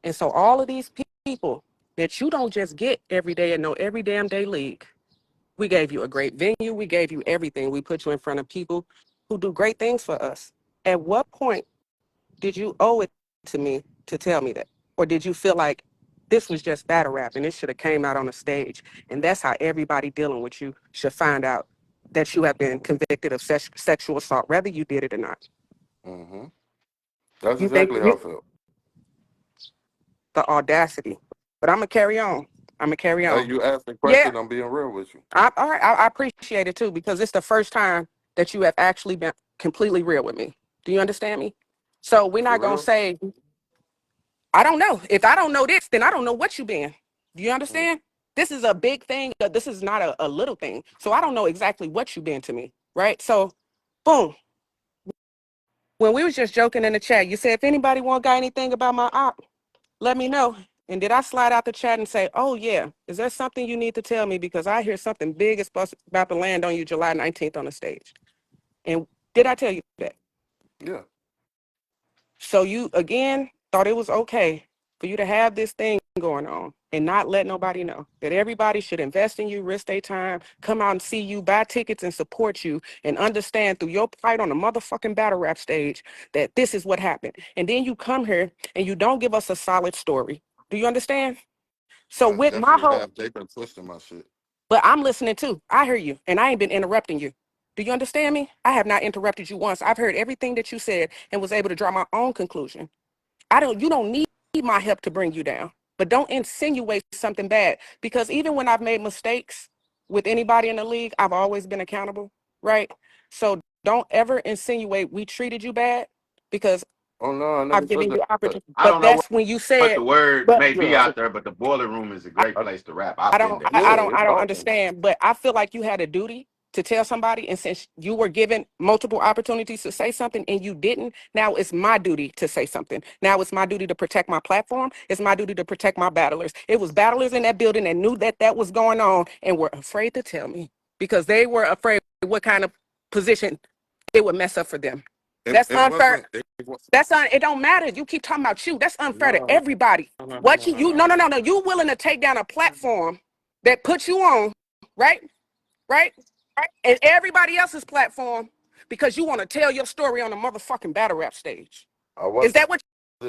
and so all of these people that you don't just get every day and know every damn day league, we gave you a great venue, we gave you everything, we put you in front of people who do great things for us. At what point did you owe it to me to tell me that? Or did you feel like this was just battle rap and it should have came out on the stage? And that's how everybody dealing with you should find out that you have been convicted of sexual assault, whether you did it or not. Mm-hmm. That's You think exactly how I felt. the audacity. But I'm going to carry on. Hey, you asked the Yeah, question, I'm being real with you. all right. I appreciate it too, because it's the first time that you have actually been completely real with me. Do you understand me? So we're For not going to real? say, I don't know. If I don't know this, then I don't know what you been. Do you Mm. understand? This is a big thing. This is not a little thing. So I don't know exactly what you've been to me, right? So, boom. When we was just joking in the chat, you said, if anybody got anything about my op, let me know. And did I slide out the chat and say, oh, yeah, is there something you need to tell me? Because I hear something big is about to land on you July 19th on the stage. And did I tell you that? Yeah. So you, again, thought it was okay for you to have this thing going on and not let nobody know that everybody should invest in you, risk their time, come out and see you, buy tickets and support you, and understand through your plight on the motherfucking battle rap stage that this is what happened. And then you come here and you don't give us a solid story. Do you understand? So I with my definitely whole, have. They've been twisting my shit. but I'm listening too. I hear you, and I ain't been interrupting you. Do you understand me? I have not interrupted you once. I've heard everything that you said and was able to draw my own conclusion. You don't need my help to bring you down, but don't insinuate something bad, because even when I've made mistakes with anybody in the league, I've always been accountable, right? So don't ever insinuate we treated you bad, because Oh no, I never I've said given you that. opportunity. I But don't know that's when you what said, the word but may be Yeah, out there, but the boiler room is a I, great place to rap. I I've been don't, there. yeah, I it's don't awesome. understand, but I feel like you had a duty to tell somebody, and since you were given multiple opportunities to say something and you didn't, now it's my duty to say something. Now it's my duty to protect my platform. It's my duty to protect my battlers. It was battlers in that building that knew that that was going on and were afraid to tell me because they were afraid what kind of position it would mess up for them. That's It unfair. wasn't. It was, It don't matter. You keep talking about you. That's unfair to no, everybody. no, no, no, What no, no, you no, no. no. You willing to take down a platform that put you on, right? Right? And everybody else's platform because you want to tell your story on a motherfucking battle rap stage. I Is wasn't that what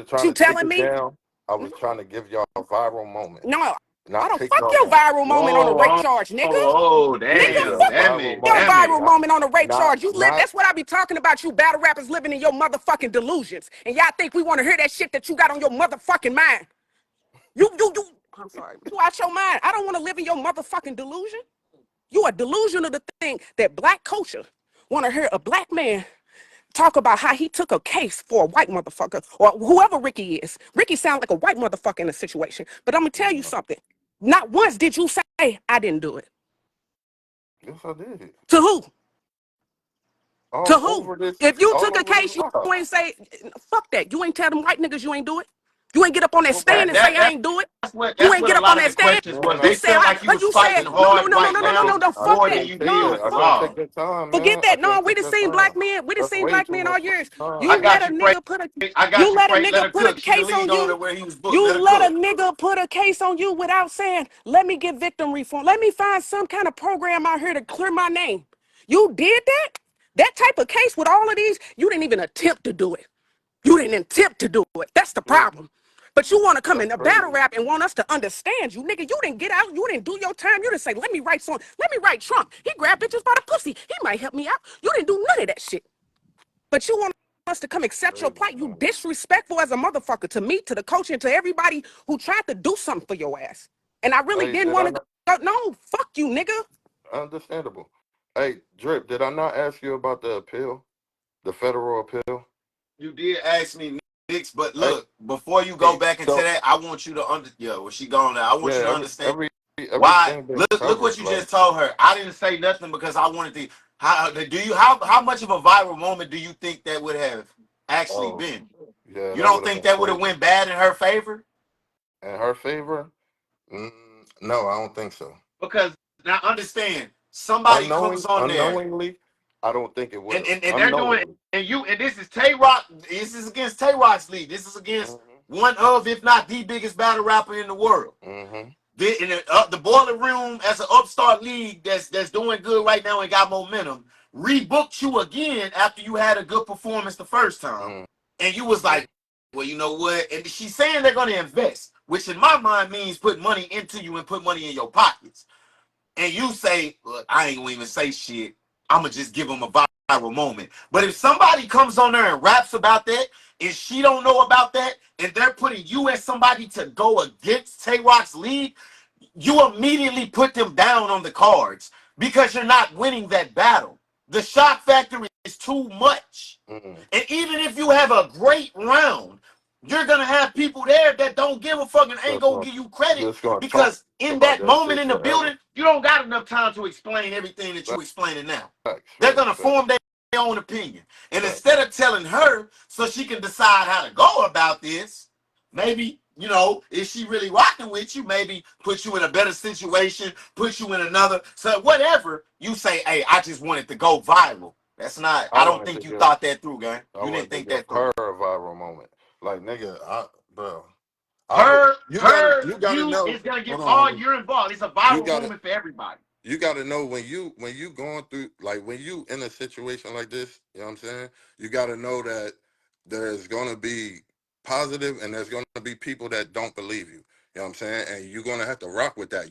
trying you to take telling it me? down. I was trying to give y'all a viral moment, No, I not don't take fuck y'all your down. viral moment on a rape Whoa, charge, nigga. oh, Nigga, Yeah, damn, fuck damn viral it, your damn moment, it. viral moment on a rape charge. You live, not. that's what I be talking about, you battle rappers living in your motherfucking delusions. And y'all think we want to hear that shit that you got on your motherfucking mind. I'm sorry, you out your mind. I don't want to live in your motherfucking delusion. You are delusional to think that black culture want to hear a black man talk about how he took a case for a white motherfucker or whoever Ricky is. Ricky sounds like a white motherfucker in a situation. But I'm gonna tell you No. something. Not once did you say I didn't do it. Yes, I did. To who? To All who? over this, If you all took a over this case, you live. ain't say fuck that. You ain't tell them white niggas you ain't do it. You ain't get up on that Well, why stand That and not? say that I that's ain't do it. You that's ain't what get a up on lot of that the stand questions Man, was. and They say felt like you was you said fighting hard right now no, I fuck more that. than couldn't you take No, did it. I for fuck. couldn't take Raw. that time, Forget man. I that. No, couldn't we take done that seen black time. men. We done That's seen way black too men all much years. I You time. let got a you, Pray. nigga put a I got you you, let a Pray. Let nigga her put a cook. She the case lead on on you. it where he was booked. Let You her let a cook. nigga put a case on you without saying, let me get victim reform. Let me find some kind of program out here to clear my name. You did that? That type of case with all of these, you didn't even attempt to do it. You didn't attempt to do it. That's the Yeah, problem. But you want to come that's in a battle crazy. rap and want us to understand you, nigga. You didn't get out. You didn't do your time. You didn't say, let me write song. Let me write Trump. He grabbed bitches by the pussy. He might help me out. You didn't do none of that shit. But you want us to come accept your Crazy, plight. You man. disrespectful as a motherfucker to me, to the coach, and to everybody who tried to do something for your ass. And I really Hey, didn't did I want to not? go. No, fuck you, nigga. Understandable. Hey, Drip, did I not ask you about the appeal, the federal appeal? You did ask me, Nix, but Hey, look, before you go back into so that, I want you to yeah, well, she gone now. I want you to yeah, understand why. everything been Look what covered. you Like, just told her. I didn't say nothing because I wanted to. How much of a viral moment do you think that would have actually oh, been? yeah, You that don't would have think been that would have crazy. went bad in her favor? In her favor? No, I don't think so. Because now understand, somebody comes on there Unknowingly, I don't think it would and, have. and, and they're doing Unknowingly. and this is Tay Rock. This is against Tay Rock's league. This is against Mm-hmm. one of, if not the biggest battle rapper in the world. Mm-hmm. The Boiler Room as an upstart league that's doing good right now and got momentum rebooked you again after you had a good performance the first time, and you was Mm-hmm. like, well, you know what? And she's saying they're going to invest, which in my mind means put money into you and put money in your pockets. And you say, look, I ain't gonna even say shit. I'm gonna just give them a viral moment. But if somebody comes on there and raps about that, and she don't know about that, and they're putting you as somebody to go against Tay Rock's league, you immediately put them down on the cards because you're not winning that battle. The shock factor is too much. Mm-hmm. And even if you have a great round, you're gonna have people there that don't give a fuck and ain't gonna give you credit because in that moment in the building, you don't got enough time to explain everything that you explaining now. They're gonna form their own opinion. And instead of telling her so she can decide how to go about this, maybe, you know, if she really rocking with you, maybe put you in a better situation, put you in another. So whatever, you say, hey, I just wanted to go viral. That's not, I don't think you thought that through, gang. You didn't think that through. Her a viral moment. Like, nigga, bro. You gotta know. It's gonna get all you're involved. It's a viral moment for everybody. You gotta know when you going through, like, when you in a situation like this, you know what I'm saying? You gotta know that there's gonna be positive and there's gonna be people that don't believe you. You know what I'm saying? And you're gonna have to rock with that.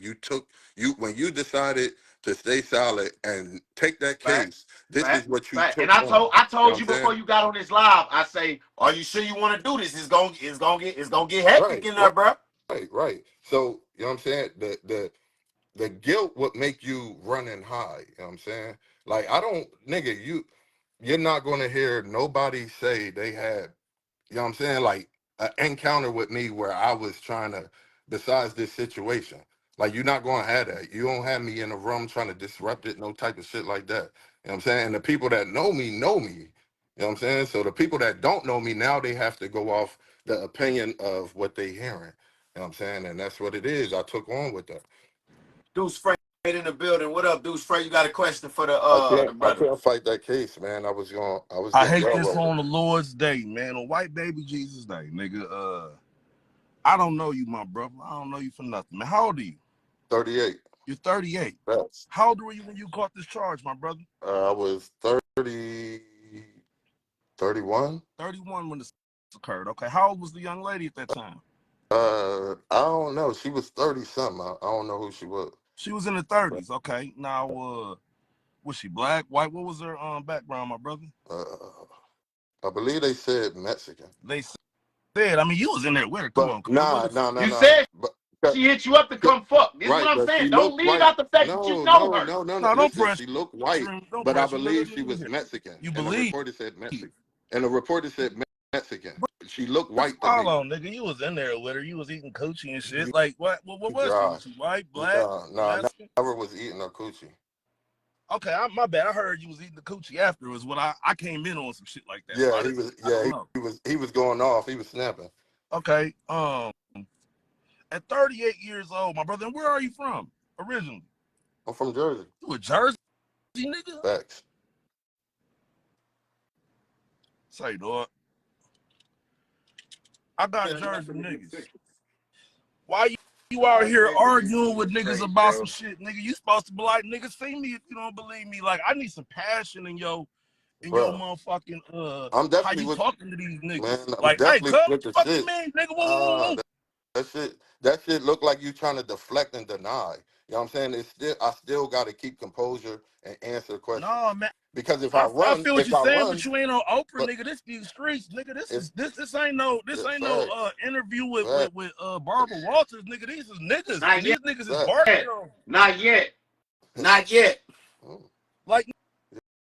When you decided to stay solid and take that case, this is what you took. And I told you before you got on this live, I say, are you sure you want to do this? It's gonna get hectic in there, bro. Right. So, you know what I'm saying? The guilt would make you run and hide. You know what I'm saying? Like, you're not going to hear nobody say they had, you know what I'm saying? Like, an encounter with me where I was trying to, besides this situation. Like, you're not going to have that. You don't have me in a room trying to disrupt it, no type of shit like that. You know what I'm saying? And the people that know me know me. You know what I'm saying? So the people that don't know me, now they have to go off the opinion of what they hearing. You know what I'm saying? And that's what it is. I took on with that. Deuce Frey in the building. What up, Deuce Frey? You got a question for the I can't fight that case, man. I hate this on the Lord's Day, man. On White Baby Jesus Day, nigga. I don't know you, my brother. I don't know you for nothing, man. How old are you? 38. You're 38. Yes. How old were you when you caught this charge, my brother? I was 31. 31 when this occurred. Okay. How old was the young lady at that time? I don't know. She was 30 something. I don't know who she was. She was in the 30s. Okay. Now, was she black, white? What was her background, my brother? I believe they said Mexican. They said. I mean, you was in there with her. Come on. No. You said she hit you up to come fuck. This is what I'm saying. Don't leave out the fact that you know her. No. Don't press. She looked white, but I believe she was Mexican. You believe? The reporter said Mexican. And the reporter said Mexican. She looked white to me. Hold on, nigga. You was in there with her. You was eating coochie and shit. Like, what was she? White, black? No, I never was eating her coochie. Okay, my bad. I heard you was eating the coochie afterwards when I came in on some shit like that. Yeah, so he was going off. He was snapping. Okay. At 38 years old, my brother, and where are you from originally? I'm from Jersey. You a Jersey nigga? Facts. Say, dog. I got Jersey niggas. Why you out here arguing with niggas about some shit, nigga? You supposed to be like, nigga, see me if you don't believe me. Like, I need some passion in your motherfucking I'm definitely how you talking to these niggas. Man, like, hey, with the fuck shit. you mean, nigga? That shit look like you trying to deflect and deny. You know what I'm saying? I still got to keep composure and answer questions. No, man. Because if I run, I feel what you're saying, but you ain't on Oprah, nigga. This these streets, nigga. This ain't no interview with Barbara Walters, nigga. These is niggas. These niggas is barking. Not yet. Like,